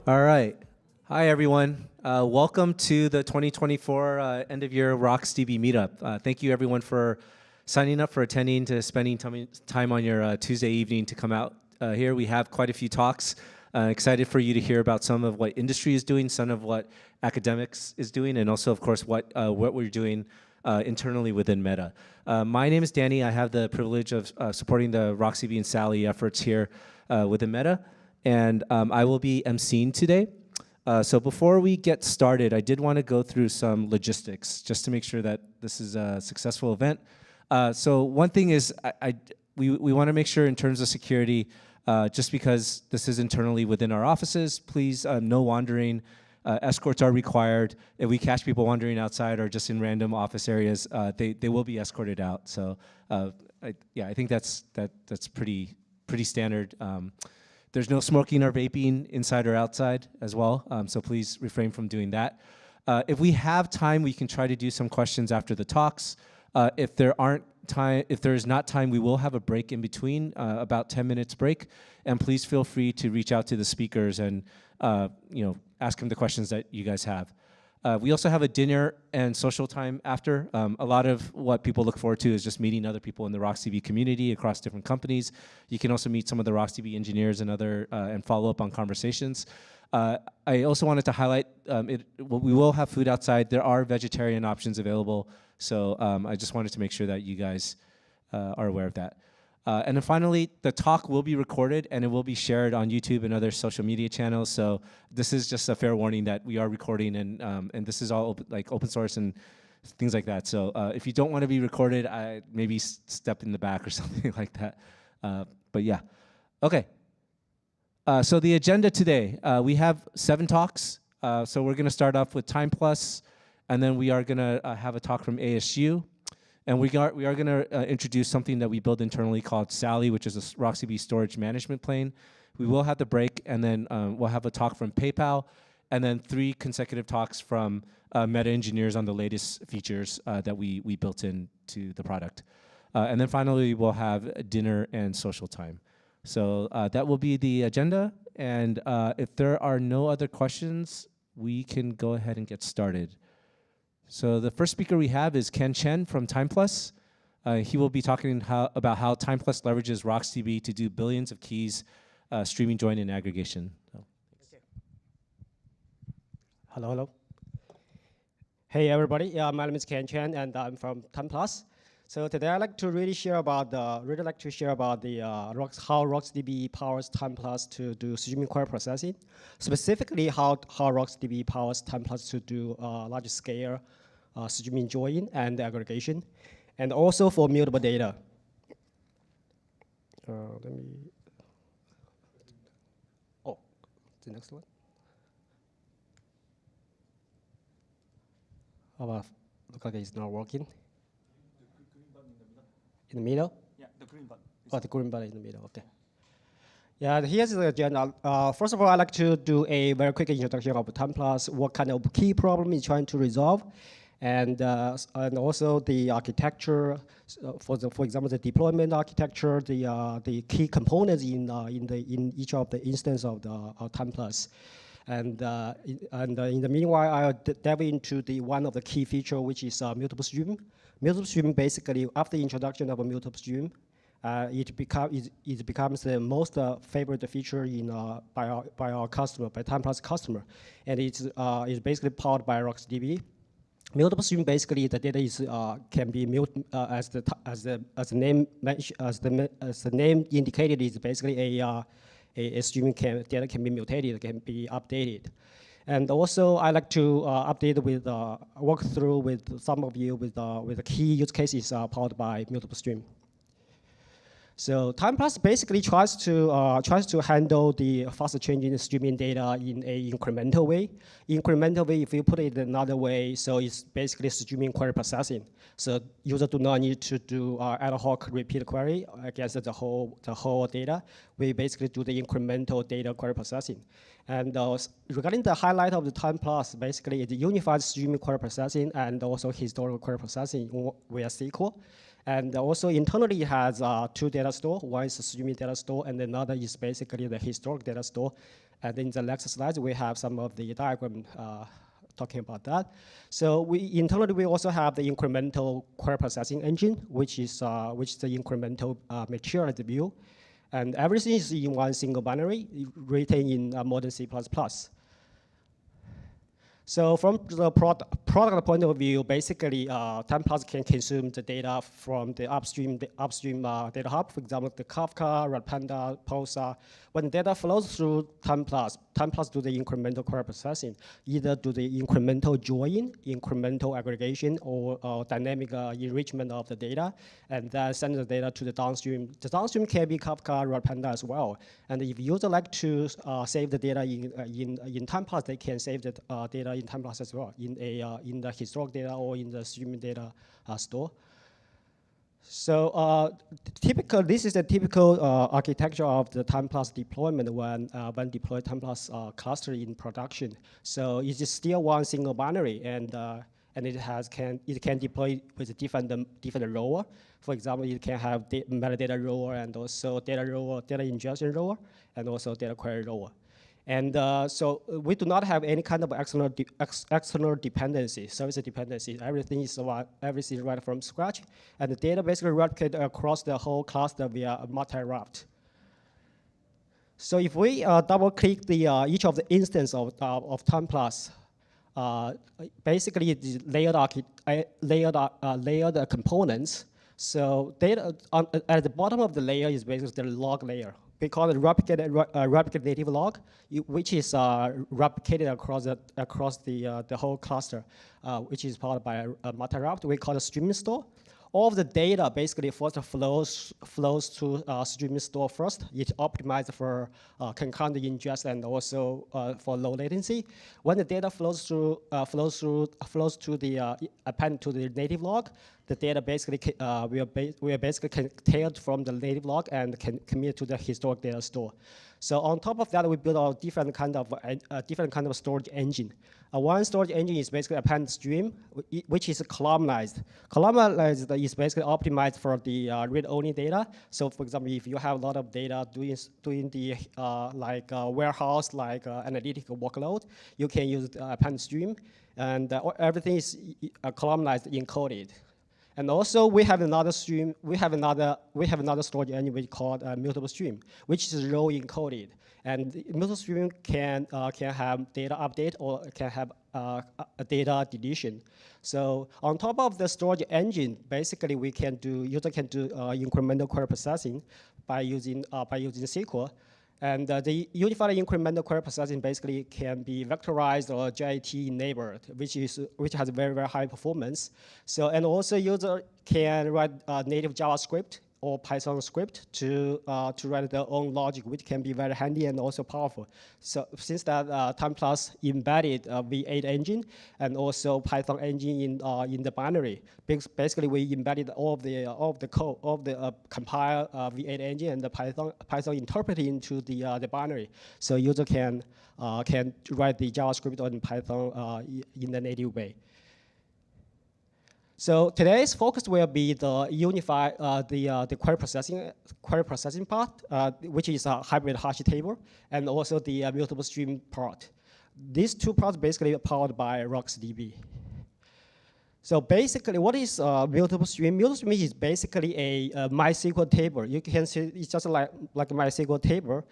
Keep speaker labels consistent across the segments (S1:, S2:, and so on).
S1: All right. Hi, everyone. Welcome to the 2024 end-of-year RocksDB Meetup. Thank you, everyone, for signing up, for attending, to spending time on your Tuesday evening to come out here. We have quite a few talks. Excited for you to hear about some of what industry is doing, some of what academics is doing, and also, of course, what we're doing internally within Meta. My name is Danny. I have the privilege of supporting the RocksDB and Sally efforts here within Meta. And I will be emceeing today. So before we get started, I did want to go through some logistics just to make sure that this is a successful event. So one thing is we want to make sure in terms of security, just because this is internally within our offices, please no wandering. Escorts are required. If we catch people wandering outside or just in random office areas, they will be escorted out. So I think that's pretty standard. There's no smoking or vaping inside or outside as well, so please refrain from doing that. If we have time, we can try to do some questions after the talks. If there is not time, we will have a break in between, about 10 minutes break, and please feel free to reach out to the speakers and ask them the questions that you guys have. We also have a dinner and social time after. A lot of what people look forward to is just meeting other people in the RocksDB community across different companies. You can also meet some of the RocksDB engineers and and follow up on conversations. I also wanted to highlight, we will have food outside. There are vegetarian options available, so I just wanted to make sure that you guys are aware of that. And then finally, the talk will be recorded and it will be shared on YouTube and other social media channels. So this is just a fair warning that we are recording, and this is all open source and things like that. So if you don't want to be recorded, maybe step in the back or something like that. But yeah, okay. So the agenda today, we have 7 talks. So we're going to start off with Timeplus, and then we are going to have a talk from ASU. And we are going to introduce something that we build internally called Sally, which is a RocksDB storage management plane. We will have the break, and then we'll have a talk from PayPal, and then 3 consecutive talks from Meta engineers on the latest features that we built into the product. And then finally, we'll have a dinner and social time. So that will be the agenda. And if there are no other questions, we can go ahead and get started. So the first speaker we have is Chen from Timeplus. He will be talking about how Timeplus leverages RocksDB to do billions of keys, streaming, join, and aggregation. So,
S2: hello. Hey, everybody. My name is Chen, and I'm from Timeplus. So today I'd like to really share about how RocksDB powers Timeplus to do streaming query processing. Specifically, how RocksDB powers Timeplus to do large scale streaming join and aggregation, and also for mutable data. The next one. Look like it's not working. In the middle?
S3: Yeah, the green button.
S2: The green button in the middle, okay. Yeah, here's the agenda. First of all, I'd like to do a very quick introduction of Timeplus, what kind of key problem it's trying to resolve, and also the architecture, for example, the deployment architecture, the key components in each of the instance of the Timeplus. And in the meanwhile, I'll delve into one of the key feature, which is mutable stream. Mutable stream, basically, after the introduction of a mutable stream, it becomes the most favorite feature by our customer, by Timeplus customer, and it's basically powered by RocksDB. Mutable stream, basically, the data can be as the name indicated, is basically a streaming data can be mutated, can be updated. And also, I like to walk through with some of you with the key use cases powered by mutable stream. So Timeplus basically tries to handle the fast changing streaming data in an incremental way. Incremental way, if you put it another way, so it's basically streaming query processing. So users do not need to do ad hoc repeat query against the whole data. We basically do the incremental data query processing. And regarding the highlight of the Timeplus, basically it unifies streaming query processing and also historical query processing via SQL. And also internally it has 2 data data store. One is the streaming data store, and another is basically the historic data store. And in the next slides, we have some of the diagram talking about that. So internally we also have the incremental query processing engine, which is the incremental material view, and everything is in one single binary written in modern C++. So from the product point of view, basically, Timeplus can consume the data from the upstream data hub, for example, the Kafka, Redpanda, Pulsar. When data flows through Timeplus do the incremental query processing, either do the incremental join, incremental aggregation, or dynamic enrichment of the data, and then send the data to the downstream. The downstream can be Kafka, Redpanda as well. And if users like to save the data in Timeplus, they can save the data in Timeplus as well, in the historic data or in the streaming data store. So this is the typical architecture of the Timeplus deployment when deploy Timeplus cluster in production. So it is still one single binary, and it can deploy with different rower. For example, it can have metadata rower and also data ingestion rower, and also data query rower. And so we do not have any kind of external dependency, service dependency. Everything is right from scratch. And the data basically replicated across the whole cluster via a multi-route. So if we double-click each of the instance of Timeplus, basically it's layered components. So data at the bottom of the layer is basically the log layer. We call it replicated native log, which is replicated across the whole cluster, which is powered by a multi-route. We call it streaming store. All of the data basically first flows to streaming store first. It's optimized for concurrent ingest and also for low latency. When the data flows to the append to the native log, the data basically we are basically contained from the native log and can commit to the historic data store. So on top of that, we build a different kind of storage engine. One storage engine is basically append stream, which is columnized. Columnized is basically optimized for the read-only data. So for example, if you have a lot of data doing the warehouse, analytical workload, you can use append stream, and everything is columnized, encoded. And also, we have another stream. We have another storage engine we call mutable stream, which is row encoded. And mutable stream can have data update or can have a data deletion. So on top of the storage engine, basically user can do incremental query processing by using SQL. And the unified incremental query processing basically can be vectorized or JIT enabled, which has very, very high performance. So, and also user can write native JavaScript or Python script to write their own logic, which can be very handy and also powerful. So since that Timeplus embedded V8 engine and also Python engine in the binary, basically we embedded all of the code of the compile V8 engine and the Python interpreted into the binary, so user can write the JavaScript on Python in the native way. So today's focus will be the unify the query processing part, which is a hybrid hash table, and also the mutable stream part. These two parts basically are powered by RocksDB. So basically, what is mutable stream? Mutable stream is basically a MySQL table. You can see it's just like a MySQL table.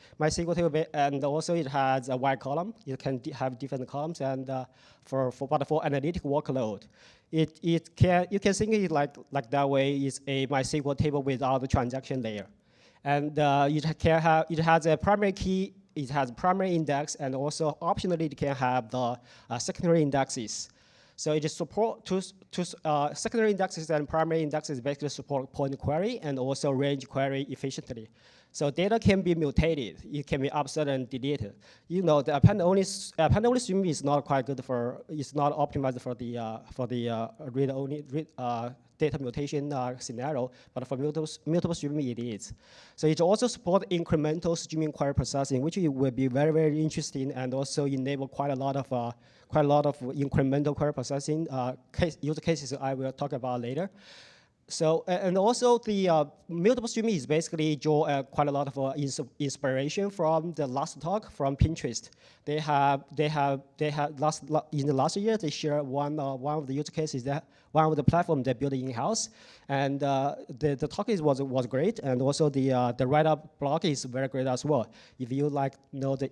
S2: And also it has a Y column. You can have different columns, and for analytic workload, you can think it like that way is a MySQL table without the transaction layer, and it has a primary key. It has primary index, and also optionally it can have the secondary indexes. So it is support to secondary indexes and primary indexes basically support point query and also range query efficiently. So data can be mutated. It can be upset and deleted. You know, the append-only stream is not quite good it's not optimized for the read-only data mutation scenario, but for mutable streaming it is. So it also supports incremental streaming query processing, which will be very, very interesting and also enable quite a lot of incremental query processing use cases I will talk about later. So, and also the Meetup stream is basically draw quite a lot of inspiration from the last talk from Pinterest. They had in the last year they shared one of the use cases that one of the platforms they built in house, and the talk was great, and also the write up blog is very great as well. If you like know the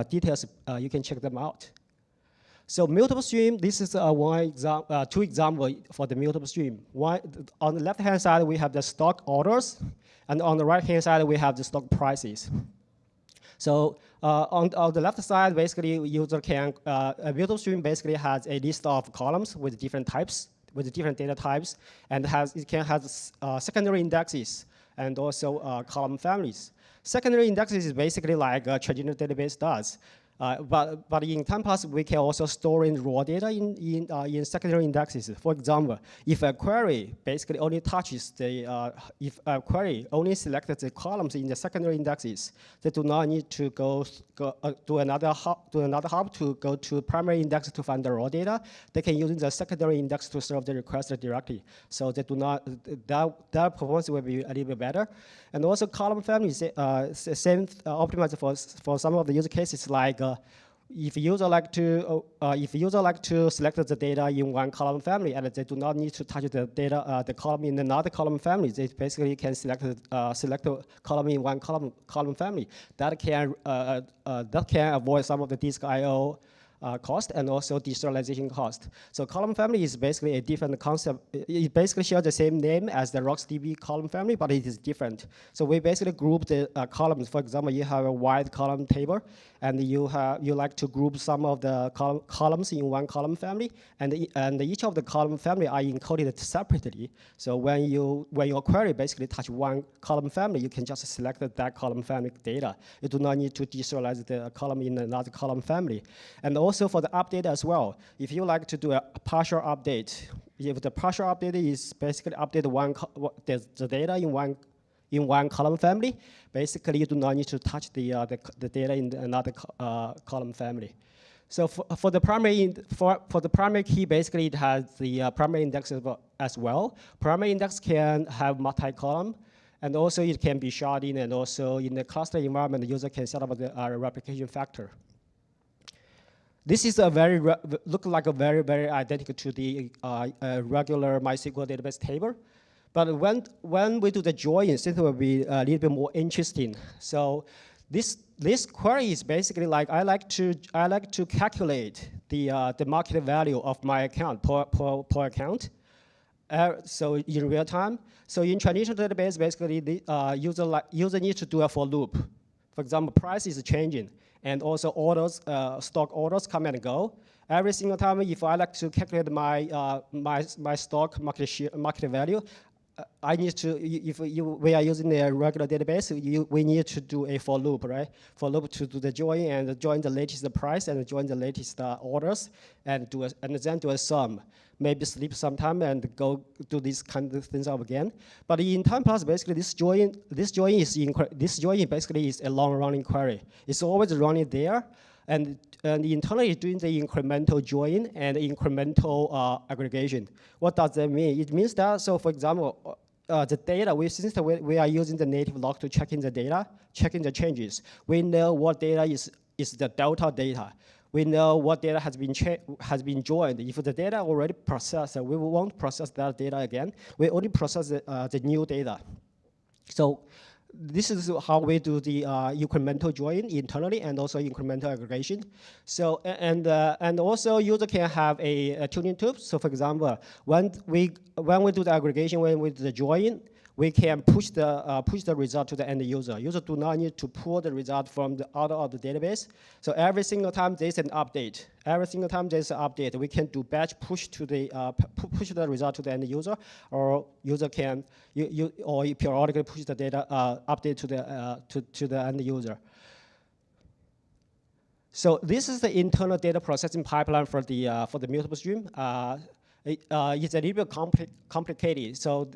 S2: details, you can check them out. So Meetup stream, this is two examples for the Meetup stream. One, on the left-hand side, we have the stock orders, and on the right-hand side, we have the stock prices. So on the left side, basically, user can, a Meetup stream basically has a list of columns with different types, with different data types, and it can have secondary indexes and also column families. Secondary indexes is basically like a traditional database does. But in Timeplus, we can also store in raw data in secondary indexes. For example, if a query basically only touches if a query only selects the columns in the secondary indexes, they do not need to go to another hop to go to primary index to find the raw data. They can use the secondary index to serve the request directly. So they do not, that performance will be a little bit better. And also column families, same optimized for some of the use cases like if user like to select the data in one column family and they do not need to touch the data the column in another column family, they basically can select a column in one column family. That can avoid some of the disk I/O cost and also deserialization cost. So column family is basically a different concept. It basically shares the same name as the RocksDB column family, but it is different. So we basically group the columns. For example, you have a wide column table, and you like to group some of the columns in one column family, and each of the column family are encoded separately. So when your query basically touch one column family, you can just select that column family data. You do not need to deserialize the column in another column family. And also for the update as well, if you like to do a partial update, if the partial update is basically update the data in one column family, basically you do not need to touch the data in another column family. So for the primary key, basically it has the primary index as well. Primary index can have multi-column, and also it can be sharding, and also in the cluster environment, the user can set up the replication factor. This is look like a very identical to the regular MySQL database table. But when we do the join, it will be a little bit more interesting. So this query is basically like I like to calculate the market value of my account per account. So in real time. So in traditional database, basically the user needs to do a for loop. For example, price is changing, and also orders, stock orders come and go. Every single time, if I like to calculate my stock market value, I need to, we are using a regular database, we need to do a for loop, right? For loop to do the join and join the latest price and join the latest orders and then do a sum. Maybe sleep sometime and go do these kind of things up again. But in Timeplus, basically this join basically is a long-running query. It's always running there, and internally doing the incremental join and incremental aggregation. What does that mean? It means that, so for example, the data, since we are using the native log to check in the data, checking the changes, we know what data is the delta data. We know what data has been joined. If the data already processed, we won't process that data again. We only process the new data. So this is how we do the incremental join internally and also incremental aggregation. So and also user can have a tuning tube. So for example, when we do the aggregation, when we do the join, we can push the result to the end user. User do not need to pull the result from out of the database. So every single time there's an update, we can do batch push to the push the result to the end user, or user can or periodically push the data update to the end user. So this is the internal data processing pipeline for the Meetup stream. It's a little bit complicated. So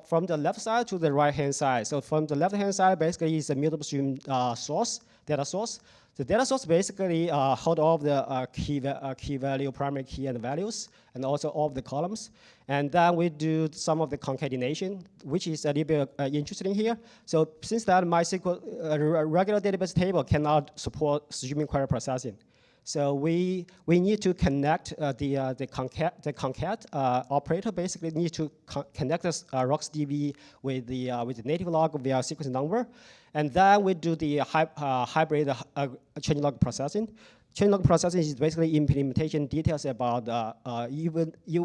S2: from the left side to the right-hand side. So from the left-hand side, basically is a Meetup stream data source. The data source basically hold all of the key value, primary key and values, and also all of the columns. And then we do some of the concatenation, which is a little bit interesting here. So since that MySQL regular database table cannot support streaming query processing, so we need to connect the concat operator. Basically, need to connect the RocksDB with the native log via sequence number, and then we do the hybrid change log processing. Change log processing is basically implementation details about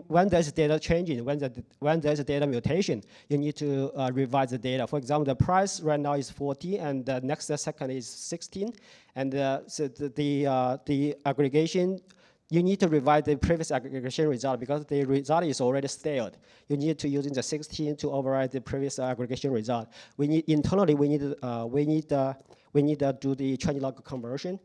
S2: when there's data changing, when there's a data mutation, you need to revise the data. For example, the price right now is 14, and the next second is 16, and so the aggregation, you need to revise the previous aggregation result because the result is already stale. You need to using the 16 to override the previous aggregation result. We need internally we need to do the changelog conversion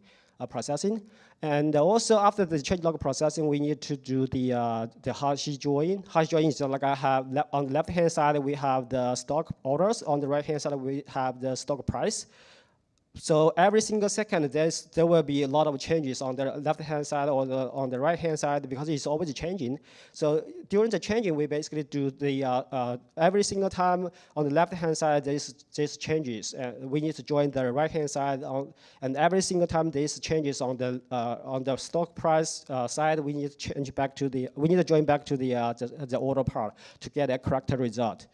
S2: processing, and also after the changelog processing, we need to do the hash join. Hash join is like I have on the left hand side we have the stock orders, on the right hand side we have the stock price. So every single second, there will be a lot of changes on the left-hand side or on the right-hand side because it's always changing. So during the changing, we basically do the every single time on the left-hand side there's changes. We need to join the right-hand side and every single time there's changes on the stock price side, we need to join back to the order part to get a correct result.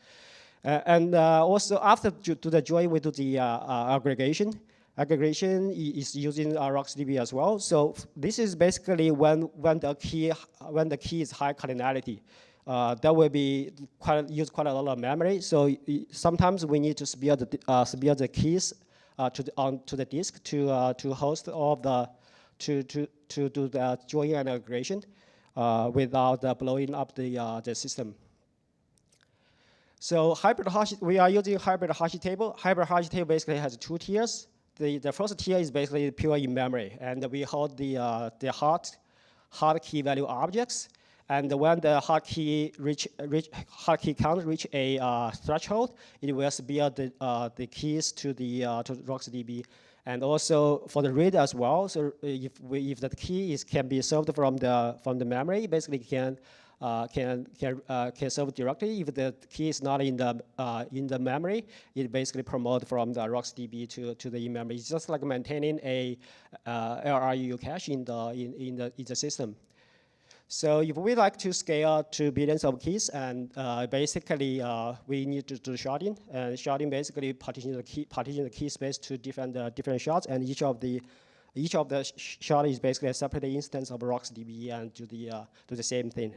S2: And also after to the join, we do the aggregation. Aggregation is using RocksDB as well. So this is basically when the key is high cardinality. That will be use quite a lot of memory. So sometimes we need to spare the keys to the disk to host all of the to do the join and aggregation without blowing up the system. So hybrid hash, we are using hybrid hash table. Hybrid hash table basically has two tiers. The first tier is basically pure in memory, and we hold the hard key value objects. And when the hard key count reach a threshold, it will spare the keys to RocksDB. And also for the read as well. So if the key can be served from the memory, basically can serve directly. If the key is not in the memory, it basically promote from the RocksDB to the in-memory. It's just like maintaining a LRU cache in the system. So if we like to scale to billions of keys, and basically we need to do sharding. And sharding basically partition the key space to different shards, and each of the shard is basically a separate instance of RocksDB and do the same thing.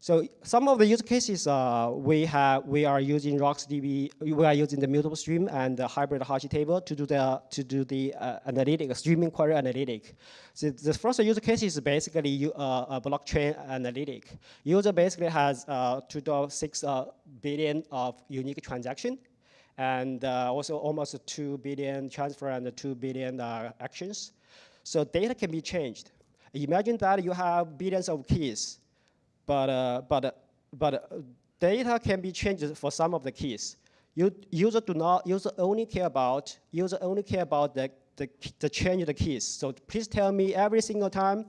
S2: So some of the use cases we are using RocksDB. We are using the Meetup stream and the hybrid hash table to do the analytic streaming query analytic. So the first use case is basically a blockchain analytic. User basically has 2.6 billion of unique transaction, and also almost 2 billion transfer and 2 billion actions. So data can be changed. Imagine that you have billions of keys. But data can be changed for some of the keys. User only care about the change of the keys. So please tell me every single time,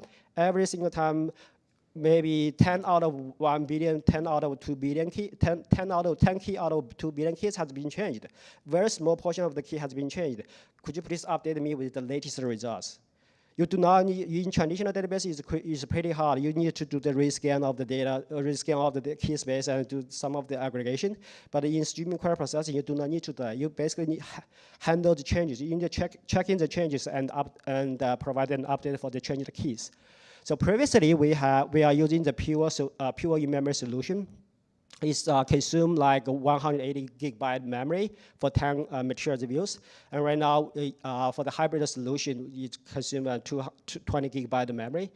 S2: maybe 10 out of 1 billion, 10 out of 2 billion key, 10 out of 10 key out of 2 billion keys has been changed. Very small portion of the key has been changed. Could you please update me with the latest results? You do not need, in traditional database is pretty hard. You need to do the rescan of the data, rescan of the key space and do some of the aggregation. But in streaming query processing, you do not need to do that. You basically handle the changes. You need to check in the changes and provide an update for the changed keys. So previously, we are using the pure in-memory solution. It's consume like 180 gigabyte memory for 10 mature views. And right now, for the hybrid solution, it consumes 20 gigabyte memory.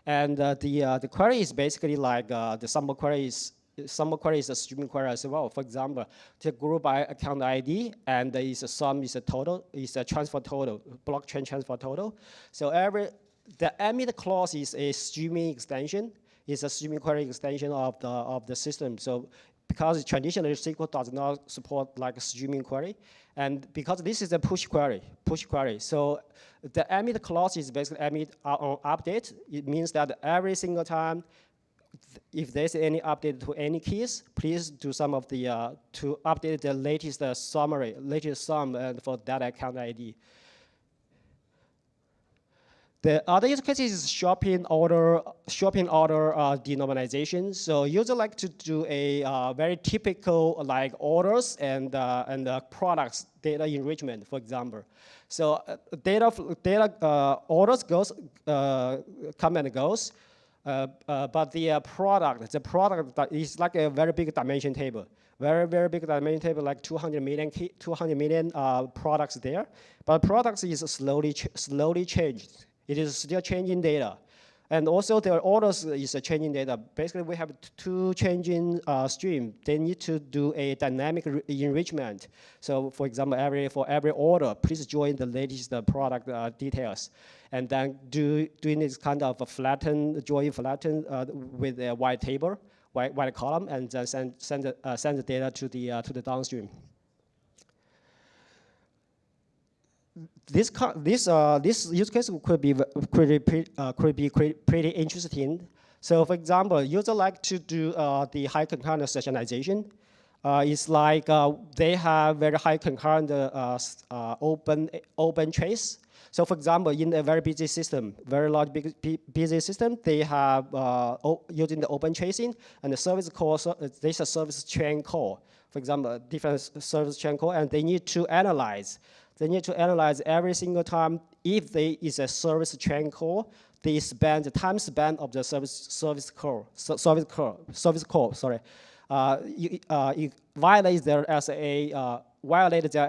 S2: And the query is basically like the summer query is a streaming query as well. For example, the group by account ID, and is a sum is a total, is a transfer total, blockchain transfer total. So the emit clause is a streaming extension. It's a streaming query extension of the system. So because traditionally SQL does not support like a streaming query, and because this is a push query. So the emit clause is basically emit on update. It means that every single time, if there's any update to any keys, please do some of the to update the latest latest sum for that account ID. The other use case is shopping order denormalization. So users like to do a very typical like orders and products data enrichment, for example. So orders come and goes, but the product is like a very big dimension table. Very big dimension table, like 200 million products there. But products is slowly changed. It is still changing data. And also the orders is a changing data. Basically, we have two changing streams. They need to do a dynamic enrichment. So for example, for every order, please join the latest product details. And then doing this kind of flatten with a white table, white column, and then send the data to the downstream. This use case could be pretty interesting. So, for example, users like to do the high concurrent sessionization. It's like they have very high concurrent open trace. So, for example, in a very busy system, very large busy system, they have using the open tracing and the service call. There's a service chain call. For example, different service chain call, and they need to analyze. They need to analyze every single time if there is a service chain call. They spend the time span of the service call. Sorry, violates their SLA. Violated their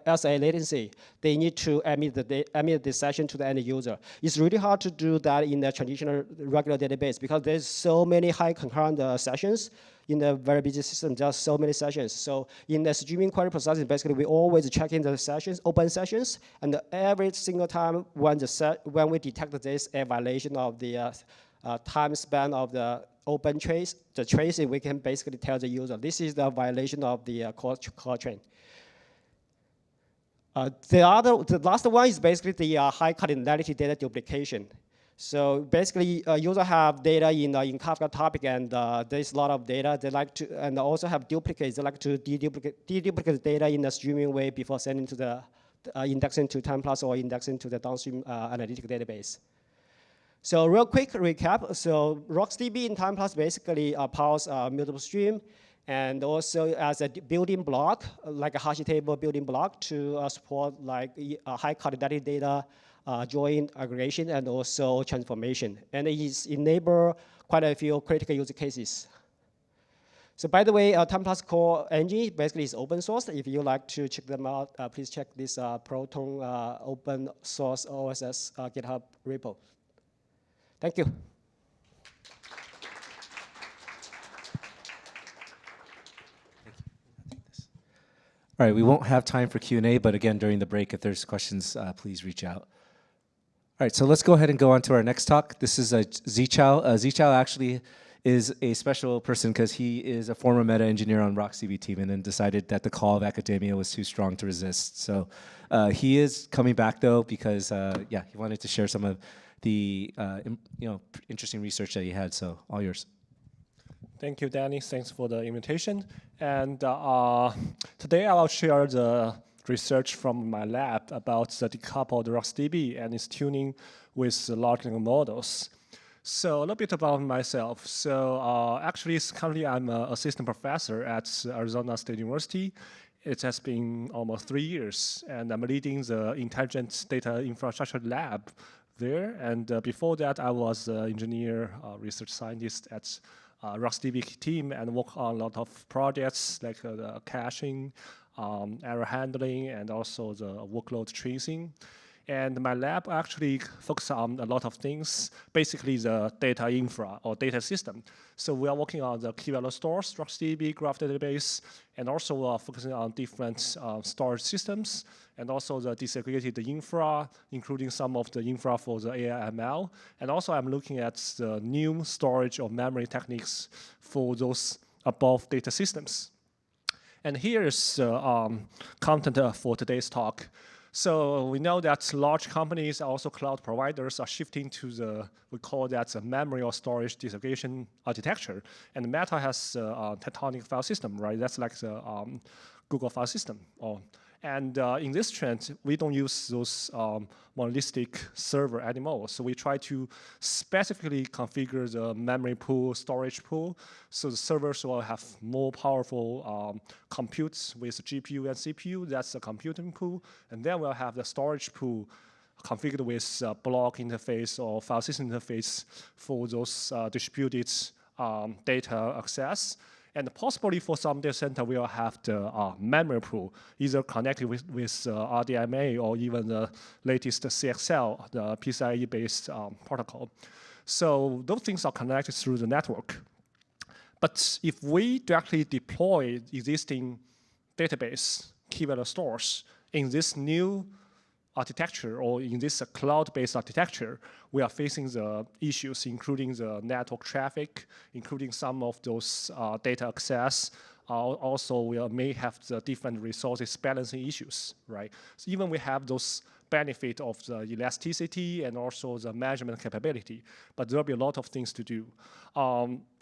S2: SLA latency. They need to emit the session to the end user. It's really hard to do that in the traditional regular database because there's so many high concurrent sessions. In the very busy system, just so many sessions. So in the streaming query processing, basically we always check in the sessions, open sessions, and every single time when we detect there's a violation of the time span of the open trace, the tracing, we can basically tell the user this is the violation of the call chain. The last one is basically the high cardinality data duplication. So basically, users have data in Kafka topic, and there's a lot of data. They like to, and also have duplicates. They like to deduplicate data in a streaming way before sending to the indexing to Timeplus or indexing to the downstream analytic database. So real quick recap. So RocksDB in Timeplus basically powers multiple stream, and also as a building block, like a hash table building block to support like high cardinality data. Join aggregation and also transformation, and it is enable quite a few critical use cases. So by the way, Timeplus core engine basically is open source. If you like to check them out, please check this Proton open source OSS GitHub repo. Thank you.
S1: All right, we won't have time for Q&A, but again, during the break, if there's questions, please reach out. All right, so let's go ahead and go on to our next talk. This is Zhichao. Zhichao actually is a special person because he is a former meta engineer on RocksDB team and then decided that the call of academia was too strong to resist. So he is coming back though because he wanted to share some of the interesting research that he had. So all yours.
S3: Thank you, Danny. Thanks for the invitation. And today I will share the research from my lab about the Decoupled-RocksDB and its tuning with large language models. So a little bit about myself. So actually, currently I'm an assistant professor at Arizona State University. It has been almost 3 years, and I'm leading the Intelligent Data Infrastructure Lab there. And before that, I was an engineer, research scientist at RocksDB team and work on a lot of projects like the caching, error handling, and also the workload tracing. And my lab actually focuses on a lot of things, basically the data infra or data system. So we are working on the key value stores, RocksDB, graph database, and also we are focusing on different storage systems, and also the disaggregated infra, including some of the infra for the AI/ML. And also I'm looking at the new storage or memory techniques for those above data systems. And here is content for today's talk. So we know that large companies, also cloud providers, are shifting to the, we call that the memory or storage disaggregation architecture. And Meta has a tectonic file system, right? That's like the Google file system. And in this trend, we don't use those monolithic server anymore. So we try to specifically configure the memory pool, storage pool, so the servers will have more powerful computes with GPU and CPU. That's the computing pool. And then we'll have the storage pool configured with block interface or file system interface for those distributed data access. And possibly for some data center, we'll have the memory pool, either connected with RDMA or even the latest CXL, the PCIe-based protocol. So those things are connected through the network. But if we directly deploy existing database key value stores in this new architecture or in this cloud-based architecture, we are facing the issues, including the network traffic, including some of those data access. Also, we may have the different resources balancing issues, right? So even we have those benefit of the elasticity and also the management capability, but there'll be a lot of things to do.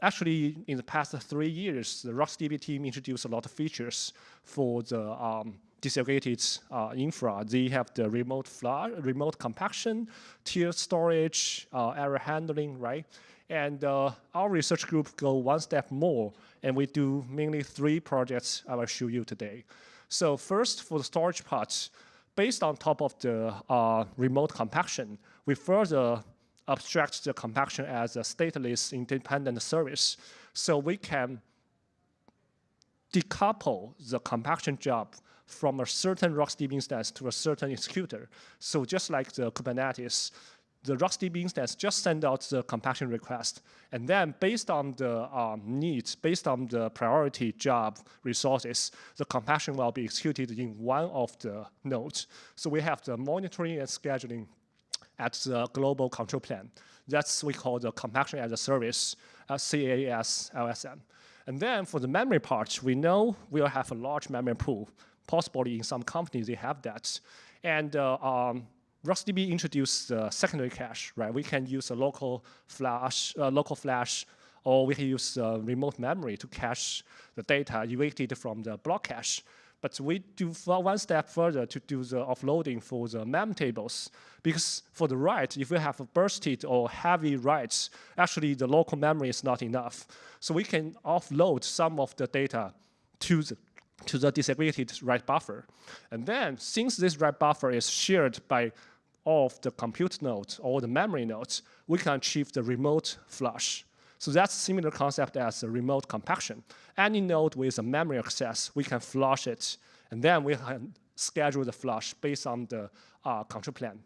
S3: Actually, in the past 3 years, the RocksDB team introduced a lot of features for the disaggregated infra. They have the remote compaction, tiered storage, error handling, right? And our research group go one step more, and we do mainly 3 projects I will show you today. So first, for the storage part, based on top of the remote compaction, we further abstract the compaction as a stateless independent service. So we can decouple the compaction job from a certain RocksDB instance to a certain executor. So just like the Kubernetes, the RocksDB instance just send out the compaction request. And then based on the needs, based on the priority job resources, the compaction will be executed in one of the nodes. So we have the monitoring and scheduling at the global control plane. That's what we call the compaction as a service, CAS LSM. And then for the memory part, we know we'll have a large memory pool. Possibly in some companies, they have that. And RocksDB introduced secondary cache, right? We can use a local flash, or we can use remote memory to cache the data evicted from the block cache. But we do one step further to do the offloading for the mem tables. Because for the write, if we have a bursted or heavy writes, actually the local memory is not enough. So we can offload some of the data to the disaggregated write buffer. And then, since this write buffer is shared by all of the compute nodes or the memory nodes, we can achieve the remote flush. So that's a similar concept as a remote compaction. Any node with a memory access, we can flush it, and then we can schedule the flush based on the control plane.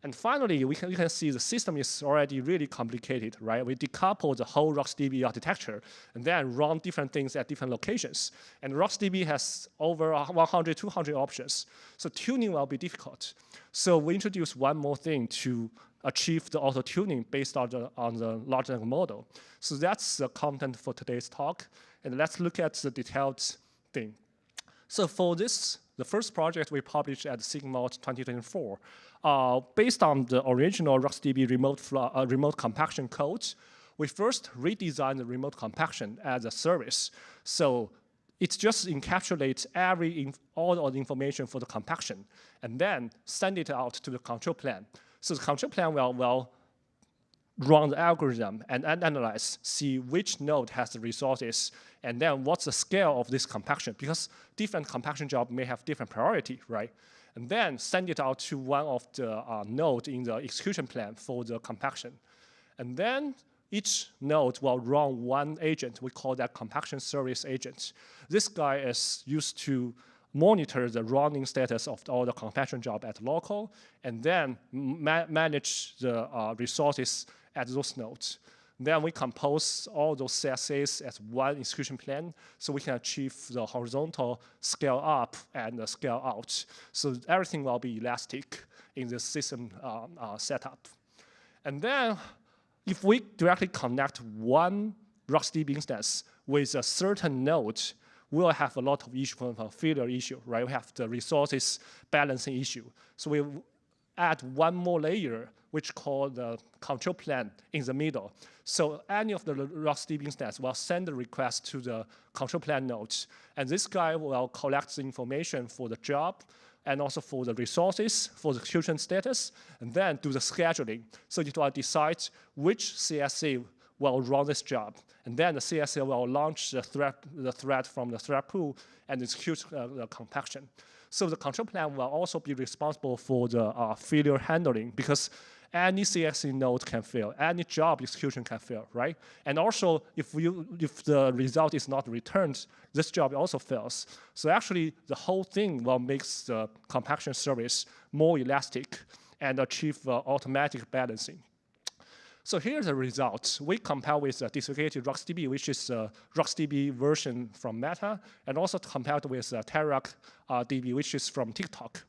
S3: And finally, you can see the system is already really complicated, right? We decouple the whole RocksDB architecture and then run different things at different locations. And RocksDB has over 100, 200 options. So tuning will be difficult. So we introduced one more thing to achieve the auto-tuning based on the large language model. So that's the content for today's talk. And let's look at the detailed thing. So for this, the first project we published at SIGMOD 2024, based on the original RocksDB remote compaction code, we first redesigned the remote compaction as a service. So it just encapsulates all the information for the compaction, and then send it out to the control plane. So the control plane will run the algorithm and analyze, see which node has the resources, and then what's the scale of this compaction, because different compaction jobs may have different priority, right? And then send it out to one of the nodes in the execution plan for the compaction. And then each node will run one agent. We call that compaction service agent. This guy is used to monitor the running status of all the compaction job at local, and then manage the resources at those nodes. Then we compose all those CSAs as one execution plan, so we can achieve the horizontal scale up and the scale out. So everything will be elastic in the system setup. And then if we directly connect one RocksDB instance with a certain node, we'll have a lot of issue from a failure issue, right? We have the resources balancing issue. So we add one more layer, which called the control plane in the middle. So any of the RocksDB instance will send a request to the control plane node. And this guy will collect the information for the job and also for the resources, for the execution status, and then do the scheduling. So it will decide which CSA will run this job. And then the CSA will launch the thread from the thread pool and execute the compaction. So the control plane will also be responsible for the failure handling, because any CSA node can fail, any job execution can fail, right? And also, if the result is not returned, this job also fails. So actually, the whole thing will make the compaction service more elastic and achieve automatic balancing. So here's the results. We compare with the disaggregated RocksDB, which is a RocksDB version from Meta, and also compared with TeraDB, which is from TikTok.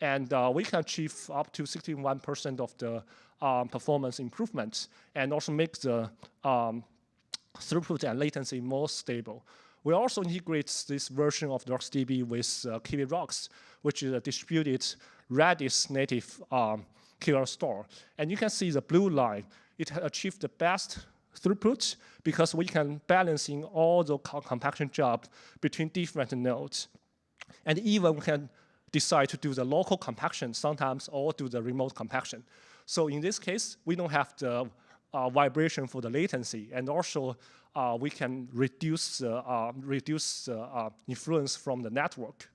S3: And we can achieve up to 61% of the performance improvements, and also make the throughput and latency more stable. We also integrate this version of RocksDB with Kiwi Rocks, which is a distributed Redis native QL store. And you can see the blue line. It achieved the best throughput because we can balancing all the compaction job between different nodes. And even we can decide to do the local compaction sometimes or do the remote compaction. So in this case, we don't have the vibration for the latency, and also we can reduce influence from the network.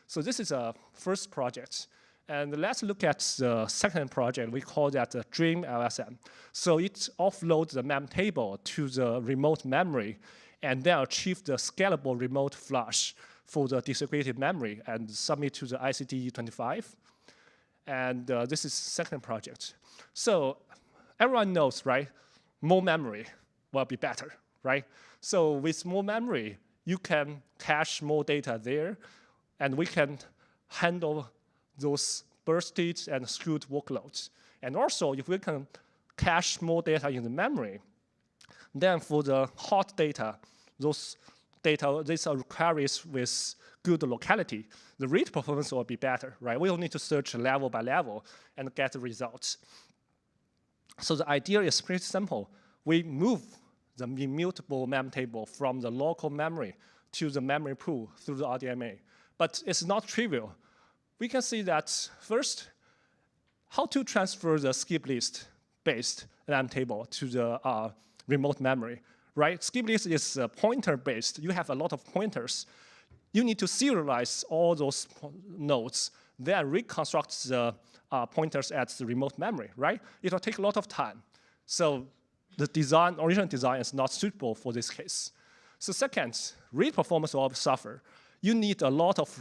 S3: So this is a first project. And let's look at the second project. We call that the Dream LSM. So it offloads the mem table to the remote memory and then achieve the scalable remote flush for the disaggregated memory and submit to the ICD 25. And this is second project. So everyone knows, right? More memory will be better, right? So with more memory, you can cache more data there, and we can handle those bursted and skewed workloads. And also, if we can cache more data in the memory, then for the hot data, these are queries with good locality, the read performance will be better, right? We don't need to search level by level and get the results. So the idea is pretty simple. We move the immutable mem table from the local memory to the memory pool through the RDMA. But it's not trivial. We can see that first, how to transfer the skip list-based mem table to the remote memory, right? Skip list is pointer-based. You have a lot of pointers. You need to serialize all those nodes, then reconstruct the pointers at the remote memory, right? It will take a lot of time. So the original design is not suitable for this case. So second, read performance will suffer. You need a lot of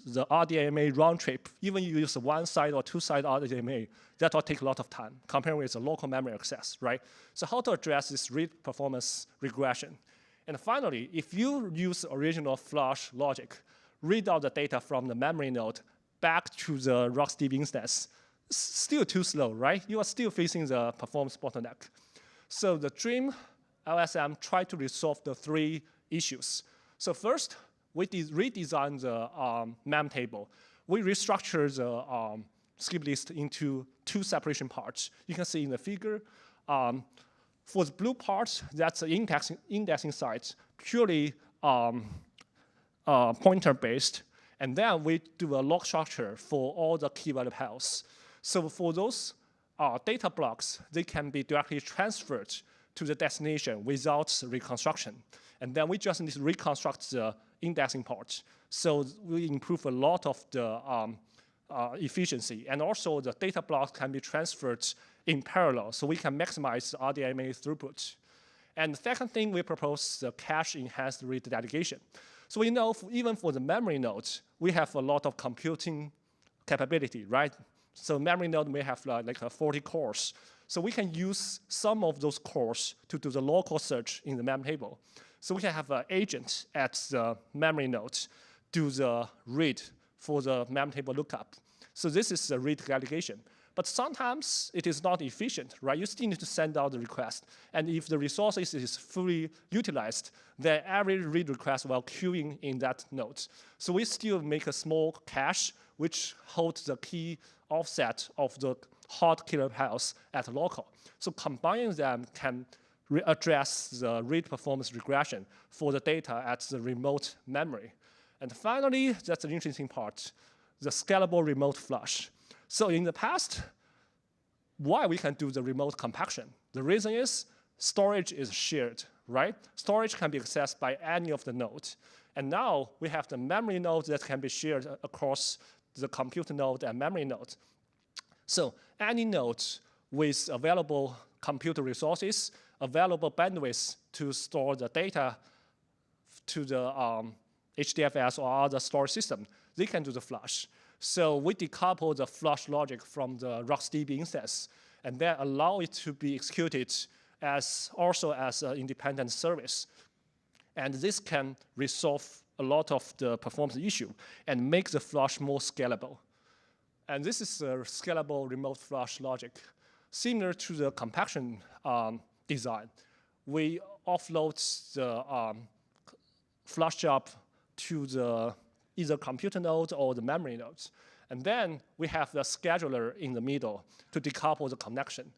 S3: the RDMA round trip. Even you use a one-side or two-side RDMA, that will take a lot of time compared with the local memory access, right? So how to address this read performance regression? And finally, if you use original flush logic, read out the data from the memory node back to the RocksDB instance, it's still too slow, right? You are still facing the performance bottleneck. So the Dream LSM tried to resolve the three issues. So first, we redesigned the mem table. We restructured the skip list into two separation parts. You can see in the figure. For the blue part, that's the indexing side, purely pointer-based. And then we do a log structure for all the key value pairs. So for those data blocks, they can be directly transferred to the destination without reconstruction. And then we just need to reconstruct the indexing part. So we improve a lot of the efficiency. And also the data blocks can be transferred in parallel, so we can maximize the RDMA throughput. And the second thing, we propose the cache-enhanced read delegation. So we know even for the memory nodes, we have a lot of computing capability, right? So memory node may have like 40 cores. So we can use some of those cores to do the local search in the mem table. So we can have an agent at the memory node do the read for the mem table lookup. So this is the read aggregation. But sometimes it is not efficient, right? You still need to send out the request. And if the resources is fully utilized, then every read request will queuing in that node. So we still make a small cache which holds the key offset of the hot kilobytes at local. So combining them can address the read performance regression for the data at the remote memory. And finally, that's the interesting part, the scalable remote flush. So in the past, why we can do the remote compaction? The reason is storage is shared, right? Storage can be accessed by any of the nodes. And now we have the memory nodes that can be shared across the compute node and memory node. So any node with available compute resources, available bandwidth to store the data to the HDFS or other storage system, they can do the flush. So we decouple the flush logic from the RocksDB instance, and then allow it to be executed also as an independent service. And this can resolve a lot of the performance issue and make the flush more scalable. And this is a scalable remote flush logic. Similar to the compaction design, we offload the flush job to the either computer node or the memory nodes. And then we have the scheduler in the middle to decouple the connection.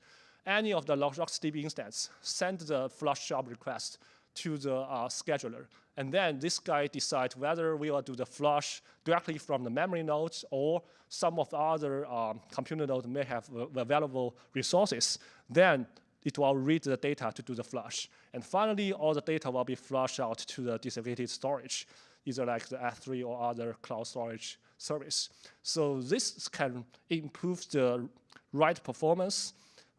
S3: Any of the RocksDB instance send the flush job request to the scheduler. And then this guy decides whether we will do the flush directly from the memory nodes or some of the other computer nodes may have available resources. Then it will read the data to do the flush. And finally, all the data will be flushed out to the disaggregated storage, either like the S3 or other cloud storage service. So this can improve the write performance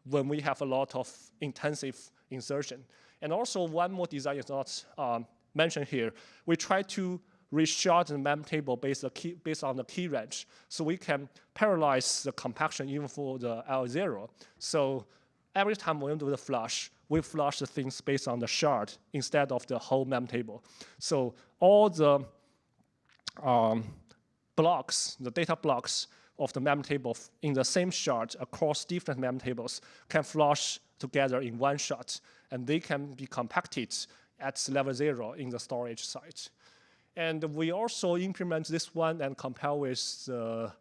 S3: when we have a lot of intensive insertion. And also one more design is not mentioned here. We try to reshard the mem table based on the key range. So we can parallelize the compaction even for the L0. So every time we do the flush, we flush the things based on the shard instead of the whole mem table. So all the blocks, the data blocks of the mem table in the same shard across different mem tables can flush together in one shot, and they can be compacted at level 0 in the storage site. And we also implement this one and compare with the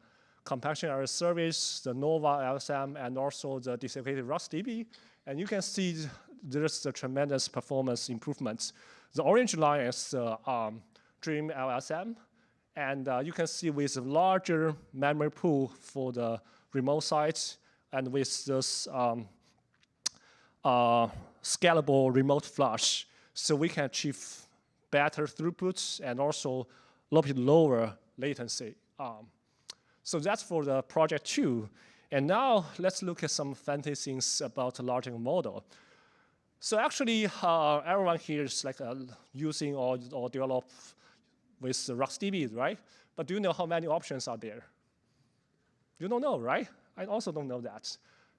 S3: compaction as a service, the Nova LSM, and also the disaggregated RocksDB. And you can see there's a tremendous performance improvements. The orange line is Dream LSM. And you can see with a larger memory pool for the remote sites and with this scalable remote flush, so we can achieve better throughputs and also a little bit lower latency. So that's for the project 2. And now let's look at some fancy things about the large language model. So actually, everyone here is like using or develop with RocksDB, right? But do you know how many options are there? You don't know, right? I also don't know that.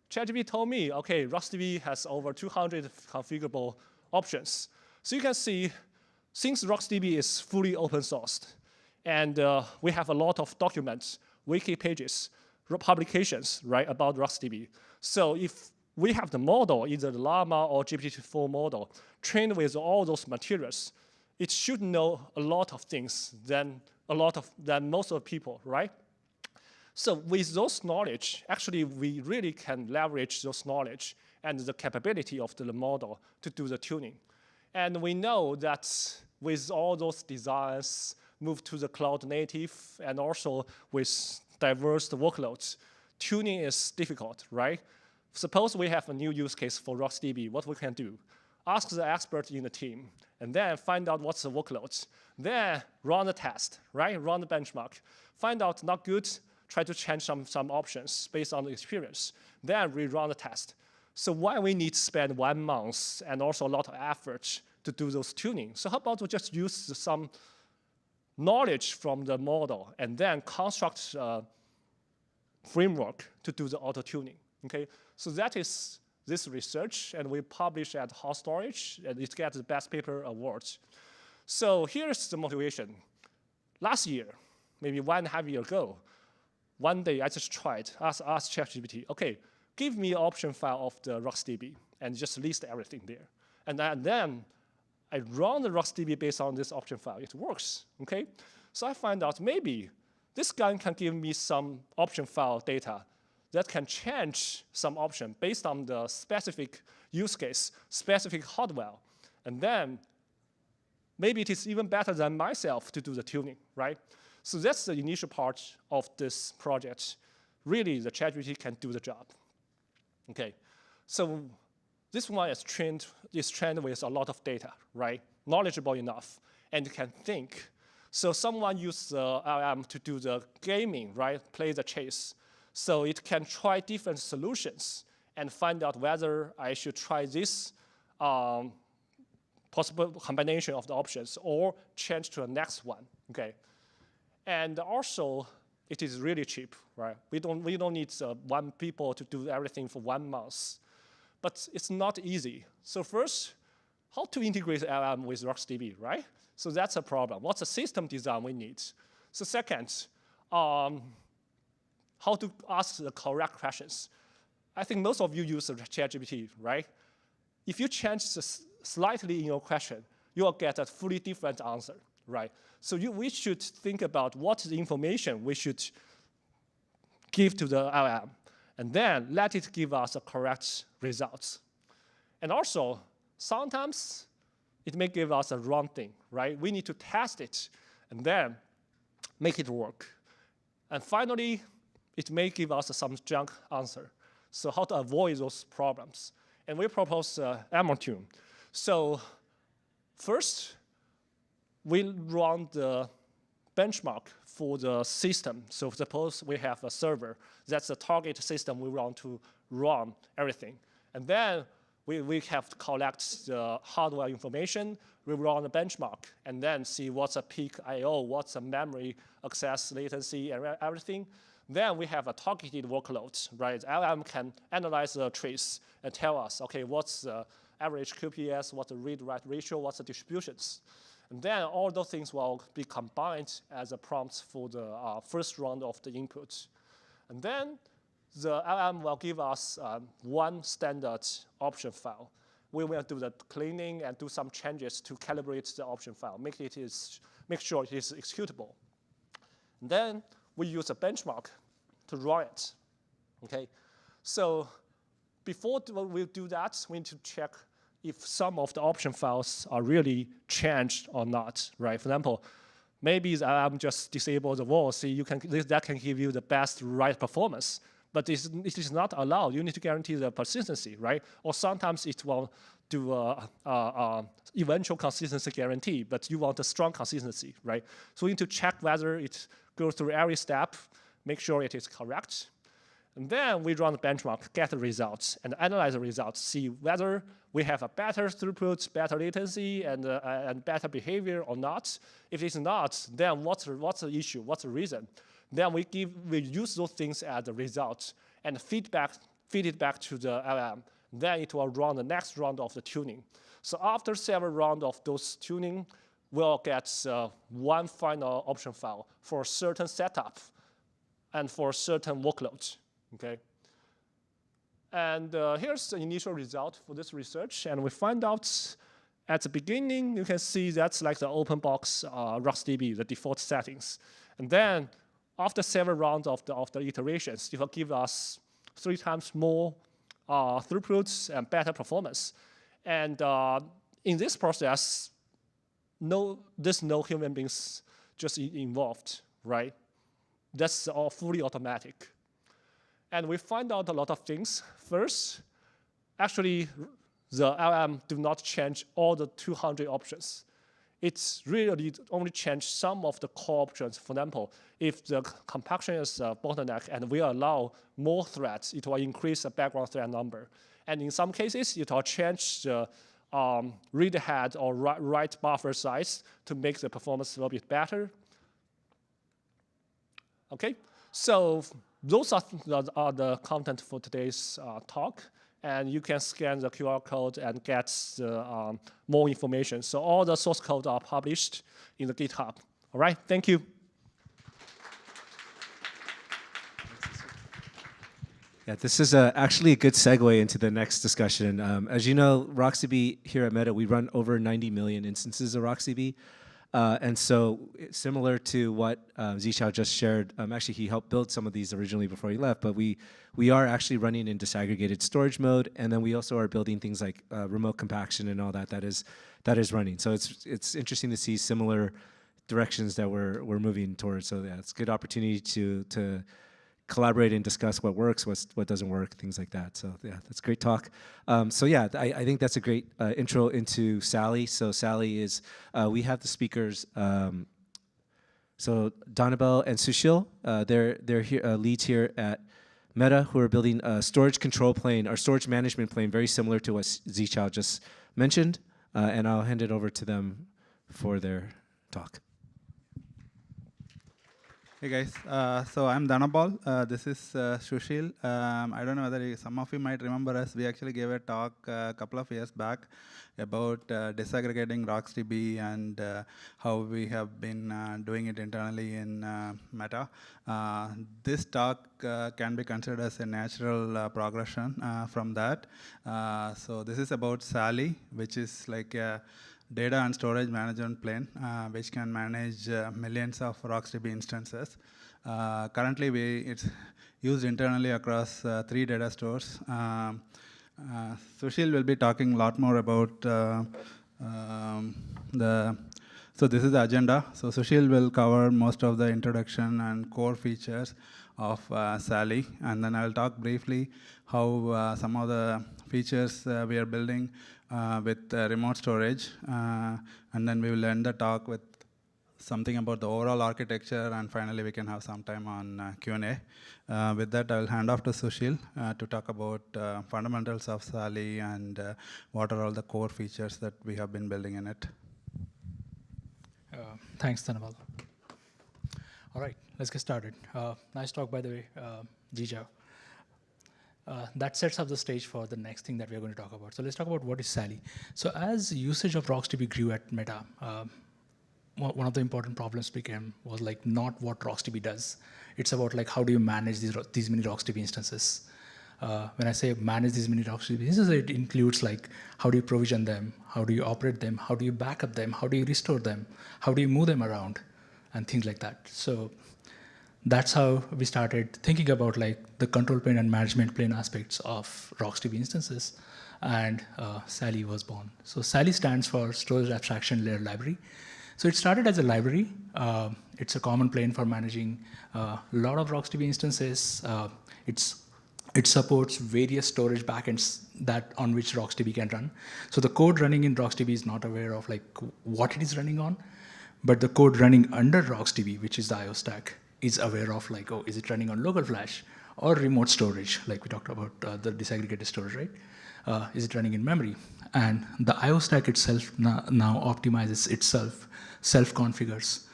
S3: ChatGPT told me, okay, RocksDB has over 200 configurable options. So you can see, since RocksDB is fully open sourced, and we have a lot of documents, wiki pages, publications, right, about RocksDB. So if we have the model, either the Llama or GPT-4 model, trained with all those materials, it should know a lot of things than most of the people, right? So with those knowledge, actually we really can leverage those knowledge and the capability of the model to do the tuning. And we know that with all those designs moved to the cloud native and also with diverse workloads, tuning is difficult, right? Suppose we have a new use case for RocksDB, what we can do? Ask the expert in the team, and then find out what's the workloads. Then run the test, right? Run the benchmark. Find out not good, try to change some options based on the experience. Then rerun the test. So why we need to spend 1 month and also a lot of effort to do those tuning? So how about we just use some knowledge from the model and then construct a framework to do the auto-tuning. Okay, so that is this research, and we publish at Hot Storage, and it gets the Best Paper Awards. So here's the motivation. Last year, maybe 1.5 years ago, one day I just tried, asked ChatGPT, okay, give me an option file of the RocksDB, and just list everything there. And then I run the RocksDB based on this option file. It works, okay? So I find out maybe this guy can give me some option file data that can change some option based on the specific use case, specific hardware. And then maybe it is even better than myself to do the tuning, right? So that's the initial part of this project. Really, the ChatGPT can do the job. Okay, so this one is trained with a lot of data, right? Knowledgeable enough, and can think. So someone used the LLM to do the gaming, right? Play the chess. So it can try different solutions and find out whether I should try this possible combination of the options or change to the next one, okay? And also, it is really cheap, right? We don't need one people to do everything for 1 month. But it's not easy. So first, how to integrate LLM with RocksDB, right? So that's a problem. What's the system design we need? So second, how to ask the correct questions. I think most of you use ChatGPT, right? If you change slightly in your question, you will get a fully different answer, right? So we should think about what the information we should give to the LLM, and then let it give us a correct results. And also, sometimes it may give us a wrong thing, right? We need to test it and then make it work. And finally, it may give us some junk answer. So how to avoid those problems? And we propose Ekambaram. So first, we run the benchmark for the system. So suppose we have a server. That's the target system we want to run everything. And then we have to collect the hardware information. We run the benchmark and then see what's a peak I/O, what's a memory access latency, and everything. Then we have a targeted workload, right? LLM can analyze the trace and tell us, okay, what's the average QPS, what's the read-write ratio, what's the distributions. And then all those things will be combined as a prompt for the first round of the input. And then the LLM will give us one standard option file. We will do the cleaning and do some changes to calibrate the option file, make sure it is executable. And then we use a benchmark to run it, okay? So before we do that, we need to check if some of the option files are really changed or not, right? For example, maybe the LLM just disable the wall, so that can give you the best write performance, but it is not allowed. You need to guarantee the persistency, right? Or sometimes it will do eventual consistency guarantee, but you want a strong consistency, right? So we need to check whether it goes through every step, make sure it is correct. And then we run the benchmark, get the results, and analyze the results, see whether we have a better throughput, better latency, and better behavior or not. If it's not, then what's the issue? What's the reason? Then we use those things as the results and feed it back to the LLM. Then it will run the next round of the tuning. So after several rounds of those tuning, we'll get one final option file for a certain setup and for a certain workload, okay? And here's the initial result for this research. And we find out at the beginning, you can see that's like the open box RocksDB, the default settings. And then after several rounds of the iterations, it will give us 3 times more throughputs and better performance. And in this process, there's no human beings just involved, right? That's all fully automatic. And we find out a lot of things. First, actually, the LLM do not change all the 200 options. It's really only change some of the core options. For example, if the compaction is a bottleneck and we allow more threads, it will increase the background thread number. And in some cases, it will change the read ahead or write buffer size to make the performance a little bit better. Okay, so those are the content for today's talk. And you can scan the QR code and get the, more information. So all the source code are published in the GitHub. All right, thank you.
S1: Yeah, this is actually a good segue into the next discussion. As you know, RocksDB here at Meta, we run over 90 million instances of RocksDB. And so similar to what Zhichao just shared, actually he helped build some of these originally before he left, but we are actually running in disaggregated storage mode, and then we also are building things like remote compaction and all that is running. So it's interesting to see similar directions that we're moving towards. So yeah, it's a good opportunity to collaborate and discuss what works, what doesn't work, things like that. So yeah, that's a great talk. So yeah, I think that's a great intro into Sally. So Sally is, we have the speakers, so Dhanabal and Sushil, they're here, leads here at Meta, who are building a storage control plane, or storage management plane, very similar to what Zhichao just mentioned. And I'll hand it over to them for their talk.
S4: Hey guys, so I'm Dhanabal. This is Sushil. I don't know whether some of you might remember us. We actually gave a talk a couple of years back about disaggregating RocksDB and how we have been doing it internally in Meta. This talk can be considered as a natural progression from that. So this is about Sally, which is like a data and storage management plane, which can manage millions of RocksDB instances. Currently, it's used internally across 3 data stores. Sushil will be talking a lot more about so this is the agenda. So Sushil will cover most of the introduction and core features of Sally, and then I'll talk briefly how some of the features we are building with remote storage, and then we will end the talk with something about the overall architecture, and finally we can have some time on Q&A. With that, I'll hand off to Sushil to talk about fundamentals of Sally and what are all the core features that we have been building in it.
S5: Thanks, Dhanabal. All right, let's get started. Nice talk, by the way, Zhichao. That sets up the stage for the next thing that we're going to talk about. So let's talk about what is Sally. So as usage of RocksDB grew at Meta, one of the important problems was like not what RocksDB does. It's about like how do you manage these many RocksDB instances. When I say manage these many RocksDB instances, it includes like how do you provision them, how do you operate them, how do you backup them, how do you restore them, how do you move them around, and things like that. So that's how we started thinking about like the control plane and management plane aspects of RocksDB instances, and Sally was born. So Sally stands for Storage Abstraction Layer Library. So it started as a library. It's a common plane for managing a lot of RocksDB instances. It supports various storage backends on which RocksDB can run. So the code running in RocksDB is not aware of like what it is running on, but the code running under RocksDB, which is the IO stack, is aware of like, oh, is it running on local flash or remote storage, like we talked about the disaggregated storage, right? Is it running in memory? And the IO stack itself now optimizes itself, self-configures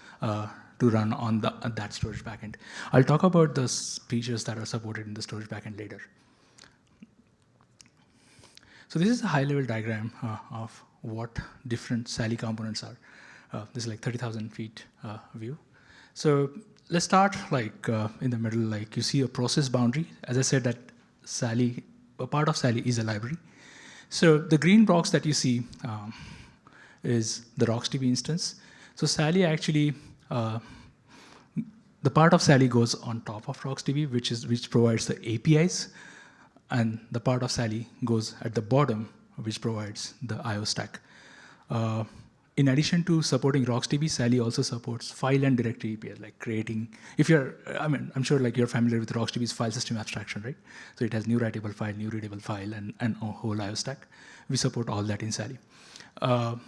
S5: to run on that storage backend. I'll talk about the features that are supported in the storage backend later. So this is a high-level diagram of what different Sally components are. This is like 30,000 feet view. So let's start like in the middle, like you see a process boundary. As I said, that Sally, a part of Sally is a library. So the green box that you see is the RocksDB instance. So Sally actually, the part of Sally goes on top of RocksDB, which provides the APIs, and the part of Sally goes at the bottom, which provides the IO stack. In addition to supporting RocksDB, Sally also supports file and directory APIs, like creating, I'm sure like you're familiar with RocksDB's file system abstraction, right? So it has new writable file, new readable file, and a whole IO stack. We support all that in Sally. The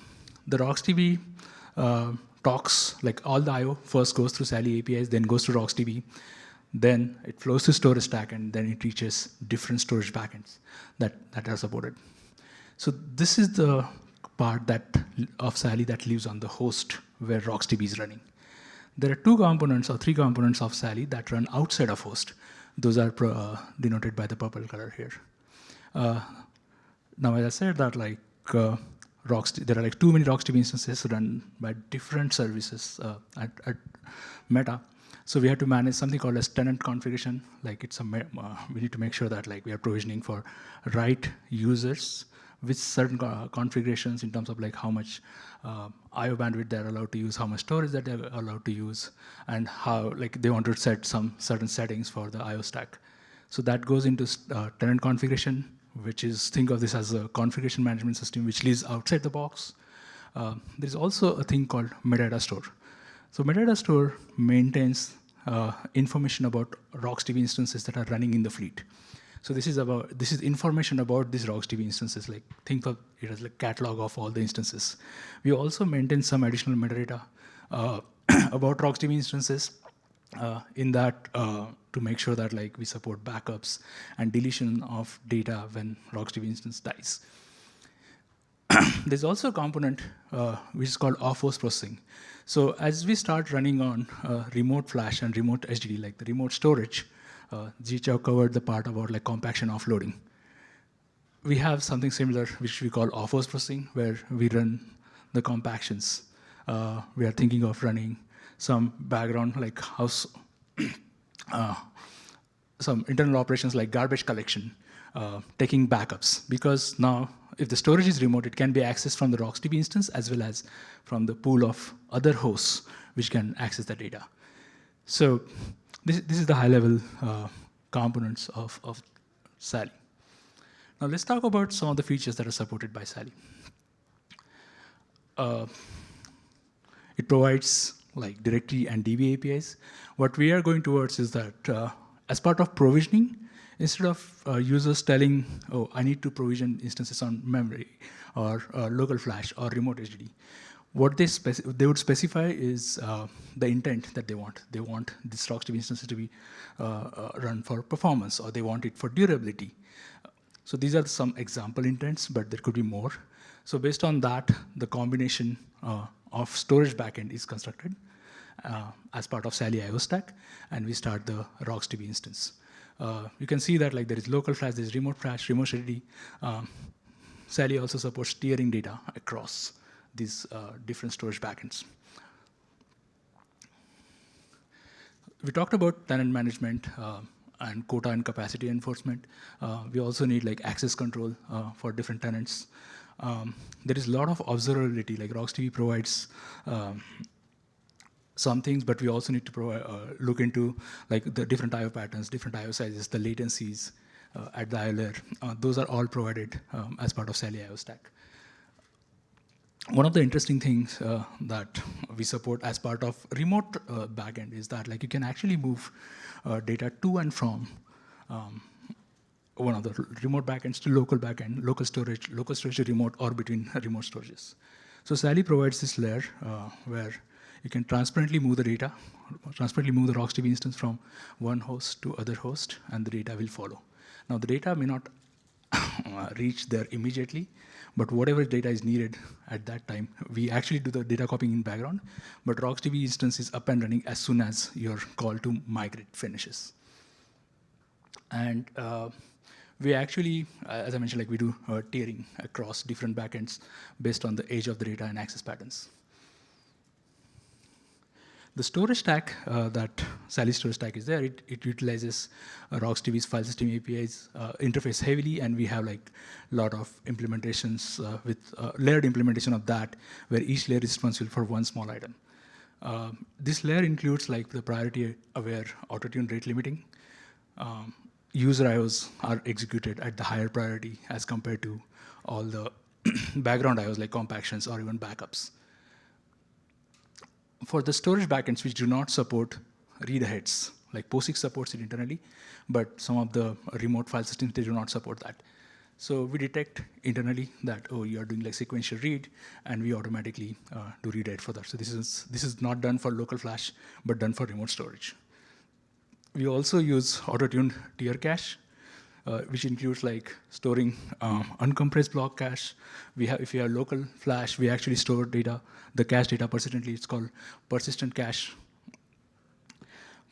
S5: RocksDB talks, like all the IO first goes through Sally APIs, then goes to RocksDB, then it flows to storage stack, and then it reaches different storage backends that are supported. So this is the part of Sally that lives on the host where RocksDB is running. There are two components or three components of Sally that run outside of host. Those are denoted by the purple color here. Now, as I said that there are like too many RocksDB instances run by different services at Meta. So we have to manage something called as tenant configuration. Like we need to make sure that like we are provisioning for right users with certain configurations in terms of like how much IO bandwidth they're allowed to use, how much storage that they're allowed to use, and how like they want to set some certain settings for the IO stack. So that goes into tenant configuration, which is, think of this as a configuration management system which lives outside the box. There's also a thing called metadata store. So metadata store maintains information about RocksDB instances that are running in the fleet. So this is information about these RocksDB instances. Like think of it as like catalog of all the instances. We also maintain some additional metadata about RocksDB instances in that to make sure that like we support backups and deletion of data when RocksDB instance dies. There's also a component which is called off-host processing. So as we start running on remote flash and remote HDD, like the remote storage, Zhichao covered the part about like compaction offloading. We have something similar which we call off-host processing, where we run the compactions. We are thinking of running some background like some internal operations like garbage collection, taking backups, because now if the storage is remote, it can be accessed from the RocksDB instance as well as from the pool of other hosts which can access the data. So this is the high-level components of Sally. Now let's talk about some of the features that are supported by Sally. It provides like directory and DB APIs. What we are going towards is that as part of provisioning, instead of users telling, oh, I need to provision instances on memory or local flash or remote HDD, what they would specify is the intent that they want. They want this RocksDB instances to be run for performance, or they want it for durability. So these are some example intents, but there could be more. So based on that, the combination of storage backend is constructed as part of Sally IO stack, and we start the RocksDB instance. You can see that like there is local flash, there is remote flash, remote HDD. Sally also supports steering data across these different storage backends. We talked about tenant management and quota and capacity enforcement. We also need like access control for different tenants. There is a lot of observability, like RocksDB provides some things, but we also need to look into like the different IO patterns, different IO sizes, the latencies at the IO layer. Those are all provided as part of Sally IO stack. One of the interesting things that we support as part of remote backend is that like you can actually move data to and from one of the remote backends to local backend, local storage to remote, or between remote storages. So Sally provides this layer where you can transparently move the data, transparently move the RocksDB instance from one host to other host, and the data will follow. Now the data may not reach there immediately, but whatever data is needed at that time, we actually do the data copying in background, but RocksDB instance is up and running as soon as your call to migrate finishes. And we actually, as I mentioned, like we do tiering across different backends based on the age of the data and access patterns. The storage stack that Sally storage stack is there, it utilizes RocksDB's file system APIs interface heavily, and we have like a lot of implementations with layered implementation of that, where each layer is responsible for one small item. This layer includes like the priority-aware auto-tune rate limiting. User IOs are executed at the higher priority as compared to all the background IOs like compactions or even backups. For the storage backends which do not support read-aheads, like POSIX supports it internally, but some of the remote file systems, they do not support that. So we detect internally that, oh, you are doing like sequential read, and we automatically do read-ahead for that. So this is not done for local flash, but done for remote storage. We also use auto-tuned tier cache, which includes like storing uncompressed block cache. If you have local flash, we actually store data, the cache data persistently. It's called persistent cache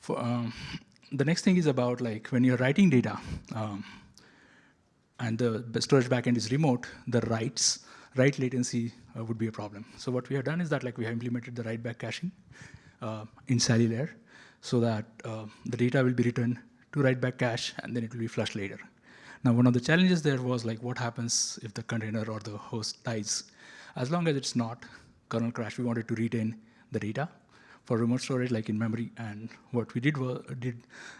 S5: The next thing is about like when you're writing data, and the storage backend is remote, the write latency would be a problem. So what we have done is that like we have implemented the write back caching in Sally layer, so that the data will be written to write back cache, and then it will be flushed later. Now, one of the challenges there was like what happens if the container or the host dies. As long as it's not kernel crash, we wanted to retain the data for remote storage, like in memory. And what we did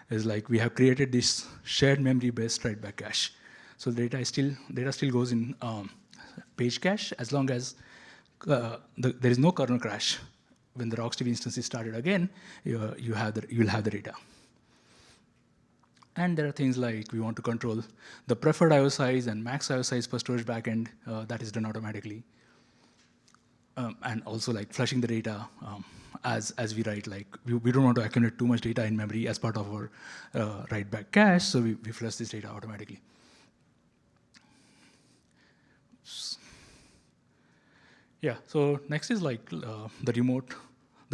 S5: is like we have created this shared memory-based write back cache. So the data still goes in page cache as long as there is no kernel crash. When the RocksDB instance is started again, you'll have the data. And there are things like we want to control the preferred IO size and max IO size per storage backend. That is done automatically. And also like flushing the data as we write. Like we don't want to accumulate too much data in memory as part of our write back cache, so we flush this data automatically. Yeah, so next is like the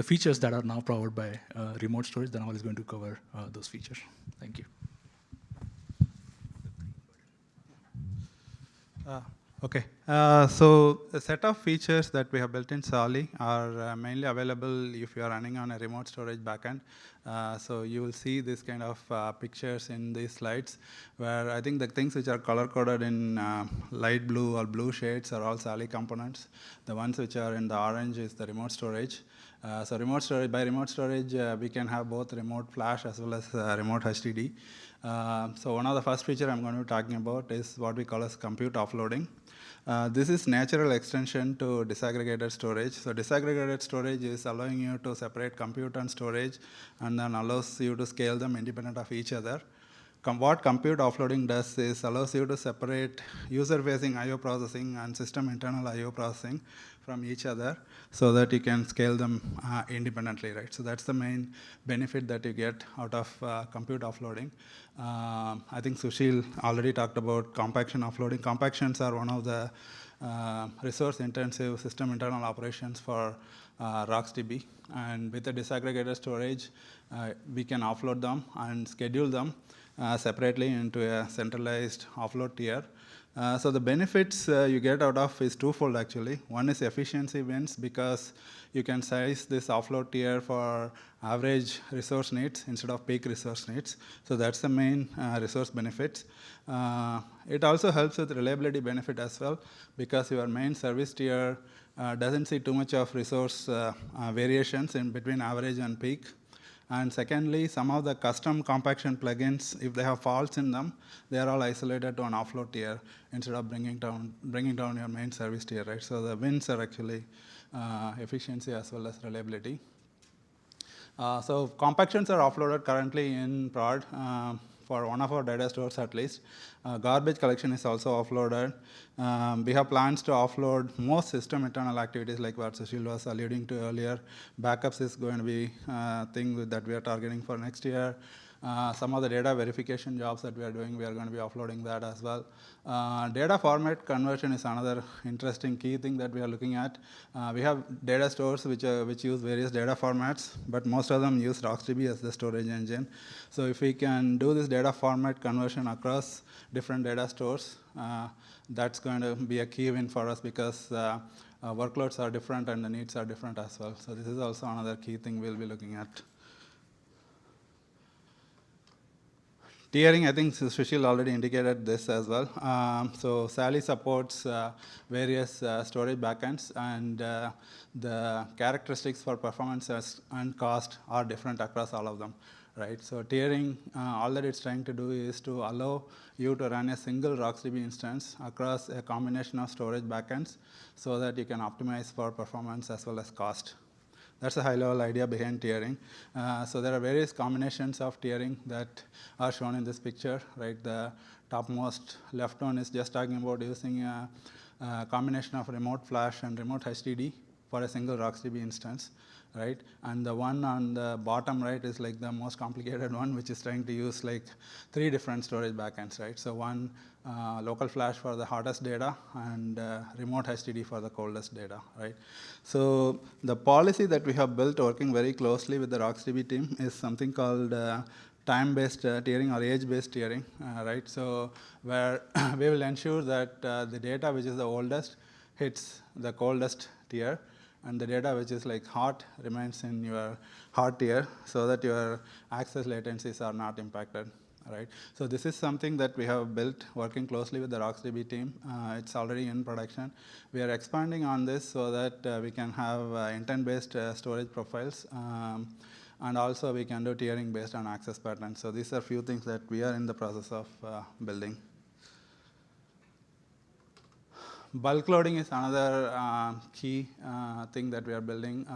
S5: features that are now powered by remote storage. Dhanabal is going to cover those features. Thank you.
S4: Okay, so a set of features that we have built in Sally are mainly available if you are running on a remote storage backend. So you will see this kind of pictures in these slides, where I think the things which are color-coded in light blue or blue shades are all Sally components. The ones which are in the orange is the remote storage. So by remote storage, we can have both remote flash as well as remote HDD. So one of the first feature I'm going to be talking about is what we call as compute offloading. This is natural extension to disaggregated storage. So disaggregated storage is allowing you to separate compute and storage, and then allows you to scale them independent of each other. What compute offloading does is allows you to separate user-facing I/O processing and system internal I/O processing from each other, so that you can scale them independently, right? So that's the main benefit that you get out of compute offloading. I think Sushil already talked about compaction offloading. Compactions are one of the resource-intensive system internal operations for RocksDB. And with the disaggregated storage, we can offload them and schedule them separately into a centralized offload tier. So the benefits you get out of is twofold, actually. One is efficiency wins, because you can size this offload tier for average resource needs instead of peak resource needs. So that's the main resource benefits. It also helps with reliability benefit as well, because your main service tier doesn't see too much of resource variations in between average and peak. And secondly, some of the custom compaction plugins, if they have faults in them, they are all isolated to an offload tier instead of bringing down your main service tier, right? So the wins are actually efficiency as well as reliability. So compactions are offloaded currently in prod for one of our data stores at least. Garbage collection is also offloaded. We have plans to offload most system internal activities, like what Sushil was alluding to earlier. Backups is going to be a thing that we are targeting for next year. Some of the data verification jobs that we are doing, we are going to be offloading that as well. Data format conversion is another interesting key thing that we are looking at. We have data stores which use various data formats, but most of them use RocksDB as the storage engine. So if we can do this data format conversion across different data stores, that's going to be a key win for us, because workloads are different and the needs are different as well. So this is also another key thing we'll be looking at. Tiering, I think Sushil already indicated this as well. So Sally supports various storage backends, and the characteristics for performance and cost are different across all of them, right? So tiering, all that it's trying to do is to allow you to run a single RocksDB instance across a combination of storage backends, so that you can optimize for performance as well as cost. That's a high-level idea behind tiering. So there are various combinations of tiering that are shown in this picture, right? The topmost left one is just talking about using a combination of remote flash and remote HDD for a single RocksDB instance, right? And the one on the bottom right is like the most complicated one, which is trying to use like 3 different storage backends, right? So one local flash for the hottest data, and remote HDD for the coldest data, right? So the policy that we have built working very closely with the RocksDB team is something called time-based tiering or age-based tiering, right? So where we will ensure that the data which is the oldest hits the coldest tier, and the data which is like hot remains in your hot tier, so that your access latencies are not impacted, right? So this is something that we have built working closely with the RocksDB team. It's already in production. We are expanding on this so that we can have intent-based storage profiles, and also we can do tiering based on access patterns. So these are few things that we are in the process of building. Bulk loading is another key thing that we are building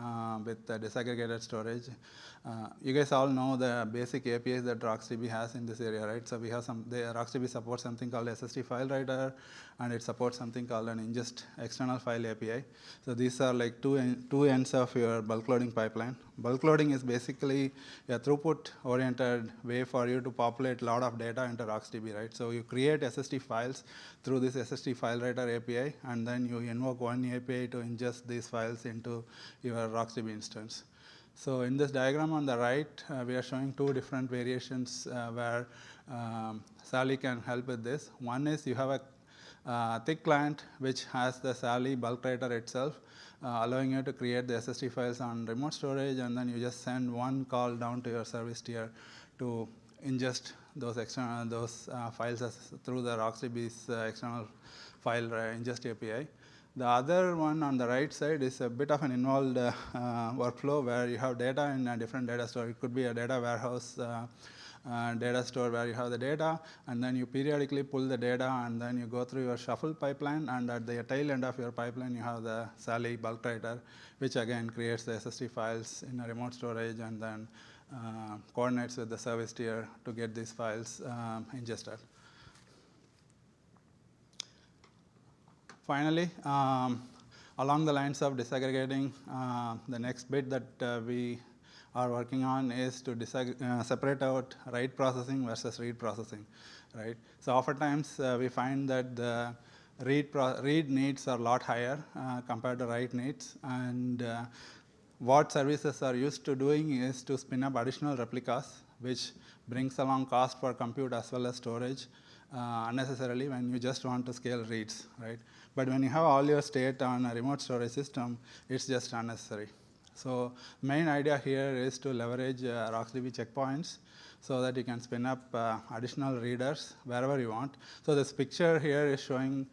S4: with disaggregated storage. You guys all know the basic APIs that RocksDB has in this area, right? So we have RocksDB supports something called SSD file writer, and it supports something called an ingest external file API. So these are like two ends of your bulk loading pipeline. Bulk loading is basically a throughput-oriented way for you to populate a lot of data into RocksDB, right? So you create SSD files through this SSD file writer API, and then you invoke one API to ingest these files into your RocksDB instance. So in this diagram on the right, we are showing two different variations where Sally can help with this. One is you have a thick client which has the Sally bulk writer itself, allowing you to create the SSD files on remote storage, and then you just send one call down to your service tier to ingest those files through the RocksDB's external file ingest API. The other one on the right side is a bit of an involved workflow where you have data in a different data store. It could be a data warehouse data store where you have the data, and then you periodically pull the data, and then you go through your shuffle pipeline, and at the tail end of your pipeline, you have the Sally bulk writer, which again creates the SSD files in a remote storage, and then coordinates with the service tier to get these files ingested. Finally, along the lines of disaggregating, the next bit that we are working on is to separate out write processing versus read processing, right? So oftentimes we find that the read needs are a lot higher compared to write needs, and what services are used to doing is to spin up additional replicas, which brings along cost for compute as well as storage unnecessarily when you just want to scale reads, right? But when you have all your state on a remote storage system, it's just unnecessary. So main idea here is to leverage RocksDB checkpoints so that you can spin up additional readers wherever you want. So this picture here is showing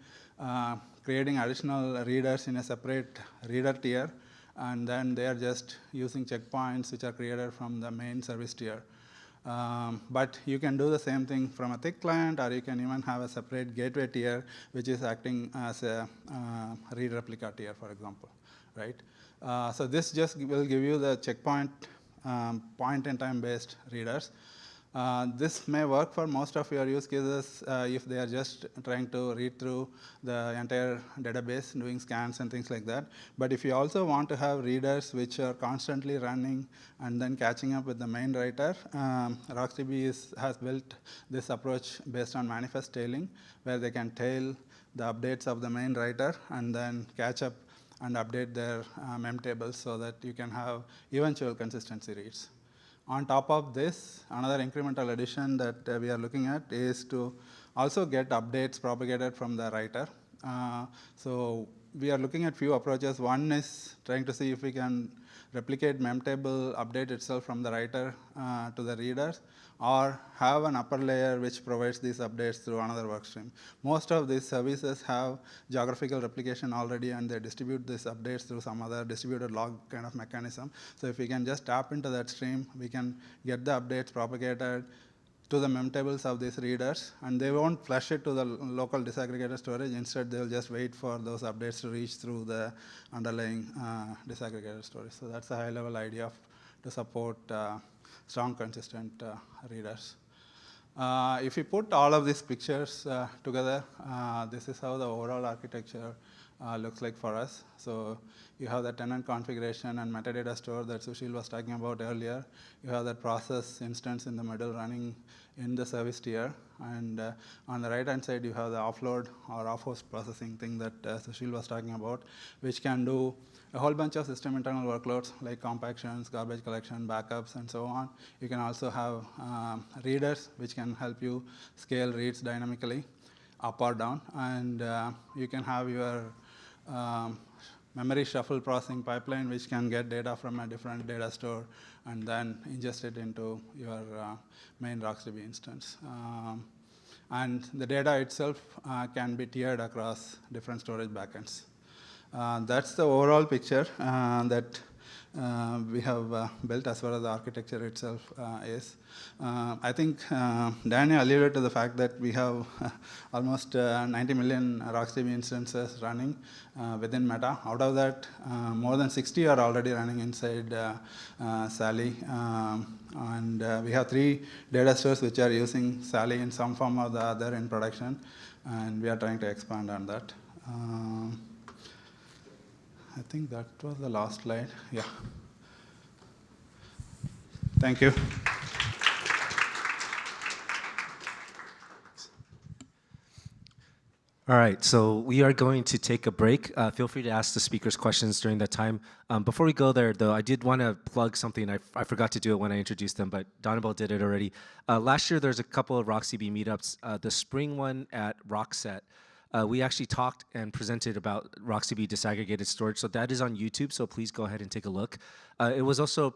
S4: creating additional readers in a separate reader tier, and then they are just using checkpoints which are created from the main service tier. But you can do the same thing from a thick client, or you can even have a separate gateway tier which is acting as a read replica tier, for example, right? So this just will give you the checkpoint point-in-time based readers. This may work for most of your use cases if they are just trying to read through the entire database, doing scans and things like that. But if you also want to have readers which are constantly running and then catching up with the main writer, RocksDB has built this approach based on manifest tailing, where they can tail the updates of the main writer and then catch up and update their mem tables so that you can have eventual consistency reads. On top of this, another incremental addition that we are looking at is to also get updates propagated from the writer. So we are looking at few approaches. One is trying to see if we can replicate memtable update itself from the writer to the readers, or have an upper layer which provides these updates through another workstream. Most of these services have geographical replication already, and they distribute these updates through some other distributed log kind of mechanism. So if we can just tap into that stream, we can get the updates propagated to the memtables of these readers, and they won't flush it to the local disaggregated storage. Instead, they'll just wait for those updates to reach through the underlying disaggregated storage. So that's a high-level idea to support strong, consistent readers. If you put all of these pictures together, this is how the overall architecture looks like for us. So you have the tenant configuration and metadata store that Sushil was talking about earlier. You have that process instance in the middle running in the service tier. And on the right-hand side, you have the offload or off-host processing thing that Sushil was talking about, which can do a whole bunch of system internal workloads like compactions, garbage collection, backups, and so on. You can also have readers, which can help you scale reads dynamically up or down. And you can have your memory shuffle processing pipeline, which can get data from a different data store and then ingest it into your main RocksDB instance. And the data itself can be tiered across different storage backends. That's the overall picture that we have built as far as the architecture itself is. I think Danny alluded to the fact that we have almost 90 million RocksDB instances running within Meta. Out of that, more than 60 are already running inside Sally. And we have 3 data stores which are using Sally in some form or the other in production. And we are trying to expand on that. I think that was the last slide. Yeah. Thank you.
S1: All right, so we are going to take a break. Feel free to ask the speakers questions during that time. Before we go there, though, I did want to plug something. I forgot to do it when I introduced them, but Dhanabal did it already. Last year, there's a couple of RocksDB meetups. The spring one at Rockset, we actually talked and presented about RocksDB disaggregated storage, so that is on YouTube. So please go ahead and take a look. It was also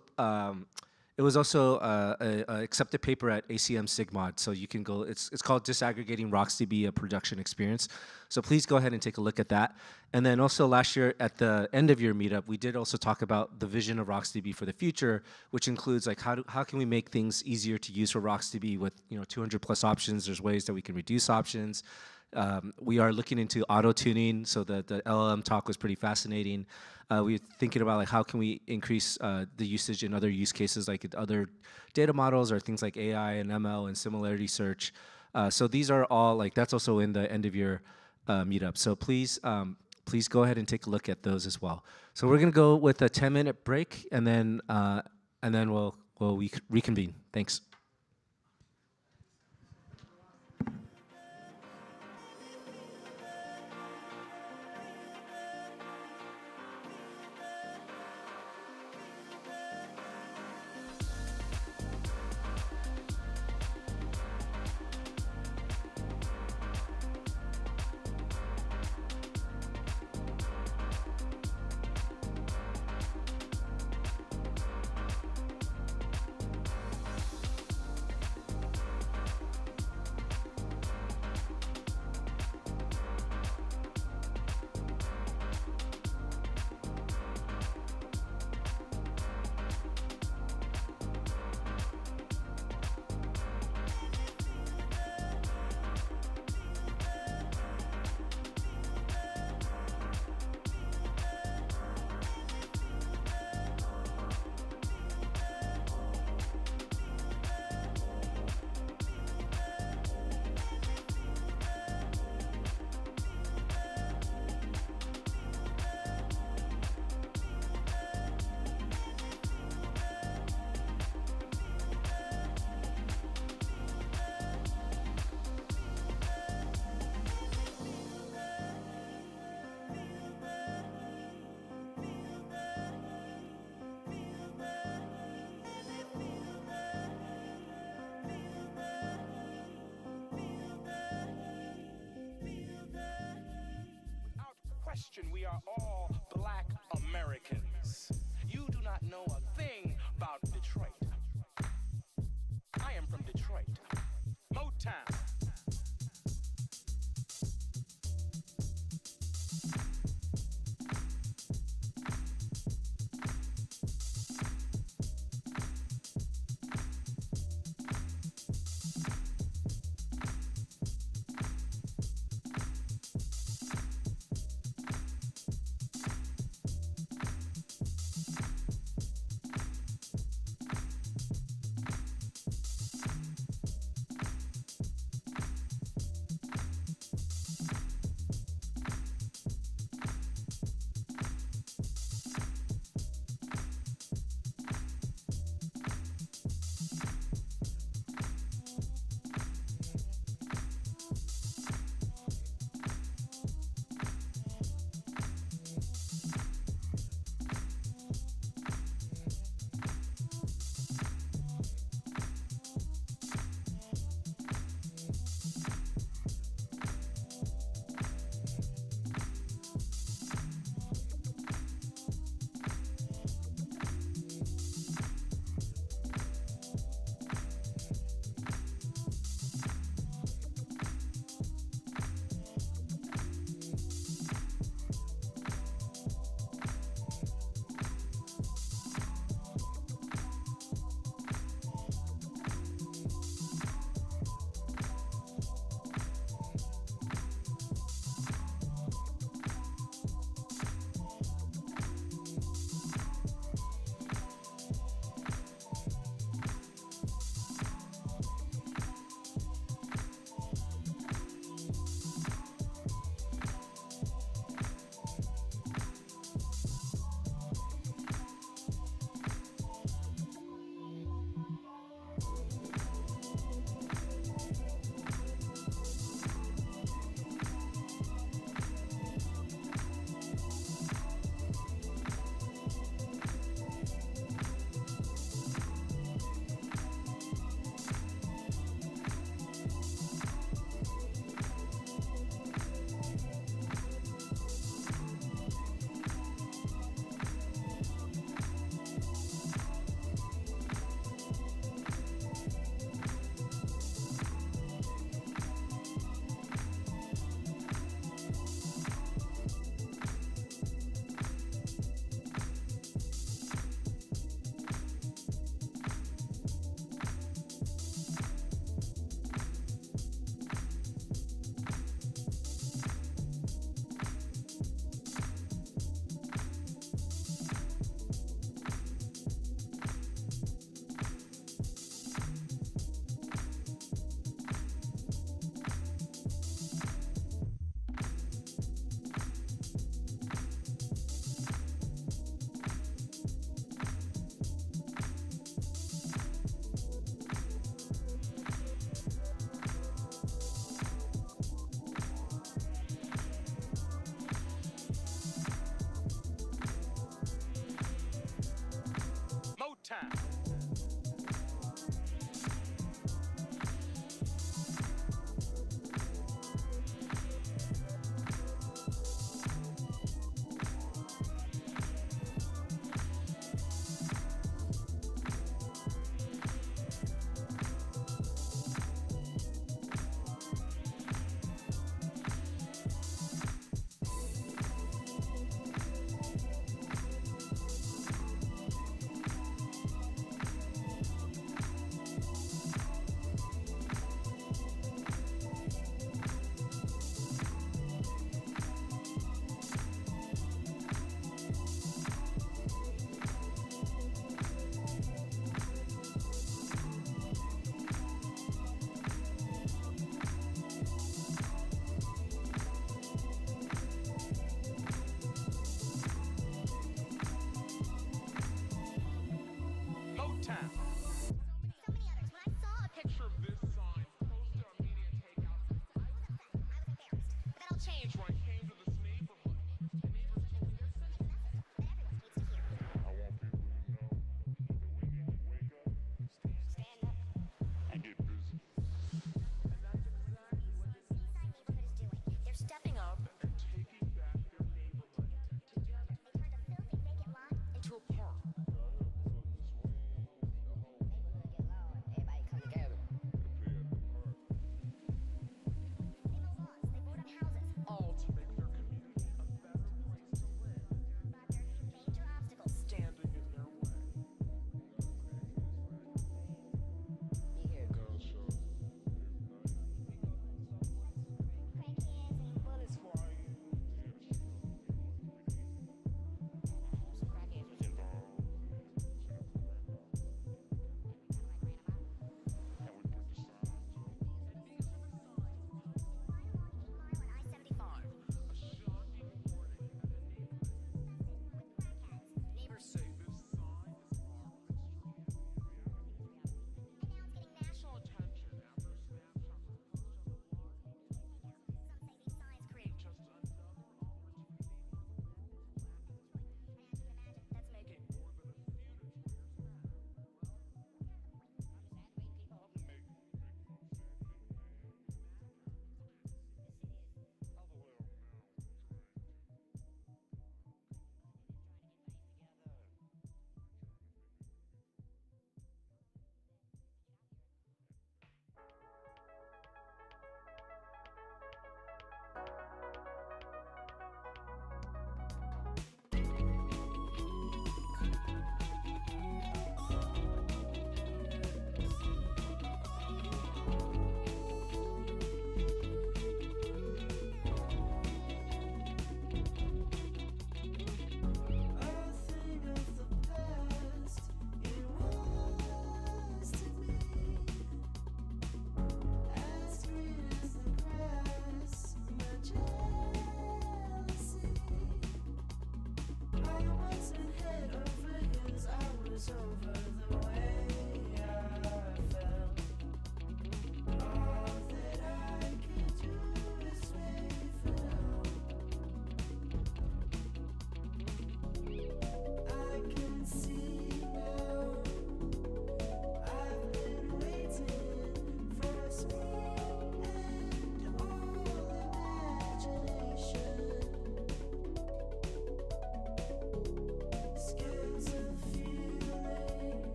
S1: a accepted paper at ACM Sigmod, so you can go. It's called Disaggregating RocksDB: A Production Experience. So please go ahead and take a look at that. And then also last year at the end of your meetup, we did also talk about the vision of RocksDB for the future, which includes like how can we make things easier to use for RocksDB with 200 plus options. There's ways that we can reduce options. We are looking into auto-tuning, so the LLM talk was pretty fascinating. We're thinking about like how can we increase the usage in other use cases like other data models or things like AI and ML and similarity search. So these are all like that's also in the end of your meetup. So please go ahead and take a look at those as well. So we're gonna go with a 10-minute break and then we'll reconvene. Thanks.
S6: We are all black Americans. You do not know a thing about Detroit. I am from Detroit. Motown.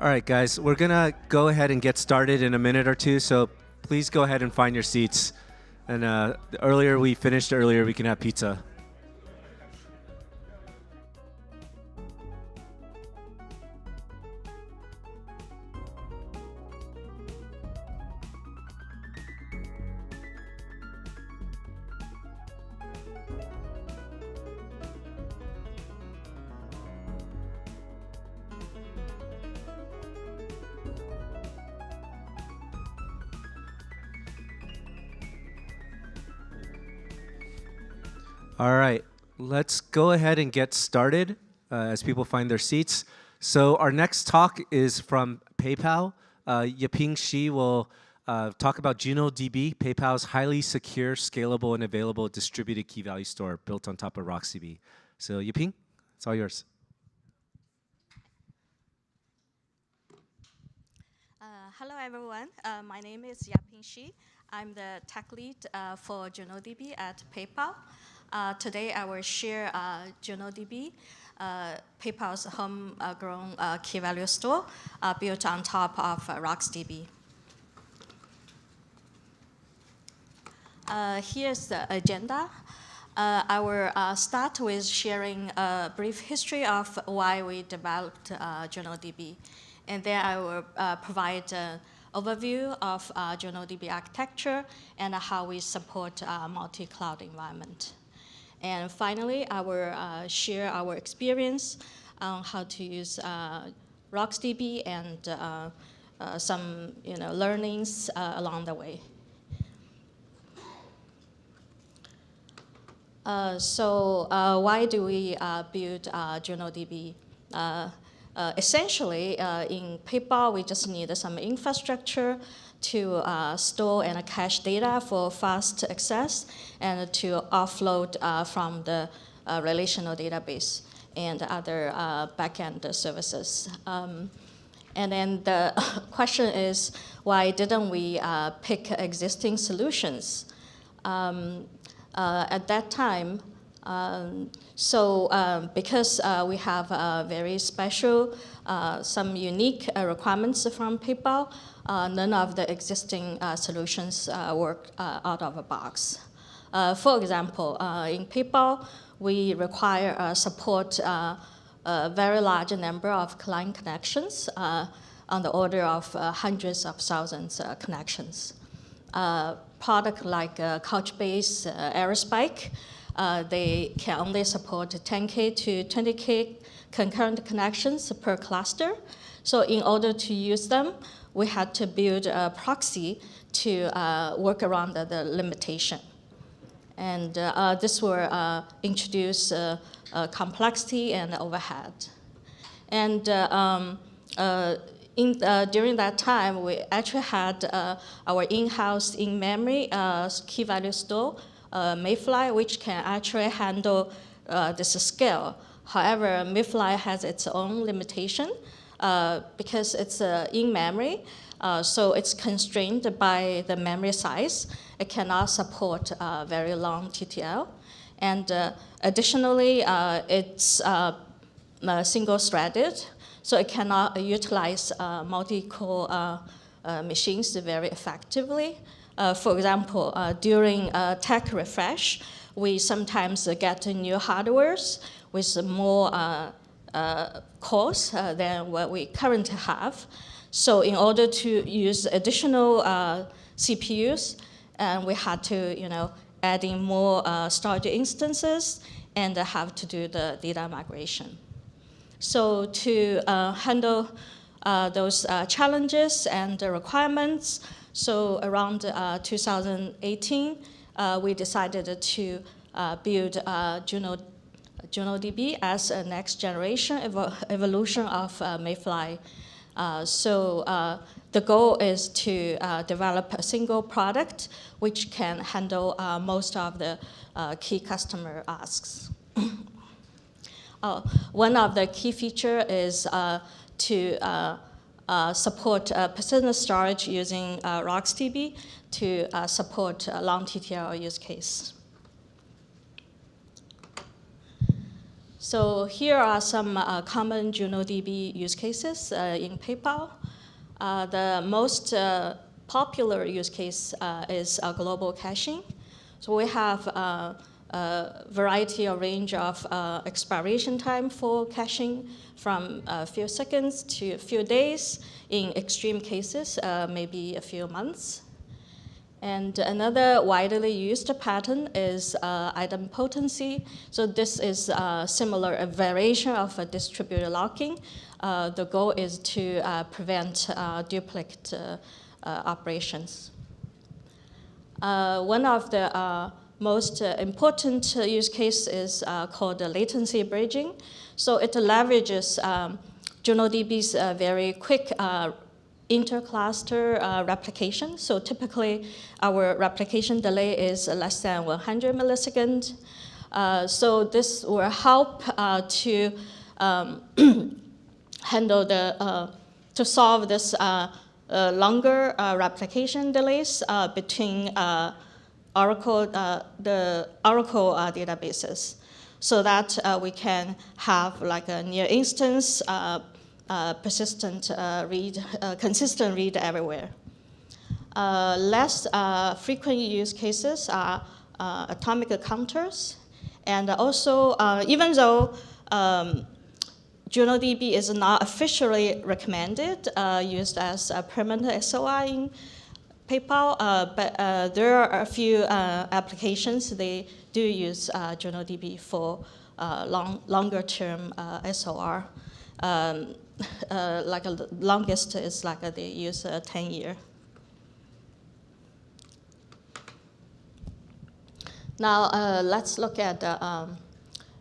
S1: All right, guys, we're going to go ahead and get started in a minute or two, so please go ahead and find your seats. And the earlier we finished earlier, we can have pizza. All right, let's go ahead and get started as people find their seats. So our next talk is from PayPal. Yaping Shi will talk about JunoDB, PayPal's highly secure, scalable, and available distributed key value store built on top of RocksDB. So Yaping, it's all yours.
S7: Hello, everyone. My name is Yaping Shi. I'm the tech lead for JunoDB at PayPal. Today, I will share JunoDB, PayPal's homegrown key value store built on top of RocksDB. Here's the agenda. I will start with sharing a brief history of why we developed JunoDB. And then I will provide an overview of JunoDB architecture and how we support multi-cloud environment. And finally, I will share our experience on how to use RocksDB and some learnings along the way. So why do we build JunoDB? Essentially, in PayPal, we just need some infrastructure to store and cache data for fast access and to offload from the relational database and other backend services. And then the question is, why didn't we pick existing solutions? At that time, because we have very special, some unique requirements from PayPal, none of the existing solutions work out of a box. For example, in PayPal, we require support a very large number of client connections on the order of hundreds of thousands of connections. Product like Couchbase, Aerospike, they can only support 10K to 20K concurrent connections per cluster. So in order to use them, we had to build a proxy to work around the limitation. And this will introduce complexity and overhead. And during that time, we actually had our in-house in-memory key value store, Mayfly, which can actually handle this scale. However, Mayfly has its own limitation because it's in memory, so it's constrained by the memory size. It cannot support very long TTL. And additionally, it's single-threaded, so it cannot utilize multi-core machines very effectively. For example, during a tech refresh, we sometimes get new hardwares with more cores than what we currently have. So in order to use additional CPUs, we had to add in more storage instances and have to do the data migration. So to handle those challenges and the requirements, so around 2018, we decided to build JunoDB as a next generation evolution of Mayfly. So the goal is to develop a single product which can handle most of the key customer asks. One of the key features is to support persistent storage using RocksDB to support long TTL use case. So here are some common JunoDB use cases in PayPal. The most popular use case is global caching. So we have a variety or range of expiration time for caching from a few seconds to a few days. In extreme cases, maybe a few months. And another widely used pattern is idempotency. So this is similar, a variation of a distributed locking. The goal is to prevent duplicate operations. One of the most important use case is called latency bridging. So it leverages JunoDB's very quick intercluster replication. So typically, our replication delay is less than 100 milliseconds. So this will help to handle to solve this longer replication delays between the Oracle databases, so that we can have like a near instance persistent read, consistent read everywhere. Less frequent use cases are atomic counters. And also, even though JunoDB is not officially recommended, used as a permanent SOR in PayPal, but there are a few applications, they do use JunoDB for longer term SOR. Like the longest is like they use 10 years. Now let's look at the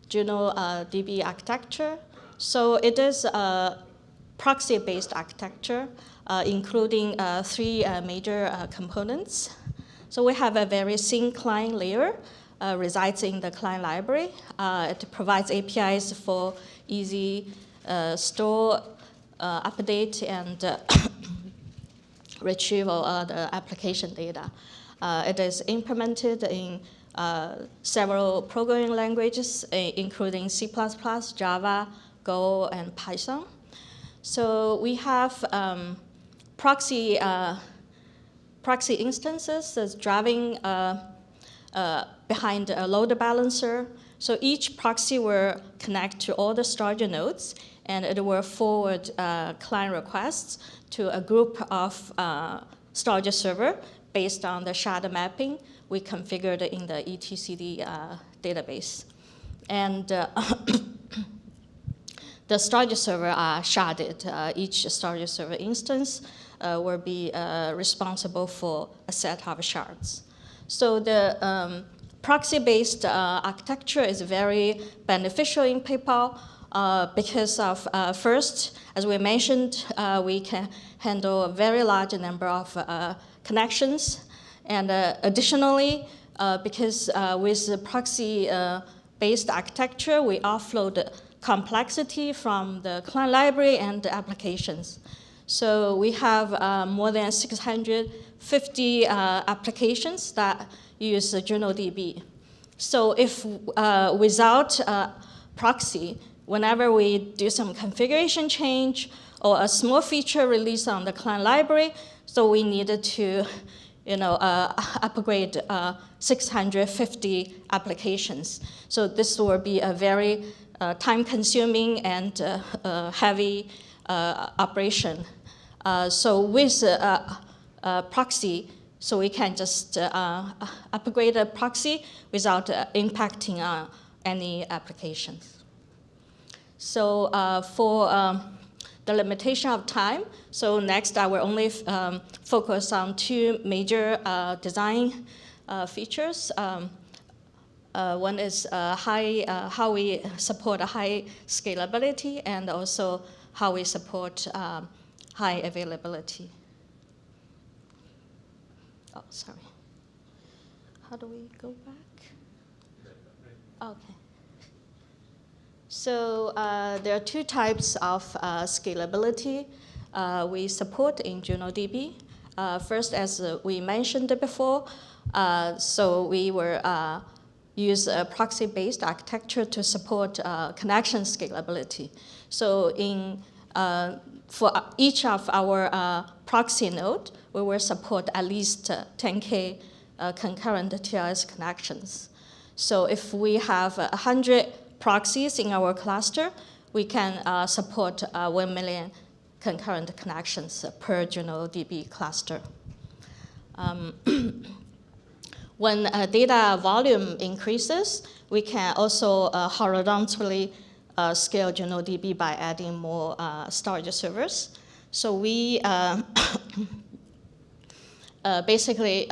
S7: JunoDB architecture. So it is a proxy-based architecture, including three major components. So we have a very thin client layer, resides in the client library. It provides APIs for easy store, update, and retrieval of the application data. It is implemented in several programming languages, including C++, Java, Go, and Python. So we have proxy instances that's driving behind a load balancer. So each proxy will connect to all the storage nodes, and it will forward client requests to a group of storage server based on the shadow mapping we configured in the etcd database. And the storage server are sharded. Each storage server instance will be responsible for a set of shards. So the proxy-based architecture is very beneficial in PayPal because of, first, as we mentioned, we can handle a very large number of connections. And additionally, because with the proxy-based architecture, we offload complexity from the client library and the applications. So we have more than 650 applications that use JunoDB. So if without proxy, whenever we do some configuration change or a small feature release on the client library, so we needed to upgrade 650 applications. So this will be a very time-consuming and heavy operation. So with proxy, so we can just upgrade a proxy without impacting any applications. So for the limitation of time, so next I will only focus on two major design features. One is how we support high scalability, and also how we support high availability. Oh, sorry. How do we go back? Okay. So there are two types of scalability we support in JunoDB. First, as we mentioned before, so we were use a proxy-based architecture to support connection scalability. So for each of our proxy node, we will support at least 10K concurrent TLS connections. So if we have 100 proxies in our cluster, we can support 1 million concurrent connections per JunoDB cluster. When data volume increases, we can also horizontally scale JunoDB by adding more storage servers. So we basically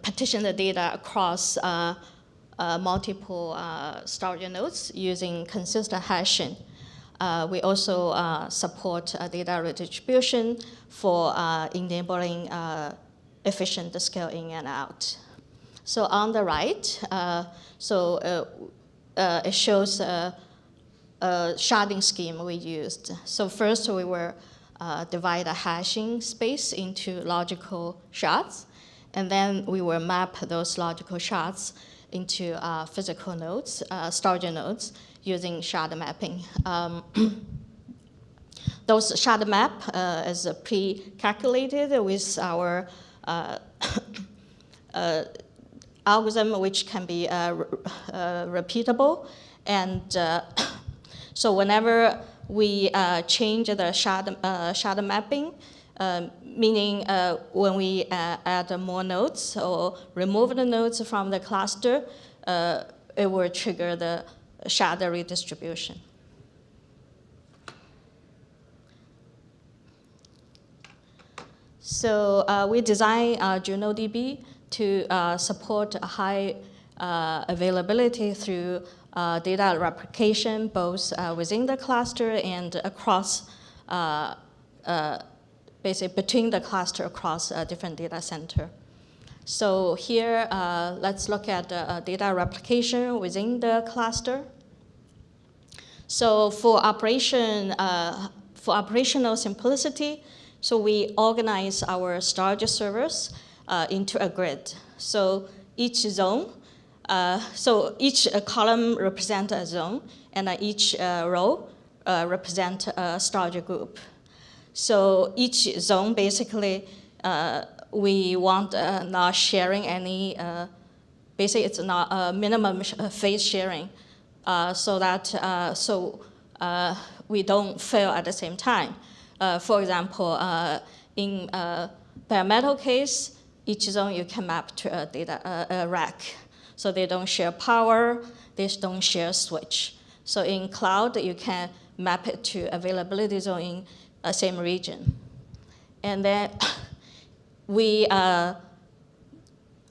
S7: partition the data across multiple storage nodes using consistent hashing. We also support data redistribution for enabling efficient scale in and out. So on the right, it shows a sharding scheme we used. So first we will divide a hashing space into logical shards, and then we will map those logical shards into physical nodes, storage nodes, using shard mapping. Those shard map is pre-calculated with our algorithm, which can be repeatable. And so whenever we change the shard mapping, meaning when we add more nodes or remove the nodes from the cluster, it will trigger the shard redistribution. So we designed JunoDB to support high availability through data replication, both within the cluster and across, basically between the cluster across a different data center. So here, let's look at data replication within the cluster. So for operational simplicity, so we organize our storage servers into a grid. So each zone, so each column represents a zone, and each row represents a storage group. So each zone, basically, we want not sharing any, basically it's not a minimum phase sharing, so that we don't fail at the same time. For example, in bare metal case, each zone you can map to a rack. So they don't share power, they don't share switch. So in cloud, you can map it to availability zone in the same region. And then we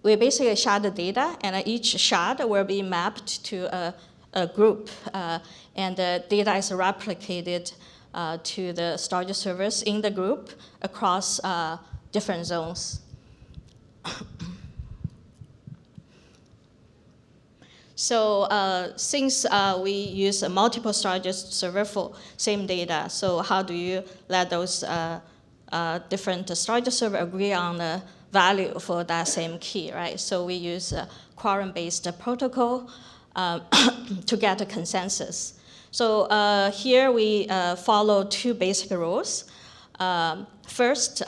S7: basically shard the data, and each shard will be mapped to a group, and the data is replicated to the storage servers in the group across different zones. So since we use a multiple storage server for same data, so how do you let those different storage servers agree on the value for that same key, right? So we use a quorum-based protocol to get a consensus. So here we follow two basic rules. First,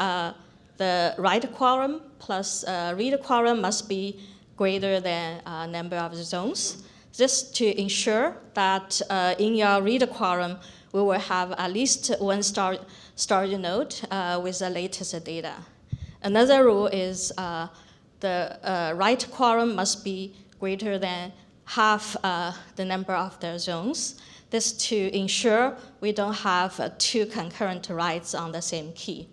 S7: the write quorum plus read quorum must be greater than number of zones. This to ensure that in your read quorum, we will have at least one storage node with the latest data. Another rule is the write quorum must be greater than half the number of the zones. This to ensure we don't have two concurrent writes on the same key.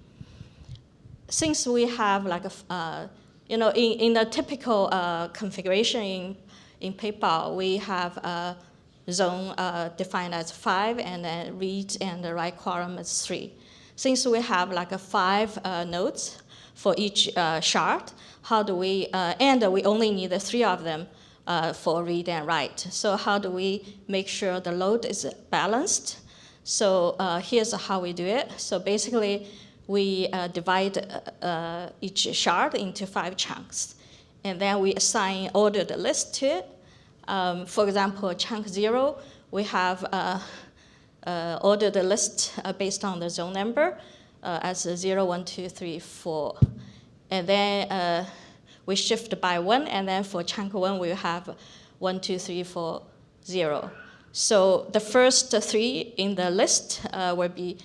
S7: Since we have like a, in the typical configuration in PayPal, we have a zone defined as 5, and then read and the write quorum is 3. Since we have like a 5 nodes for each shard, how do we, and we only need 3 of them for read and write. So how do we make sure the load is balanced? So here's how we do it. So basically, we divide each shard into 5 chunks. and then we assign ordered list to it. For example, chunk 0, we have ordered list based on the zone number as 0, 1, 2, 3, 4. And then we shift by 1, and then for chunk 1, we have 1, 2, 3, 4, 0. So the first 3 in the list will be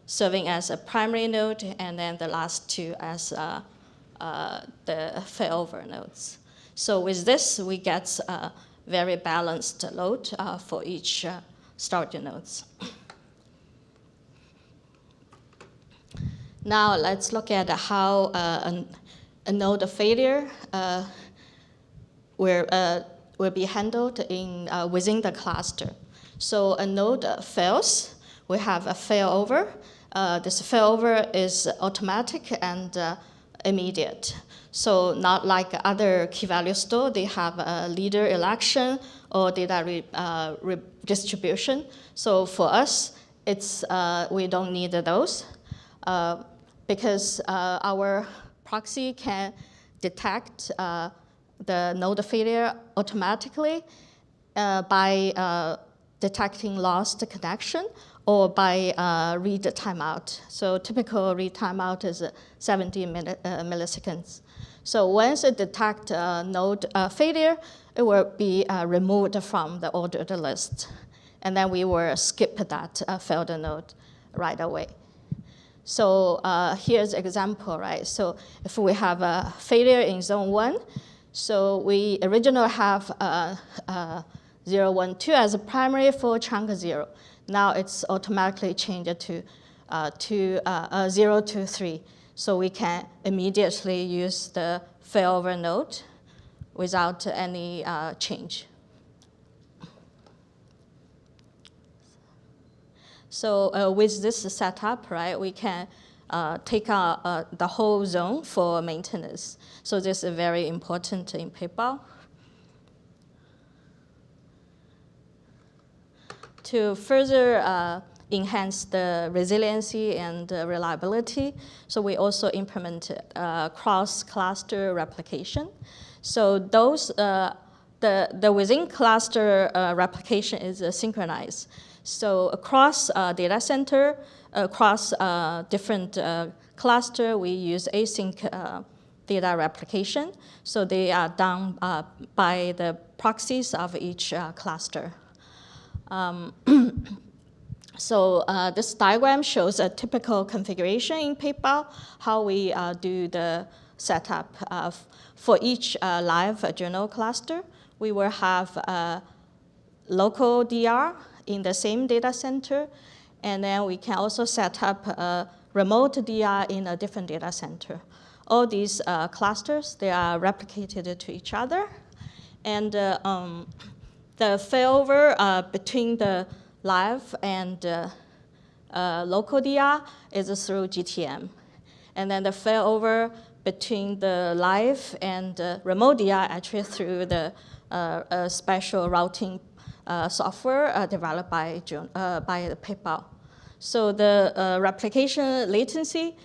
S7: serving as a primary node, and then the last 2 as the failover nodes. So with this, we get a very balanced load for each storage nodes. Now let's look at how a node failure will be handled within the cluster. So a node fails, we have a failover. This failover is automatic and immediate. So not like other key value store, they have a leader election or data redistribution. So for us, we don't need those because our proxy can detect the node failure automatically by detecting lost connection or by read timeout. So typical read timeout is 70 milliseconds. So once it detects node failure, it will be removed from the ordered list. And then we will skip that failed node right away. So here's an example, right? So if we have a failure in zone 1, so we originally have 0, 1, 2 as a primary for chunk 0. Now it's automatically changed to 0, 2, 3. So we can immediately use the failover node without any change. So with this setup, right, we can take out the whole zone for maintenance. So this is very important in PayPal. To further enhance the resiliency and reliability, so we also implemented cross-cluster replication. So those the within cluster replication is synchronized. So across data center, across different cluster, we use async data replication. So they are done by the proxies of each cluster. So this diagram shows a typical configuration in PayPal, how we do the setup for each live Juno cluster. We will have a local DR in the same data center, and then we can also set up a remote DR in a different data center. All these clusters, they are replicated to each other, and the failover between the live and local DR is through GTM. And then the failover between the live and remote DR actually through the special routing software developed by PayPal. So the replication latency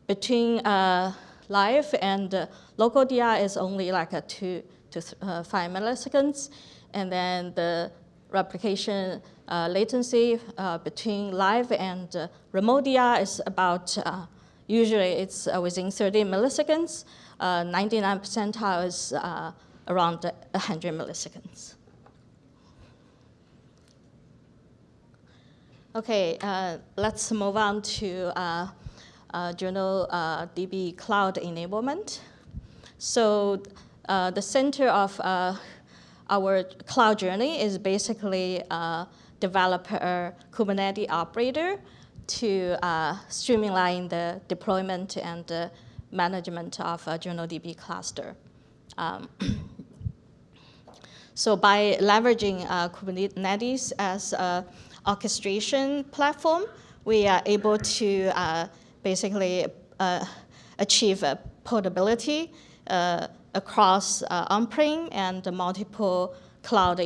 S7: between live and local DR is only like 2 to 5 milliseconds. And then the replication latency between live and remote DR is about, usually it's within 30 milliseconds. 99% is around 100 milliseconds. Okay, let's move on to JunoDB cloud enablement. So the center of our cloud journey is basically develop a Kubernetes operator to streamline the deployment and management of a JunoDB cluster. So by leveraging Kubernetes as an orchestration platform, we are able to basically achieve portability across on-prem and multiple cloud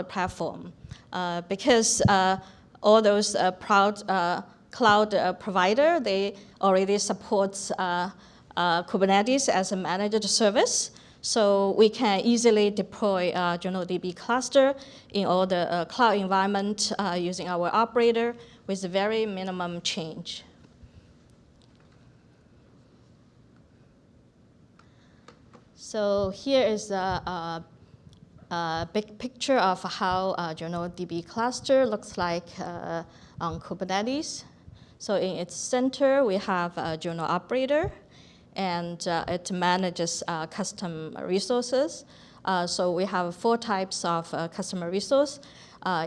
S7: platform. Because all those cloud provider, they already support Kubernetes as a managed service. So we can easily deploy JunoDB cluster in all the cloud environment using our operator with very minimum change. So here is a big picture of how JunoDB cluster looks like on Kubernetes. So in its center, we have a Juno operator, and it manages custom resources. So we have 4 types of customer resource,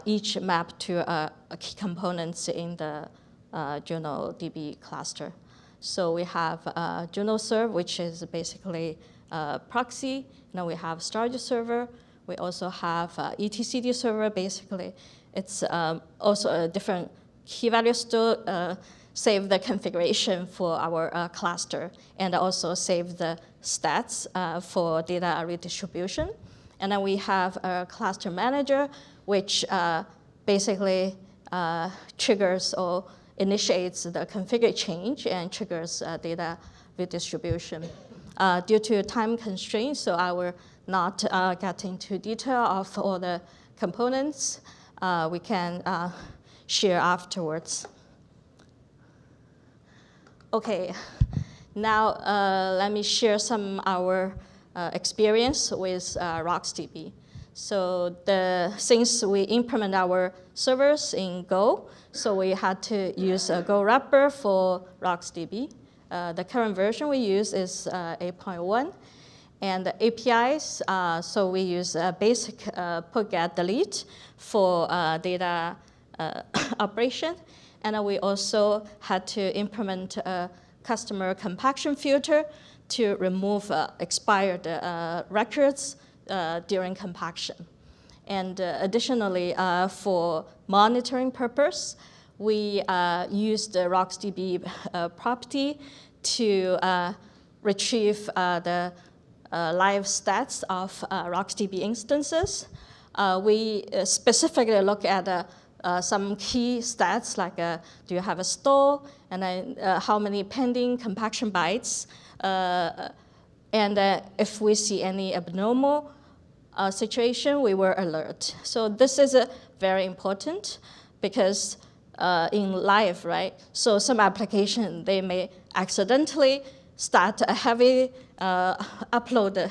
S7: each mapped to key components in the JunoDB cluster. So we have JunoServe, which is basically proxy. Now we have storage server. We also have etcd server. Basically, it's also a different key value store, save the configuration for our cluster, and also save the stats for data redistribution. And then we have a cluster manager, which basically triggers or initiates the configure change and triggers data redistribution. Due to time constraints, so I will not get into detail of all the components. We can share afterwards. Okay, now let me share some our experience with RocksDB. So since we implement our servers in Go, so we had to use a Go wrapper for RocksDB. The current version we use is 8.1. And the APIs, so we use basic put, get, delete for data operation. And we also had to implement a customer compaction filter to remove expired records during compaction. And additionally, for monitoring purpose, we used the RocksDB property to retrieve the live stats of RocksDB instances. We specifically look at some key stats like do you have a store, and then how many pending compaction bytes, and if we see any abnormal situation, we will alert. So this is very important because in live, right? So some application, they may accidentally start a heavy upload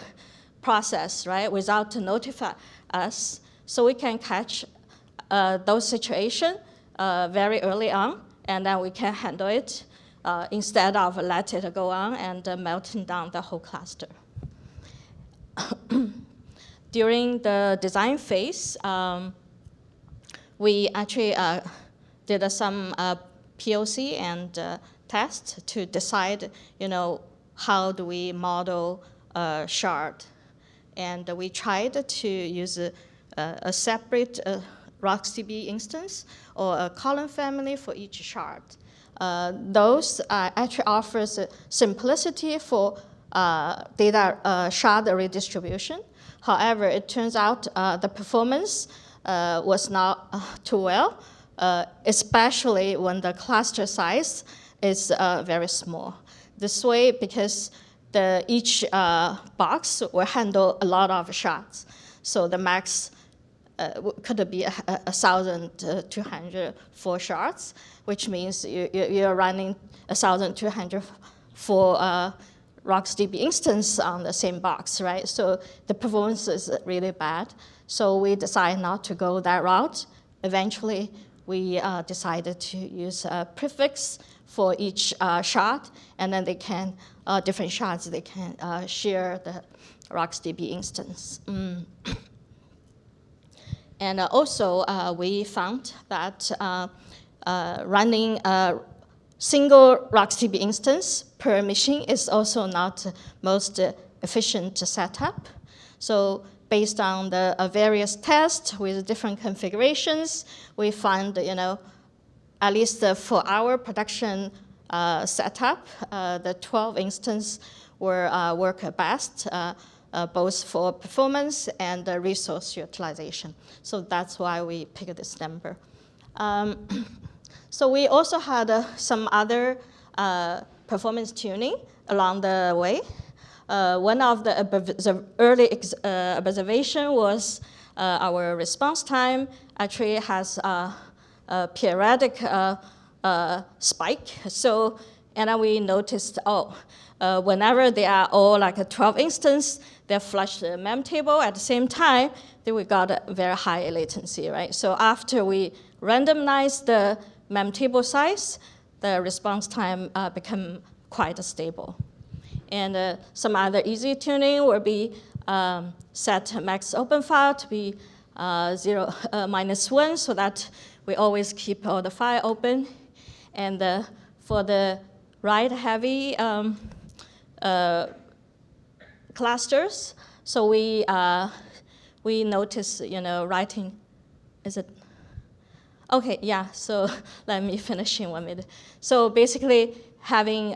S7: process, right, without notify us. So we can catch those situations very early on, and then we can handle it instead of let it go on and melting down the whole cluster. During the design phase, we actually did some POC and tests to decide, how do we model shard. And we tried to use a separate RocksDB instance or a column family for each shard. Those actually offers simplicity for data shard redistribution. However, it turns out the performance was not too well, especially when the cluster size is very small. This way, because each box will handle a lot of shards. So the max could be 1,204 shards, which means you're running 1,204 RocksDB instance on the same box, right? So the performance is really bad. So we decided not to go that route. Eventually, we decided to use a prefix for each shard, and then they can, different shards, they can share the RocksDB instance. And also, we found that running a single RocksDB instance per machine is also not most efficient setup. So based on the various tests with different configurations, we found, at least for our production setup, the 12 instance will work best, both for performance and resource utilization. So that's why we picked this number. So we also had some other performance tuning along the way. One of the early observation was our response time actually has a periodic spike. So, and then we noticed, whenever they are all like a 12 instance, they flush the mem table at the same time, then we got a very high latency, right? So after we randomized the mem table size, the response time become quite stable. And some other easy tuning will be set max open file to be -1 so that we always keep all the file open. And for the write-heavy clusters, so we notice, writing, is it? Okay, yeah, so let me finish in 1 minute. So basically, having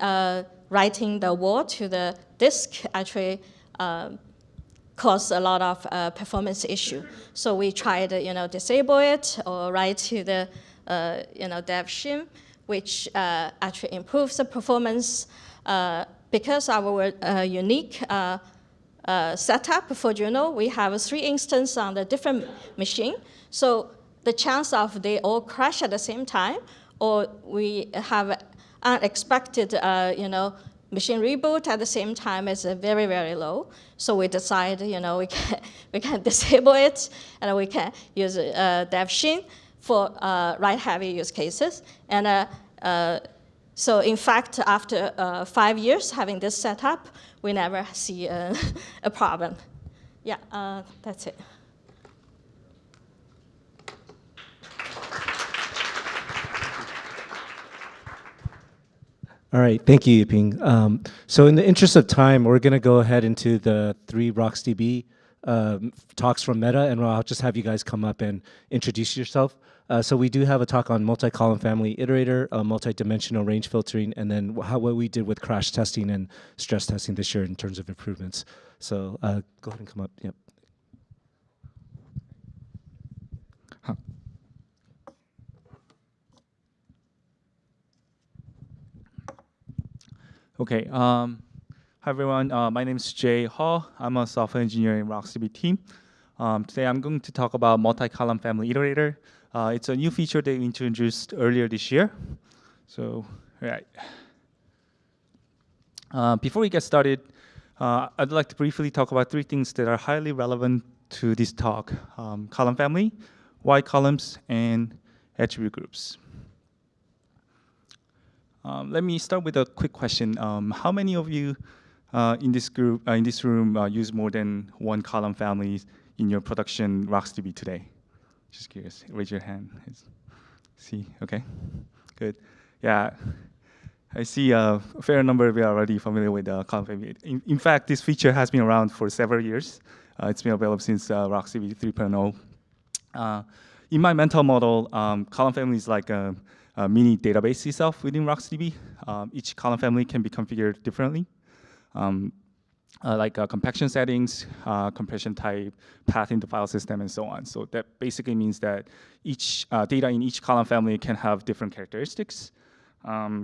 S7: writing the word to the disk actually cause a lot of performance issue. So we tried to, disable it or write to the, dev shim, which actually improves the performance because our unique setup for Juno, we have 3 instances on the different machine. So the chance of they all crash at the same time, or we have unexpected, machine reboot at the same time is very, very low. So we decide, we can disable it, and we can use dev shin for write-heavy use cases. And so in fact, after 5 years having this setup, we never see a problem. Yeah, that's it.
S1: All right, thank you, Yaping. So in the interest of time, we're going to go ahead into the 3 RocksDB talks from Meta, and I'll just have you guys come up and introduce yourself. So we do have a talk on multi-column family iterator, multi-dimensional range filtering, and then what we did with crash testing and stress testing this year in terms of improvements. So go ahead and come up. Yep.
S8: Okay. Hi everyone. My name is Zhichao. I'm a software engineer in RocksDB team. Today I'm going to talk about multi-column family iterator. It's a new feature they introduced earlier this year. So, right. Before we get started, I'd like to briefly talk about 3 things that are highly relevant to this talk: column family, wide columns, and attribute groups. Let me start with a quick question. How many of you in this room use more than 1 column family in your production RocksDB today? Just curious. Raise your hand. See, okay, good. Yeah, I see a fair number of you are already familiar with column family. In fact, this feature has been around for several years. It's been available since RocksDB 3.0. In my mental model, column family is like a mini database itself within RocksDB. Each column family can be configured differently, like compaction settings, compression type, path in the file system, and so on. So that basically means that each data in each column family can have different characteristics.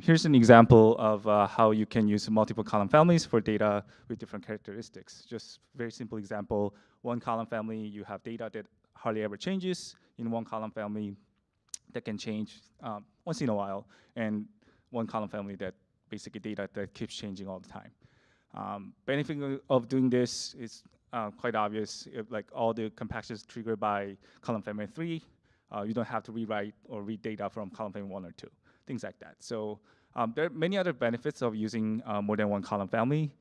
S8: Here's an example of how you can use multiple column families for data with different characteristics. Just very simple example: 1 column family, you have data that hardly ever changes. In 1 column family, that can change once in a while, and 1 column family that basically data that keeps changing all the time. Benefit of doing this is quite obvious. Like all the compactions triggered by column family 3, you don't have to rewrite or read data from column family 1 or 2, things like that. So there are many other benefits of using more than 1 column family.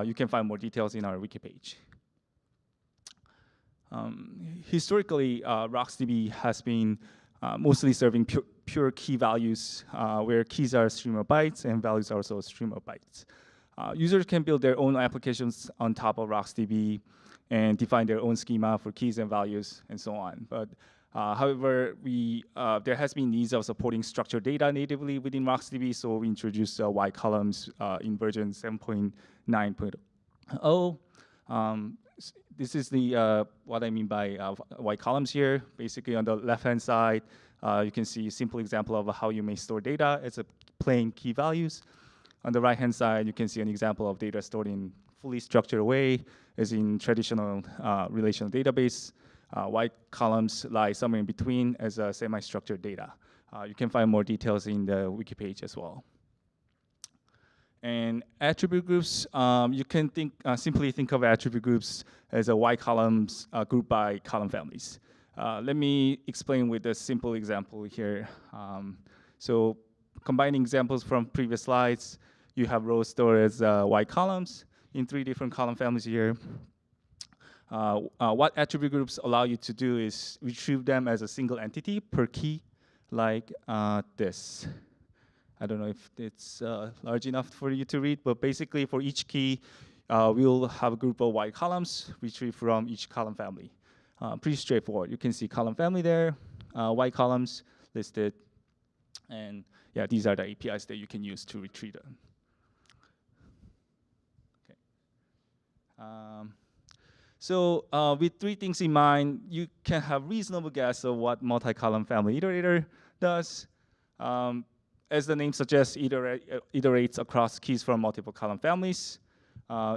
S8: You can find more details in our wiki page. Historically, RocksDB has been mostly serving pure key values, where keys are a stream of bytes and values are also a stream of bytes. Users can build their own applications on top of RocksDB and define their own schema for keys and values and so on. But however, there has been needs of supporting structured data natively within RocksDB, so we introduced wide columns in version 7.9.0. This is what I mean by wide columns here. Basically, on the left-hand side, you can see a simple example of how you may store data as a plain key values. On the right-hand side, you can see an example of data stored in fully structured way, as in traditional relational database. White columns lie somewhere in between as a semi-structured data. You can find more details in the wiki page as well. And attribute groups, you can simply think of attribute groups as a white columns grouped by column families. Let me explain with a simple example here. So combining examples from previous slides, you have rows stored as white columns in 3 different column families here. What attribute groups allow you to do is retrieve them as a single entity per key, like this. I don't know if it's large enough for you to read, but basically for each key, we'll have a group of white columns retrieved from each column family. Pretty straightforward. You can see column family there, white columns listed, and yeah, these are the APIs that you can use to retrieve them. Okay. So with 3 things in mind, you can have reasonable guess of what multi-column family iterator does. As the name suggests, iterates across keys from multiple column families.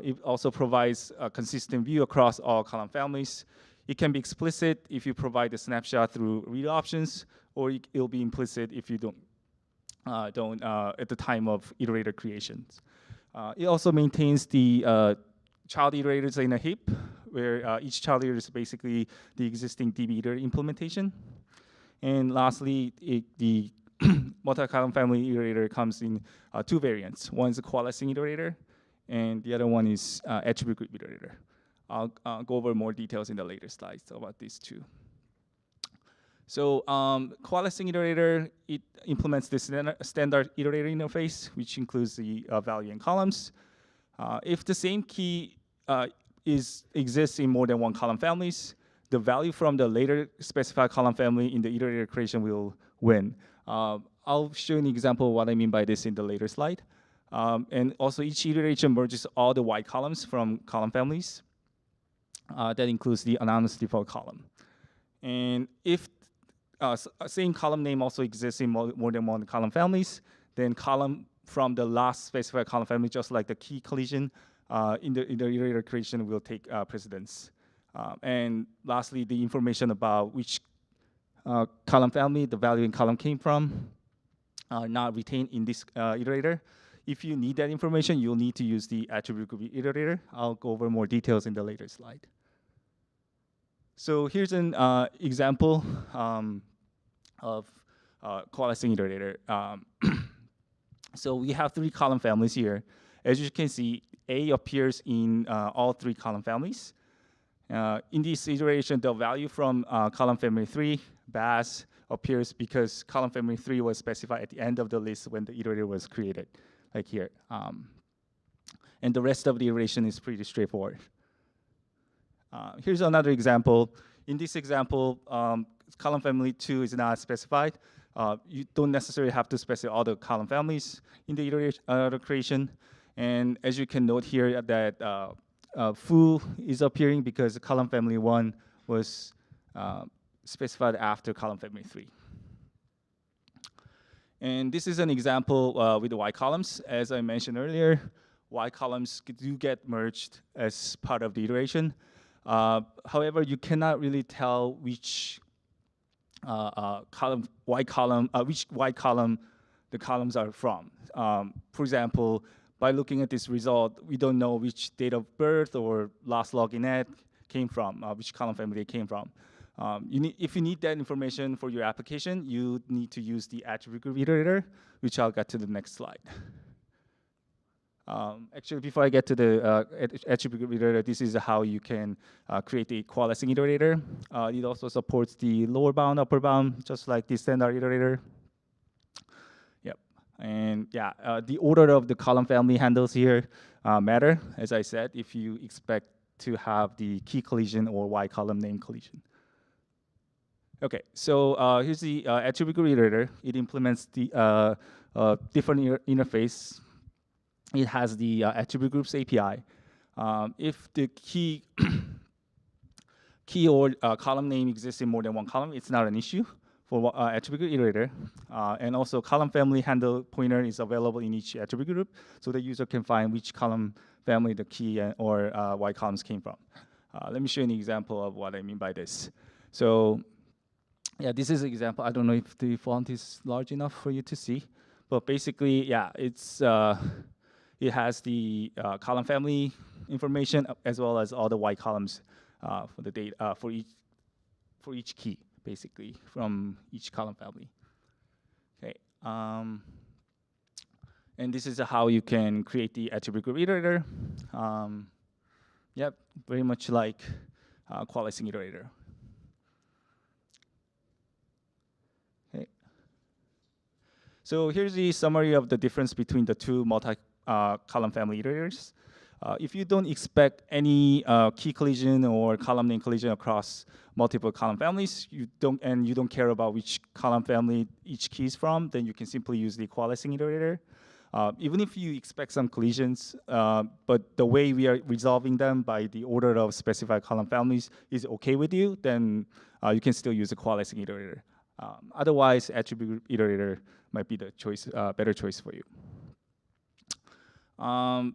S8: It also provides a consistent view across all column families. It can be explicit if you provide the snapshot through read options, or it'll be implicit if you don't at the time of iterator creations. It also maintains the child iterators in a heap, where each child iterator is basically the existing DB iterator implementation. And lastly, the multi-column family iterator comes in 2 variants. One is a coalescing iterator, and the other one is attribute group iterator. I'll go over more details in the later slides about these 2. So coalescing iterator, it implements this standard iterator interface, which includes the value and columns. If the same key exists in more than 1 column families, the value from the later specified column family in the iterator creation will win. I'll show you an example of what I mean by this in the later slide. And also each iteration merges all the white columns from column families. That includes the anonymous default column. And if same column name also exists in more than 1 column families, then column from the last specified column family, just like the key collision in the iterator creation, will take precedence. And lastly, the information about which column family the value in column came from are not retained in this iterator. If you need that information, you'll need to use the attribute group iterator. I'll go over more details in the later slide. So here's an example of coalescing iterator. So we have 3 column families here. As you can see, A appears in all 3 column families. In this iteration, the value from column family 3, BAS, appears because column family 3 was specified at the end of the list when the iterator was created, like here. And the rest of the iteration is pretty straightforward. Here's another example. In this example, column family 2 is not specified. You don't necessarily have to specify all the column families in the iterator creation. And as you can note here, that foo is appearing because column family 1 was specified after column family 3. And this is an example with the Y columns. As I mentioned earlier, Y columns do get merged as part of the iteration. However, you cannot really tell which Y column the columns are from. For example, by looking at this result, we don't know which date of birth or last login at came from, which column family they came from. If you need that information for your application, you need to use the attribute group iterator, which I'll get to the next slide. Actually, before I get to the attribute group iterator, this is how you can create a coalescing iterator. It also supports the lower bound, upper bound, just like the standard iterator. Yep. And yeah, the order of the column family handles here matter, as I said, if you expect to have the key collision or Y column name collision. Okay, so here's the attribute group iterator. It implements the different interface. It has the attribute groups API. If the key or column name exists in more than 1 column, it's not an issue for attribute iterator. And also column family handle pointer is available in each attribute group, so the user can find which column family the key or why columns came from. Let me show you an example of what I mean by this. So yeah, this is an example. I don't know if the font is large enough for you to see, but basically, yeah, it has the column family information as well as all the Y columns for the data for each key, basically from each column family. Okay, and this is how you can create the attribute group iterator. Yep, very much like coalescing iterator. Okay. So here's the summary of the difference between the two multi-column family iterators. If you don't expect any key collision or column name collision across multiple column families, you don't care about which column family each key is from, then you can simply use the coalescing iterator. Even if you expect some collisions, but the way we are resolving them by the order of specified column families is okay with you, then you can still use the coalescing iterator. Otherwise, attribute iterator might be the choice, better choice for you.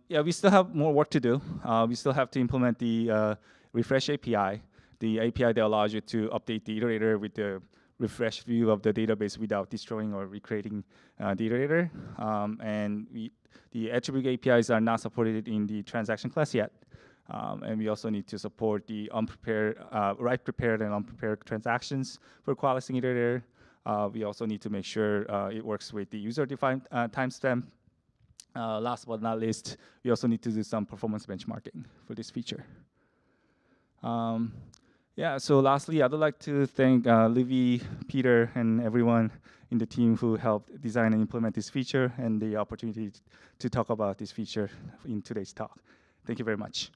S8: Yeah, we still have more work to do. We still have to implement the refresh API, the API that allows you to update the iterator with the refresh view of the database without destroying or recreating the iterator. And the attribute APIs are not supported in the transaction class yet. And we also need to support the unprepared, right prepared and unprepared transactions for coalescing iterator. We also need to make sure it works with the user-defined timestamp. Last but not least, we also need to do some performance benchmarking for this feature. Yeah, so lastly, I'd like to thank Livy, Peter, and everyone in the team who helped design and implement this feature and the opportunity to talk about this feature in today's talk. Thank you very much.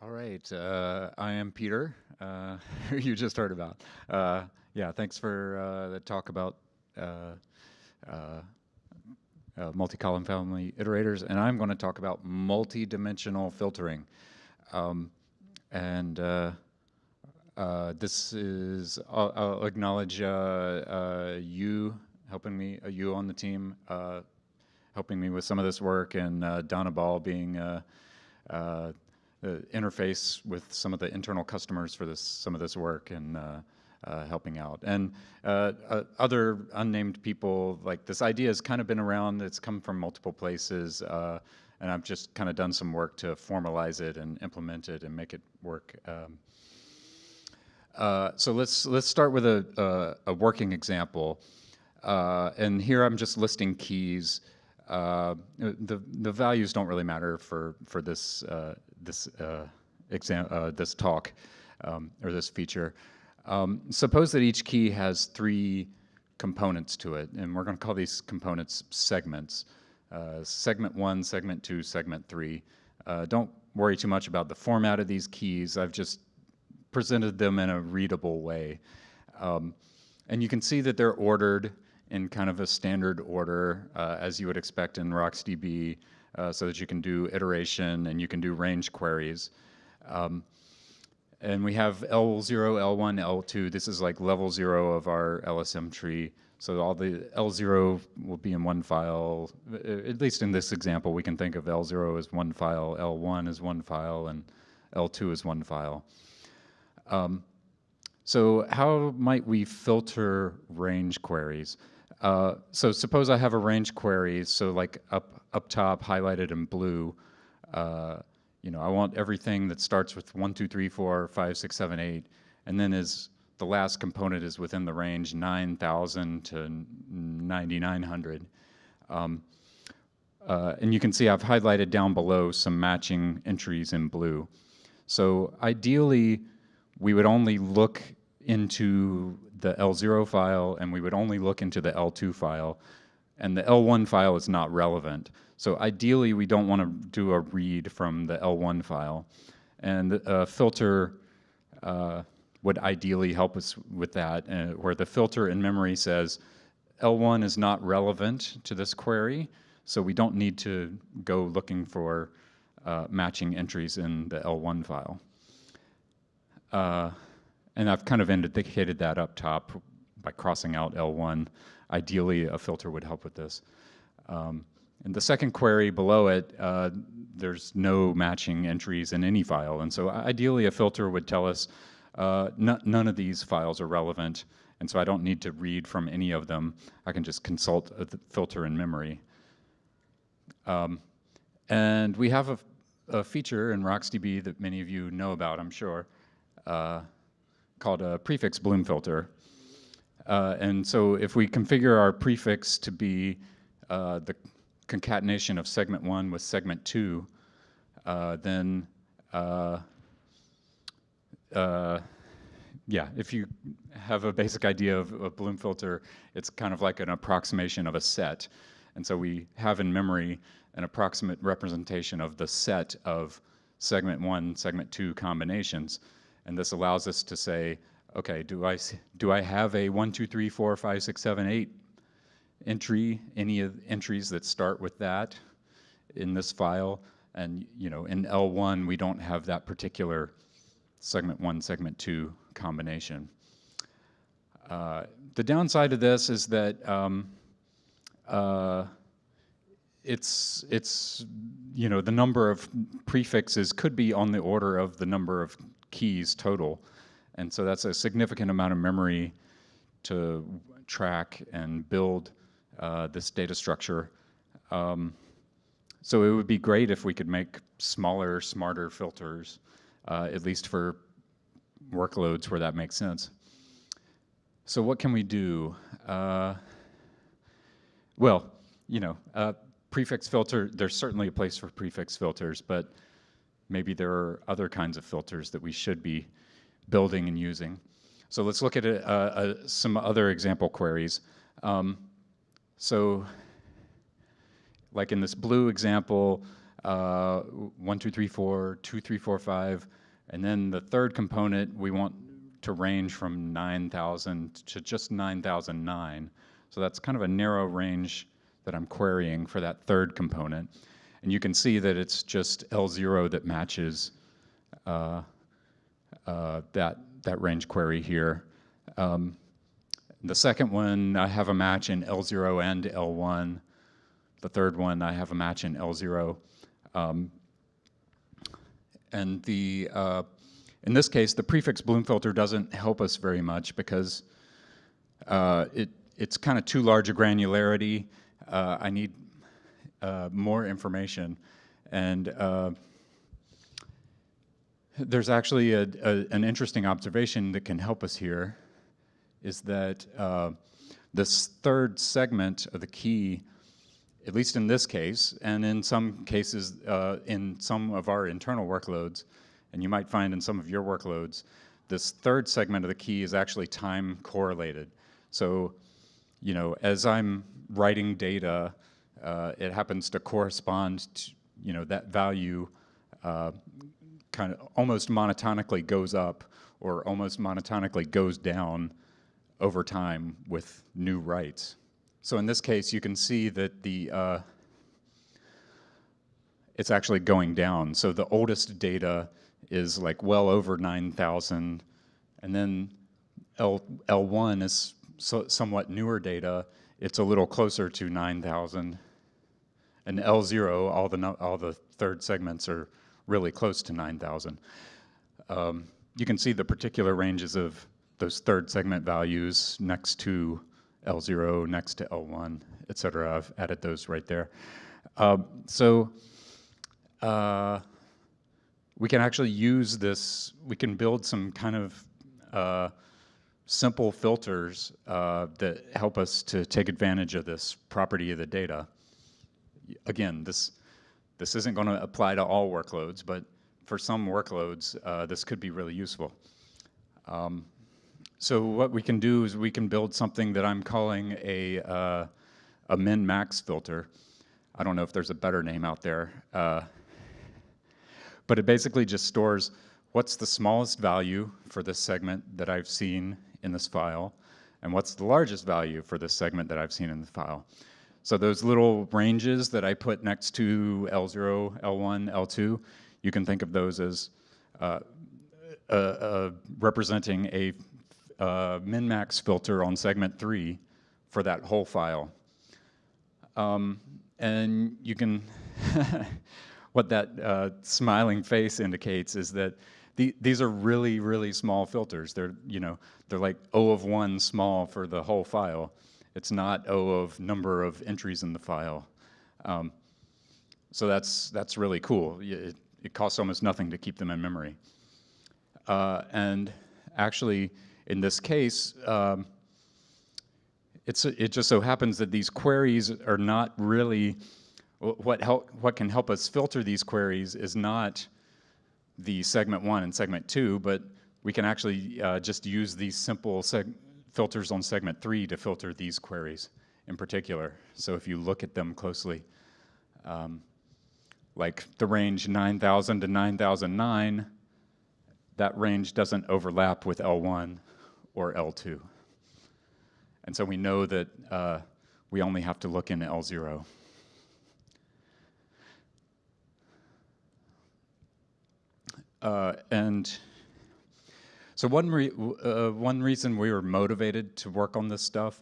S9: All right, I am Peter, who you just heard about. Yeah, thanks for the talk about multi-column family iterators, and I'm going to talk about multi-dimensional filtering. This is, I'll acknowledge you helping me, you on the team, helping me with some of this work, and Dhanabal being interface with some of the internal customers for some of this work and helping out. And other unnamed people, like this idea has kind of been around, it's come from multiple places, and I've just kind of done some work to formalize it and implement it and make it work. So let's start with a working example. And here I'm just listing keys. The values don't really matter for this this talk or this feature. Suppose that each key has 3 components to it, and we're going to call these components segments. Segment 1, segment 2, segment 3. Don't worry too much about the format of these keys. I've just presented them in a readable way. And you can see that they're ordered in kind of a standard order, as you would expect in RocksDB, so that you can do iteration and you can do range queries. And we have L0, L1, L2. This is like level 0 of our LSM tree. So all the L0 will be in one file. At least in this example, we can think of L0 as one file, L1 as one file, and L2 as one file. So how might we filter range queries? So suppose I have a range query, so like up top highlighted in blue, you know, I want everything that starts with 1, 2, 3, 4, 5, 6, 7, 8, and then the last component is within the range 9,000 to 9,900. And you can see I've highlighted down below some matching entries in blue. So ideally, we would only look into the L0 file, and we would only look into the L2 file, and the L1 file is not relevant. So ideally, we don't want to do a read from the L1 file, and a filter would ideally help us with that, where the filter in memory says L1 is not relevant to this query, so we don't need to go looking for matching entries in the L1 file. And I've kind of indicated that up top by crossing out L1. Ideally, a filter would help with this. In the second query below it, there's no matching entries in any file. And so ideally, a filter would tell us none of these files are relevant. And so I don't need to read from any of them. I can just consult a filter in memory. And we have a feature in RocksDB that many of you know about, I'm sure, called a prefix bloom filter. And so if we configure our prefix to be the concatenation of segment 1 with segment 2, then yeah, if you have a basic idea of a bloom filter, it's kind of like an approximation of a set. And so we have in memory an approximate representation of the set of segment 1, segment 2 combinations. And this allows us to say, okay, do I have a 1, 2, 3, 4, 5, 6, 7, 8 entry, any of the entries that start with that in this file? And in L1, we don't have that particular segment 1, segment 2 combination. The downside of this is that it's the number of prefixes could be on the order of the number of keys total, and so that's a significant amount of memory to track and build this data structure. So it would be great if we could make smaller, smarter filters, at least for workloads where that makes sense. So what can we do? Well, prefix filter, there's certainly a place for prefix filters, but maybe there are other kinds of filters that we should be building and using. So let's look at some other example queries. So like in this blue example, 1, 2, 3, 4, 2, 3, 4, 5, and then the third component we want to range from 9,000 to just 9,009. So that's kind of a narrow range that I'm querying for that third component. And you can see that it's just L0 that matches that range query here. The second one, I have a match in L0 and L1. The third one, I have a match in L0. And in this case, the prefix bloom filter doesn't help us very much because it's kind of too large a granularity. I need more information. And there's actually an interesting observation that can help us here, is that this third segment of the key, at least in this case, and in some cases in some of our internal workloads, and you might find in some of your workloads, this third segment of the key is actually time correlated. So, as I'm writing data, it happens to correspond to, that value kind of almost monotonically goes up or almost monotonically goes down over time with new writes. So in this case, you can see that it's actually going down. So the oldest data is like well over 9,000, and then L1 is somewhat newer data. It's a little closer to 9,000, and L0, all the third segments are really close to 9,000. You can see the particular ranges of those third segment values next to L0, next to L1, et cetera. I've added those right there. We can actually use this, we can build some kind of simple filters that help us to take advantage of this property of the data. Again, this isn't going to apply to all workloads, but for some workloads, this could be really useful. So what we can do is we can build something that I'm calling a min-max filter. I don't know if there's a better name out there. But it basically just stores what's the smallest value for this segment that I've seen in this file, and what's the largest value for this segment that I've seen in the file. So those little ranges that I put next to L0, L1, L2, you can think of those as representing a min-max filter on segment 3 for that whole file. And you can, what that smiling face indicates is that these are really, really small filters. They're, they're like O of 1 small for the whole file. It's not O of number of entries in the file. So that's really cool. It costs almost nothing to keep them in memory. And actually, in this case, it just so happens that these queries are not really, what can help us filter these queries is not the segment 1 and segment 2, but we can actually just use these simple filters on segment 3 to filter these queries in particular. So if you look at them closely, like the range 9,000 to 9,009, that range doesn't overlap with L1 or L2. And so we know that we only have to look in L0. And so one reason we were motivated to work on this stuff,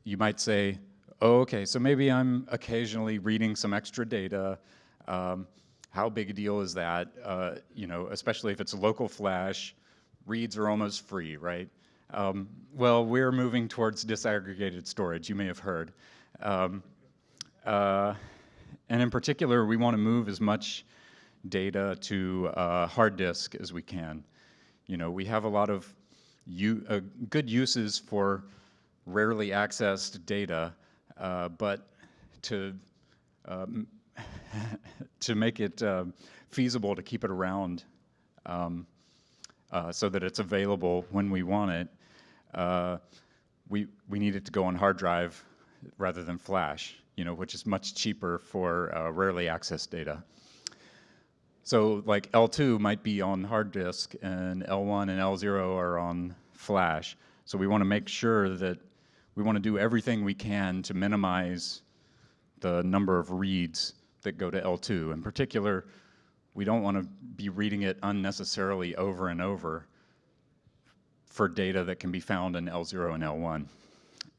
S9: you might say, oh, okay, so maybe I'm occasionally reading some extra data. How big a deal is that? Especially if it's local flash, reads are almost free, right? Well, we're moving towards disaggregated storage, you may have heard. And in particular, we want to move as much data to hard disk as we can. We have a lot of good uses for rarely accessed data, but to make it feasible to keep it around so that it's available when we want it, we need it to go on hard drive rather than flash, which is much cheaper for rarely accessed data. So like L2 might be on hard disk and L1 and L0 are on flash. So we want to make sure that we want to do everything we can to minimize the number of reads that go to L2. In particular, we don't want to be reading it unnecessarily over and over for data that can be found in L0 and L1.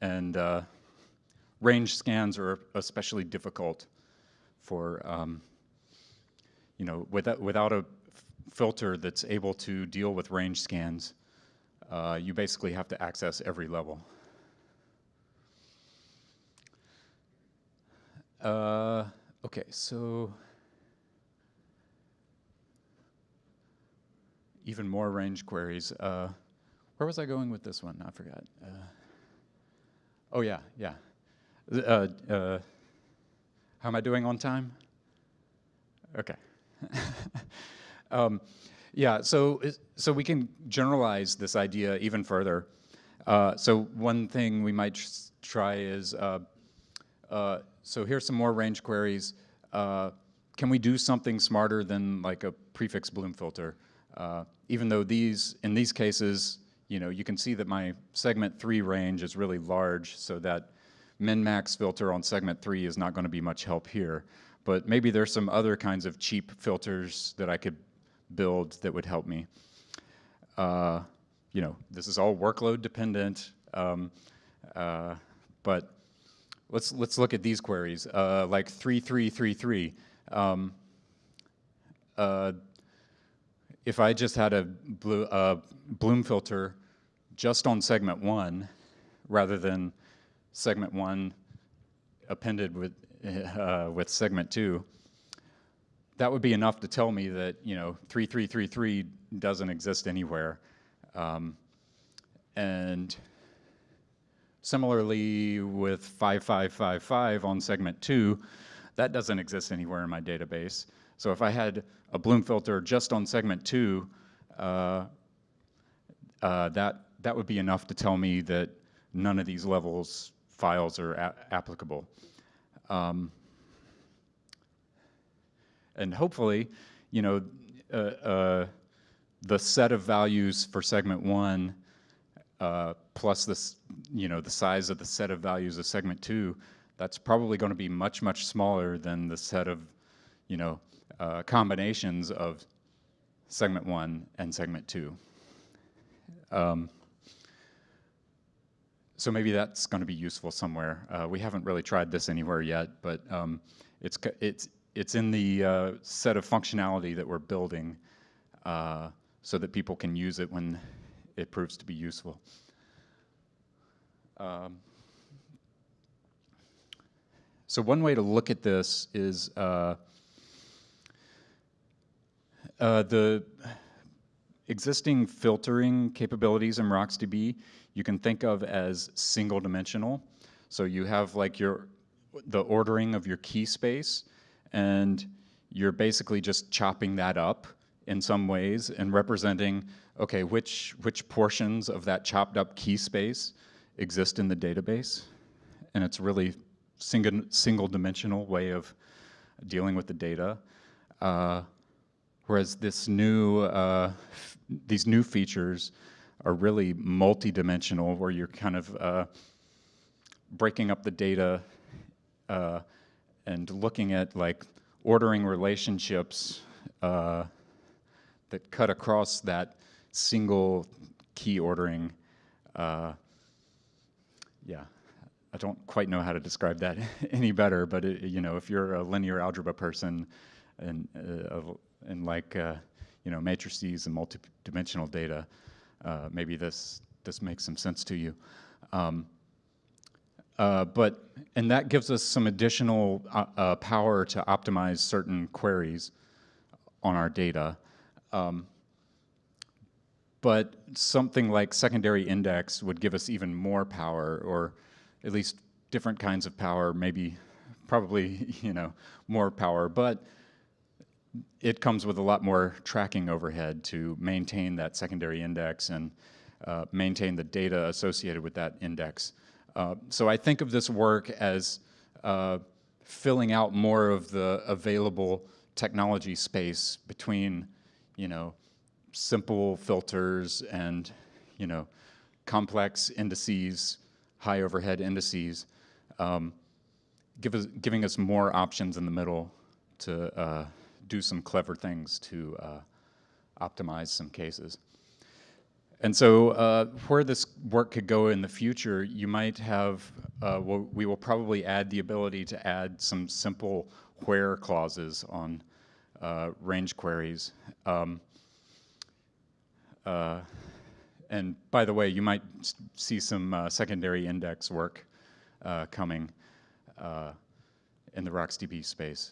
S9: And range scans are especially difficult for without a filter that's able to deal with range scans, you basically have to access every level. Okay, so even more range queries. Where was I going with this one? I forgot. Oh yeah. How am I doing on time? Okay. Yeah, so we can generalize this idea even further. So one thing we might try is, so here's some more range queries. Can we do something smarter than like a prefix bloom filter? Even though in these cases, you can see that my segment 3 range is really large, so that min-max filter on segment 3 is not going to be much help here. But maybe there's some other kinds of cheap filters that I could build that would help me. This is all workload dependent, but let's look at these queries, like 3333. If I just had a bloom filter just on segment 1, rather than segment 1 appended with segment 2, that would be enough to tell me that 3333 doesn't exist anywhere. And similarly with 5555 on segment 2, that doesn't exist anywhere in my database. So if I had a bloom filter just on segment 2, that would be enough to tell me that none of these levels files are applicable. And hopefully, the set of values for segment 1 plus this, the size of the set of values of segment 2, that's probably going to be much, much smaller than the set of, combinations of segment 1 and segment 2. So maybe that's going to be useful somewhere. We haven't really tried this anywhere yet, but it's in the set of functionality that we're building so that people can use it when it proves to be useful. So one way to look at this is the existing filtering capabilities in RocksDB you can think of as single dimensional. So you have like the ordering of your key space, and you're basically just chopping that up in some ways and representing, okay, which portions of that chopped up key space exist in the database. And it's really single dimensional way of dealing with the data. Whereas these new features are really multi-dimensional, where you're kind of breaking up the data and looking at like ordering relationships that cut across that single key ordering. Yeah, I don't quite know how to describe that any better, but if you're a linear algebra person and like matrices and multi-dimensional data, maybe this makes some sense to you. And that gives us some additional power to optimize certain queries on our data. But something like secondary index would give us even more power, or at least different kinds of power, probably more power, but it comes with a lot more tracking overhead to maintain that secondary index and maintain the data associated with that index. So I think of this work as filling out more of the available technology space between, simple filters and, complex indices, high overhead indices, giving us more options in the middle to do some clever things to optimize some cases. And so where this work could go in the future, you might have, we will probably add the ability to add some simple where clauses on range queries. And by the way, you might see some secondary index work coming in the RocksDB space.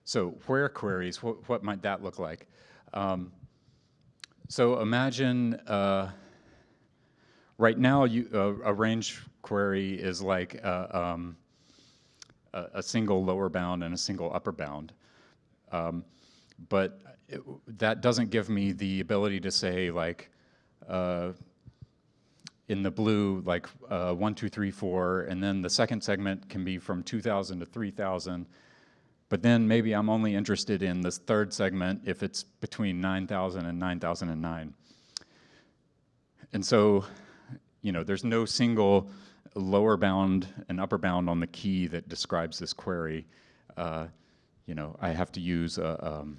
S9: So where queries, what might that look like? So imagine right now a range query is like a single lower bound and a single upper bound. But that doesn't give me the ability to say like in the blue like 1, 2, 3, 4, and then the second segment can be from 2,000 to 3,000. But then maybe I'm only interested in this third segment if it's between 9,000 and 9,009. And so, there's no single lower bound and upper bound on the key that describes this query. I have to use, in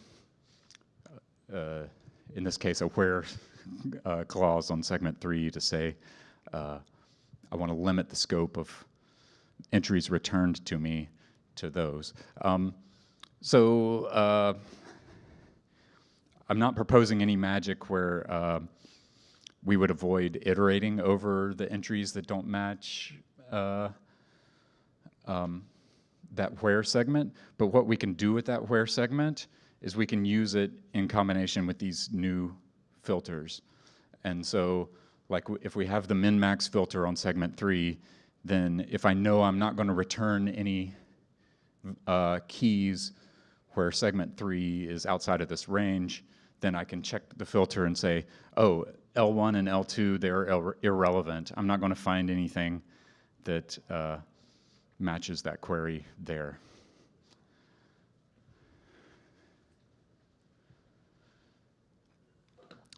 S9: this case, a where clause on segment 3 to say, I want to limit the scope of entries returned to me to those. So I'm not proposing any magic where we would avoid iterating over the entries that don't match that where segment. But what we can do with that where segment is we can use it in combination with these new filters. And so like if we have the min-max filter on segment 3, then if I know I'm not going to return any keys where segment 3 is outside of this range, then I can check the filter and say, oh, L1 and L2, they're irrelevant. I'm not going to find anything that matches that query there.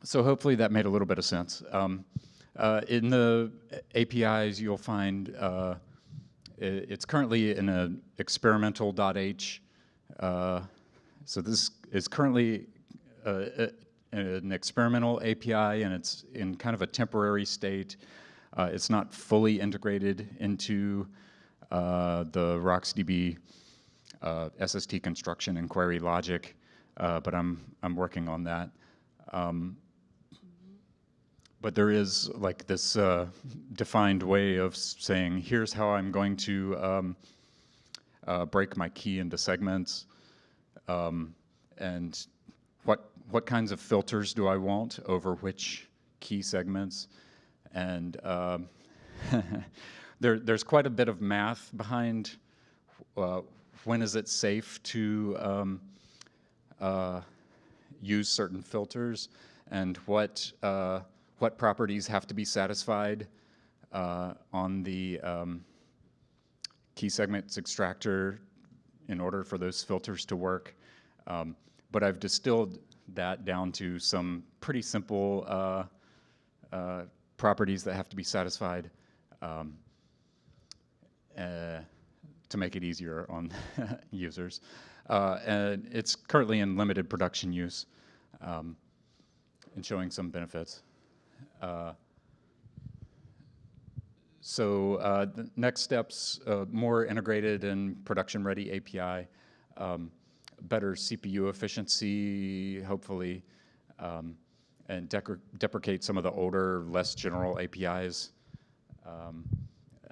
S9: So hopefully that made a little bit of sense. In the APIs, you'll find it's currently in an experimental.h. So this is currently an experimental API, and it's in kind of a temporary state. It's not fully integrated into the RocksDB SST construction and query logic, but I'm working on that. But there is like this defined way of saying, here's how I'm going to break my key into segments, and what kinds of filters do I want over which key segments, and there's quite a bit of math behind when is it safe to use certain filters, and what properties have to be satisfied on the key segments extractor in order for those filters to work. But I've distilled that down to some pretty simple properties that have to be satisfied to make it easier on users. And it's currently in limited production use and showing some benefits. So the next steps, more integrated and production-ready API, better CPU efficiency, hopefully, and deprecate some of the older, less general APIs.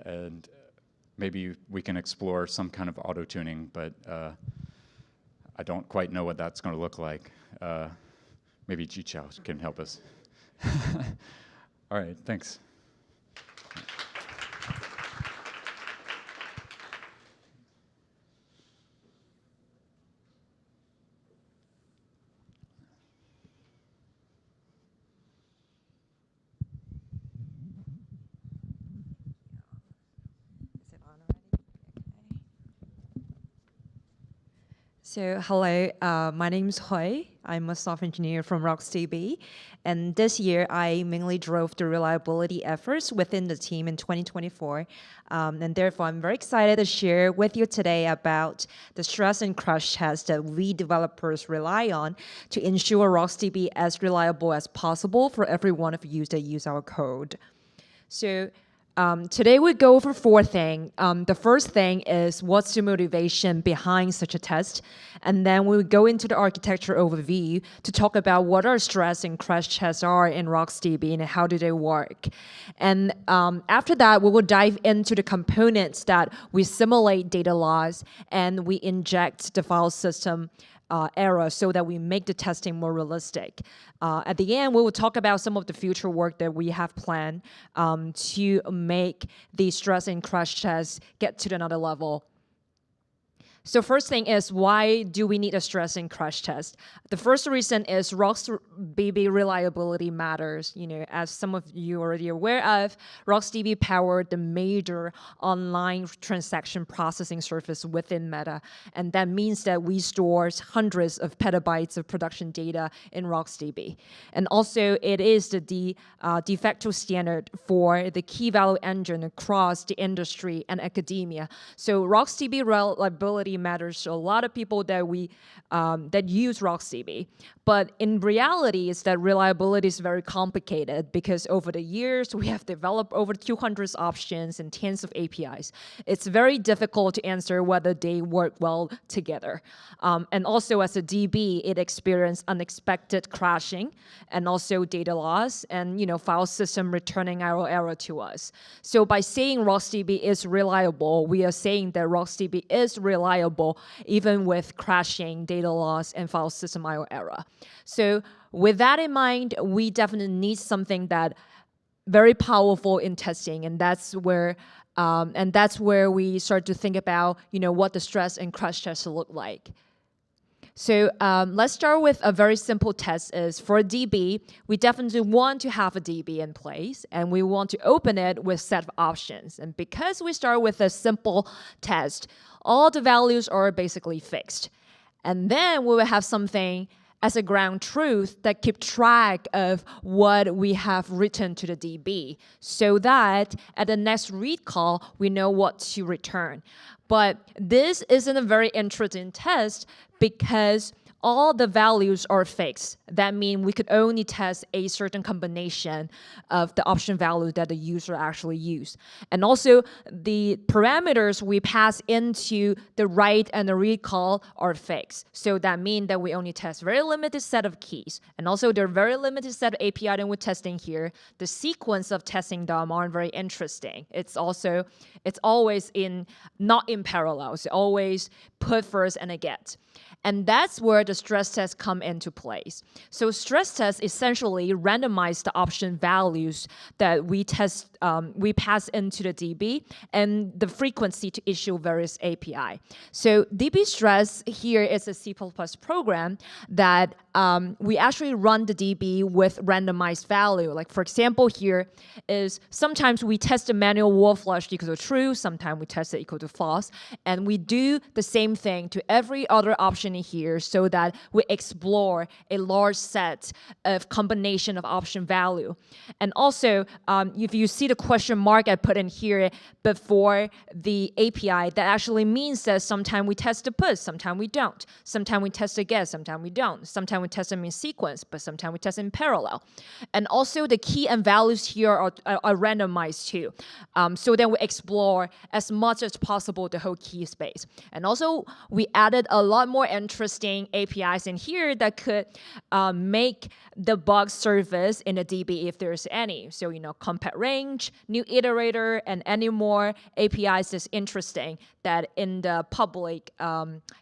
S9: And maybe we can explore some kind of auto-tuning, but I don't quite know what that's going to look like. Maybe Zhichao can help us. All right, thanks.
S10: So hello, my name is Hui. I'm a software engineer from RocksDB. And this year, I mainly drove the reliability efforts within the team in 2024. And therefore, I'm very excited to share with you today about the stress and crash tests that we developers rely on to ensure RocksDB as reliable as possible for every one of you that use our code. So today we go over 4 things. The first thing is what's the motivation behind such a test, and then we will go into the architecture overview to talk about what our stress and crash tests are in RocksDB and how do they work. And after that, we will dive into the components that we simulate data loss and we inject the file system error so that we make the testing more realistic. At the end, we will talk about some of the future work that we have planned to make the stress and crash tests get to another level. So first thing is, why do we need a stress and crash test? The first reason is RocksDB reliability matters. You know, as some of you are already aware of, RocksDB powered the major online transaction processing service within Meta. And that means that we store hundreds of petabytes of production data in RocksDB. And also, it is the de facto standard for the key value engine across the industry and academia. So RocksDB reliability matters to a lot of people that that use RocksDB. But in reality, it's that reliability is very complicated because over the years, we have developed over 200 options and tens of APIs. It's very difficult to answer whether they work well together. And also as a DB, it experienced unexpected crashing and also data loss and file system returning error to us. So by saying RocksDB is reliable, we are saying that RocksDB is reliable even with crashing, data loss, and file system I/O error. So with that in mind, we definitely need something that very powerful in testing, and that's where we start to think about what the stress and crash tests look like. So let's start with a very simple test. Is for a DB, we definitely want to have a DB in place, and we want to open it with set of options. And because we start with a simple test, all the values are basically fixed. And then we will have something as a ground truth that keep track of what we have written to the DB, so that at the next read call, we know what to return. But this isn't a very interesting test because all the values are fixed. That means we could only test a certain combination of the option value that the user actually used. And also, the parameters we pass into the write and the read call are fixed. So that means that we only test very limited set of keys. And also, there are very limited set of API that we're testing here. The sequence of testing them aren't very interesting. It's always not in parallel. It's always put first and a get. And that's where the stress tests come into place. So stress tests essentially randomize the option values that we pass into the DB and the frequency to issue various API. So DB stress here is a C++ program that we actually run the DB with randomized value. Like for example, here is sometimes we test the manual word flush equal to true, sometimes we test it equal to false, and we do the same thing to every other option in here so that we explore a large set of combination of option value. And also, if you see the question mark I put in here before the API, that actually means that sometimes we test the put, sometimes we don't. Sometimes we test the get, sometimes we don't. Sometimes we test them in sequence, but sometimes we test in parallel. And also the key and values here are randomized too. So then we explore as much as possible the whole key space. And also we added a lot more interesting APIs in here that could make the bug surface in a DB if there's any. So, compact range, new iterator, and any more APIs that's interesting that in the public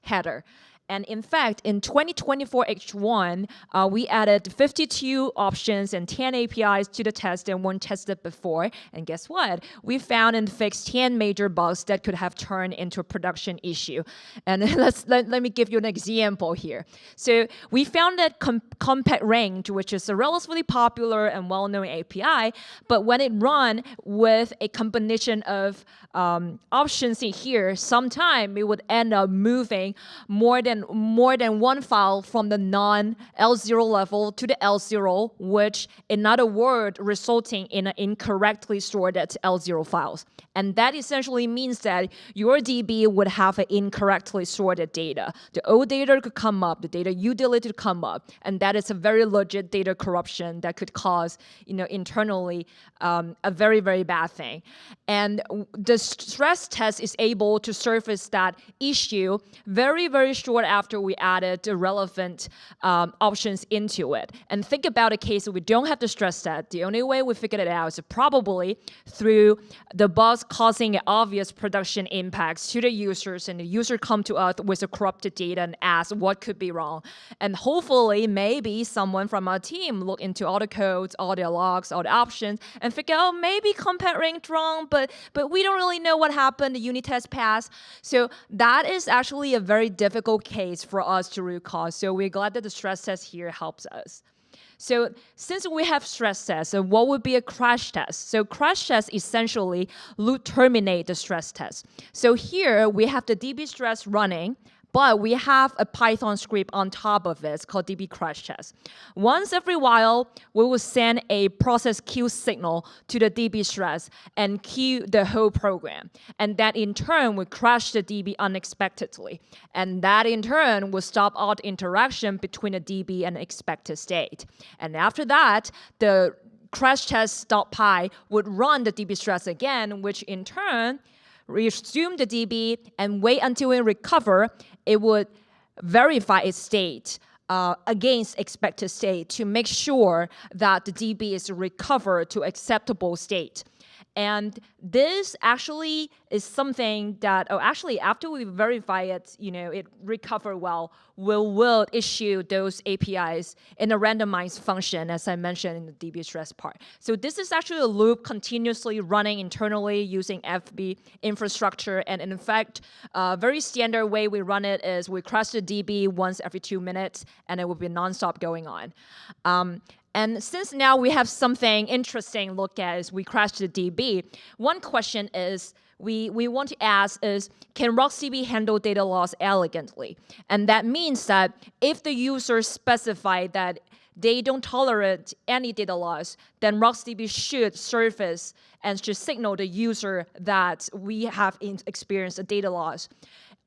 S10: header. And in fact, in 2024 H1, we added 52 options and 10 APIs to the test that weren't tested before. And guess what? We found and fixed 10 major bugs that could have turned into a production issue. And let me give you an example here. So we found that compact range, which is a relatively popular and well-known API, but when it run with a combination of options in here, sometime it would end up moving more than one file from the non-L0 level to the L0, which in other words, resulting in an incorrectly stored L0 files. And that essentially means that your DB would have an incorrectly sorted data. The old data could come up, the data you deleted could come up, and that is a very legit data corruption that could cause, internally a very, very bad thing. And the stress test is able to surface that issue very, very short after we added the relevant options into it. And think about a case where we don't have the stress test. The only way we figured it out is probably through the bugs causing obvious production impacts to the users, and the user come to us with a corrupted data and ask what could be wrong. And hopefully, maybe someone from our team look into all the codes, all the logs, all the options, and figure out maybe compact range wrong, but we don't really know what happened. The unit test passed. So that is actually a very difficult case for us to root cause. So we're glad that the stress test here helps us. So since we have stress tests, what would be a crash test? So crash test essentially loop terminate the stress test. So here we have the DB stress running, but we have a Python script on top of it. It's called DB crash test. Once every while, we will send a process queue signal to the DB stress and queue the whole program. And that in turn will crash the DB unexpectedly. And that in turn will stop all the interaction between the DB and the expected state. And after that, the crash test .py would run the DB stress again, which in turn resume the DB and wait until it recover. It would verify its state against expected state to make sure that the DB is recovered to acceptable state. And this actually is something that, actually after we verify it, it recovered well, we'll issue those APIs in a randomized function, as I mentioned in the DB stress part. So this is actually a loop continuously running internally using FB infrastructure. And in fact, a very standard way we run it is we crash the DB once every 2 minutes, and it will be nonstop going on.
S11: And since now we have something interesting to look at as we crash the DB, one question is, we want to ask is, can RocksDB handle data loss elegantly? And that means that if the user specify that they don't tolerate any data loss, then RocksDB should surface and should signal the user that we have experienced a data loss.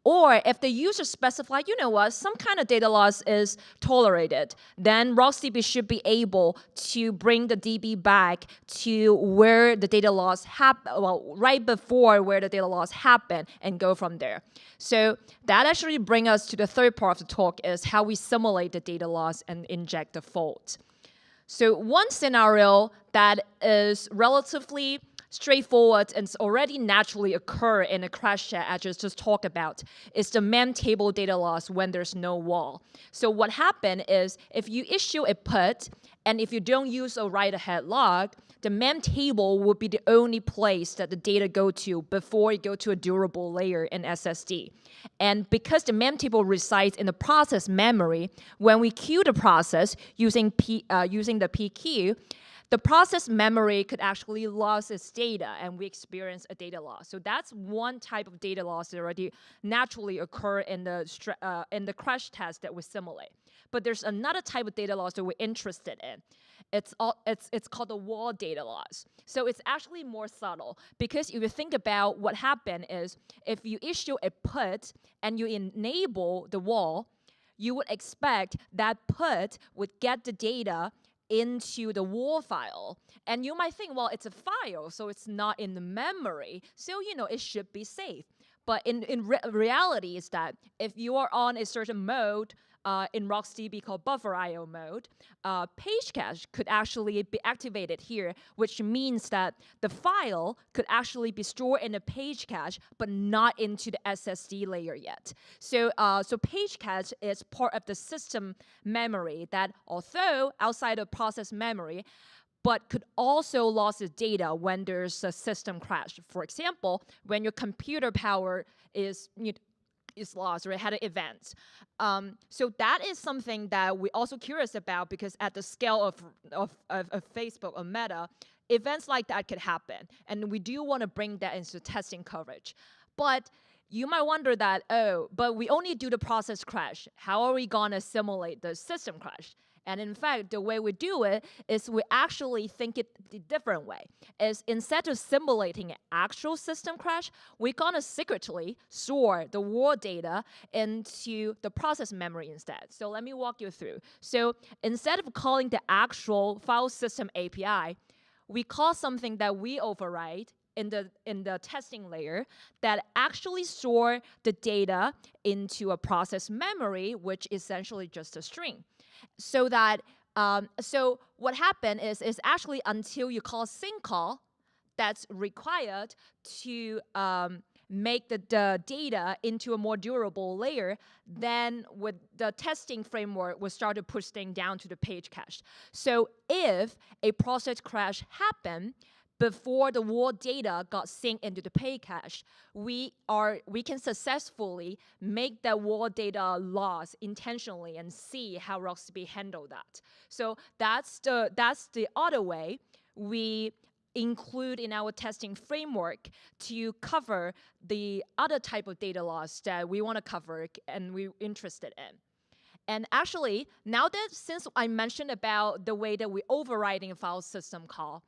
S11: Or if the user specify, you know what, some kind of data loss is tolerated, then RocksDB should be able to bring the DB back to where the data loss happened, well, right before where the data loss happened, and go from there. So that actually brings us to the third part of the talk, is how we simulate the data loss and inject the fault. So one scenario that is relatively straightforward and already naturally occur in a crash chat I just talked about is the mem table data loss when there's no wall. So what happened is, if you issue a put and if you don't use a write-ahead log, the mem table would be the only place that the data go to before it go to a durable layer in SSD. And because the mem table resides in the process memory, when we queue the process using the PQ, the process memory could actually lose its data, and we experience a data loss. So that's one type of data loss that already naturally occur in the crash test that we simulate. But there's another type of data loss that we're interested in. It's called the wall data loss. So it's actually more subtle, because if you think about what happened is, if you issue a put and you enable the wall, you would expect that put would get the data into the wall file. And you might think, well, it's a file, so it's not in the memory, so it should be safe. But in reality is that if you are on a certain mode in RocksDB called buffer IO mode, page cache could actually be activated here, which means that the file could actually be stored in a page cache, but not into the SSD layer yet. So, so page cache is part of the system memory that, although outside of process memory, but could also lose its data when there's a system crash. For example, when your computer power is lost or it had an event. So that is something that we're also curious about, because at the scale of Facebook or Meta, events like that could happen. And we do want to bring that into testing coverage. But you might wonder that, oh, but we only do the process crash. How are we going to simulate the system crash? And in fact, the way we do it is we actually think it the different way. Is instead of simulating an actual system crash, we're gonna secretly store the raw data into the process memory instead. So let me walk you through. So instead of calling the actual file system API, we call something that we override in the testing layer that actually store the data into a process memory, which is essentially just a string. So that so what happened is actually until you call sync call, that's required to make the data into a more durable layer, then with the testing framework, we'll start to push things down to the page cache. So if a process crash happened before the raw data got synced into the page cache, we can successfully make that raw data loss intentionally and see how RocksDB handle that. So that's the other way we include in our testing framework to cover the other type of data loss that we want to cover and we're interested in. And actually, now that since I mentioned about the way that we're overriding a file system call,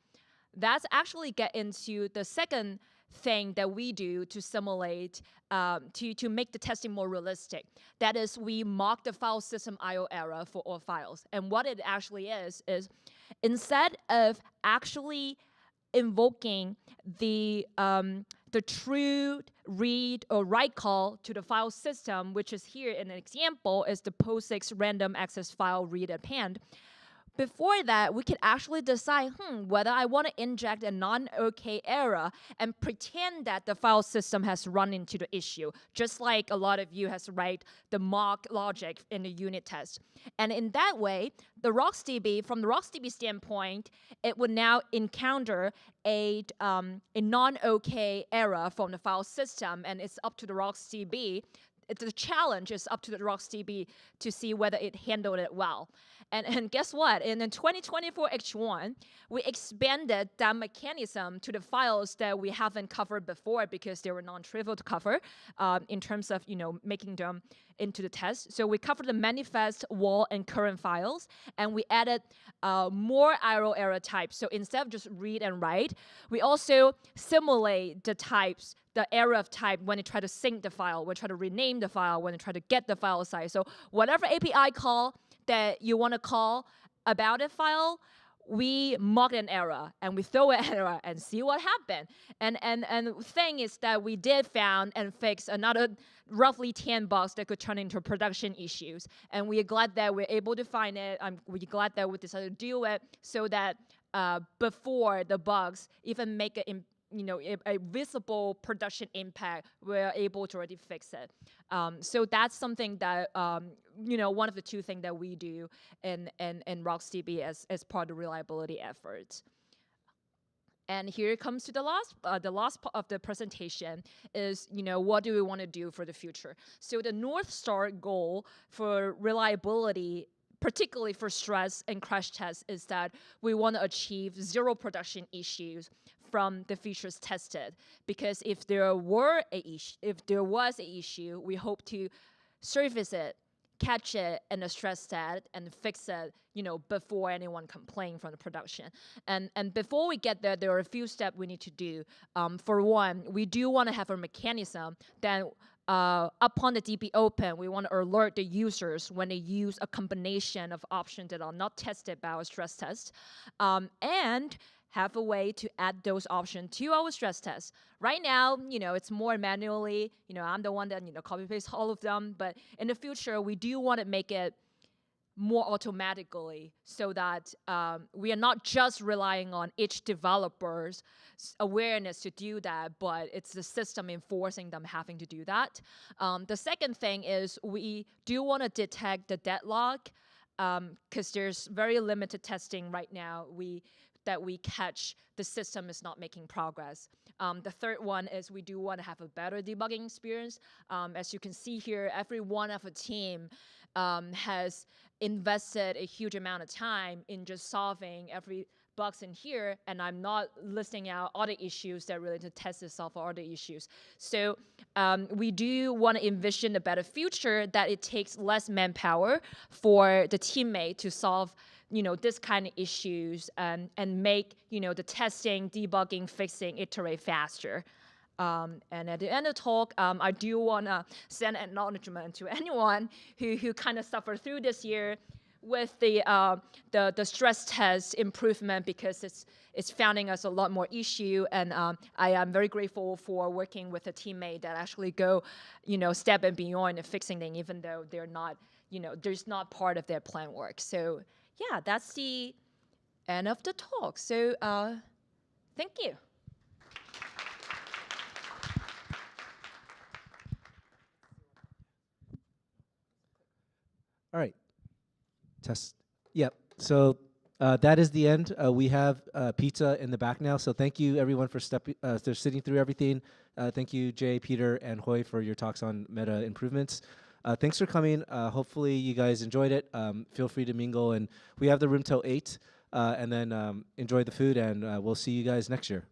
S11: that's actually get into the second thing that we do to simulate, to make the testing more realistic. That is, we mock the file system IO error for all files. And what it actually is instead of actually invoking the true read or write call to the file system, which is here in an example, is the POSIX random access file read append. Before that, we could actually decide whether I want to inject a non-OK error and pretend that the file system has run into the issue, just like a lot of you has write the mock logic in the unit test. And in that way, the RocksDB, from the RocksDB standpoint, it would now encounter a non-OK error from the file system, and it's up to the RocksDB the challenge is up to the RocksDB to see whether it handled it well. And guess what? In the 2024 H1, we expanded that mechanism to the files that we haven't covered before because they were non-trivial to cover in terms of making them into the test. So we covered the manifest, wall, and current files, and we added more IRO error types. So instead of just read and write, we also simulate the types, the error of type when you try to sync the file, when you try to rename the file, when you try to get the file size. So whatever API call that you want to call about a file, we mock an error and we throw an error and see what happened. And the thing is that we did found and fix another roughly 10 bugs that could turn into production issues. And we're glad that we're able to find it. We're glad that we decided to do it so that before the bugs even make a visible production impact, we're able to already fix it. So that's something that, one of the two things that we do in RocksDB as part of the reliability efforts. And here it comes to the last part of the presentation is, what do we want to do for the future? So the North Star goal for reliability, particularly for stress and crash tests, is that we want to achieve 0 production issues from the features tested. Because if there was an issue, we hope to surface it, catch it in a stress test, and fix it, before anyone complains from the production. And before we get there, there are a few steps we need to do. For one, we do want to have a mechanism that upon the DB open, we want to alert the users when they use a combination of options that are not tested by our stress test, and have a way to add those options to our stress test. Right now, it's more manually. I'm the one that copy paste all of them. But in the future, we do want to make it more automatically so that we are not just relying on each developer's awareness to do that, but it's the system enforcing them having to do that. The second thing is we do want to detect the deadlock because there's very limited testing right now that we catch the system is not making progress. The third one is we do want to have a better debugging experience. As you can see here, every one of a team has invested a huge amount of time in just solving every bugs in here, and I'm not listing out all the issues that relate to test itself or other issues. So we do want to envision a better future that it takes less manpower for the teammate to solve this kind of issues and make the testing, debugging, fixing, iterate faster. And at the end of the talk, I do want to send acknowledgement to anyone who kind of suffered through this year with the stress test improvement because it's finding us a lot more issue, and I am very grateful for working with a teammate that actually go step and beyond and fixing things even though they're not there's not part of their plan work. So yeah, that's the end of the talk. So thank you.
S1: All right. Test. Yep. So that is the end. We have pizza in the back now. So thank you, everyone, for sitting through everything. Thank you, Jay, Peter, and Hui for your talks on meta improvements. Thanks for coming. Hopefully you guys enjoyed it. Feel free to mingle. And we have the room till 8. And then enjoy the food, and we'll see you guys next year.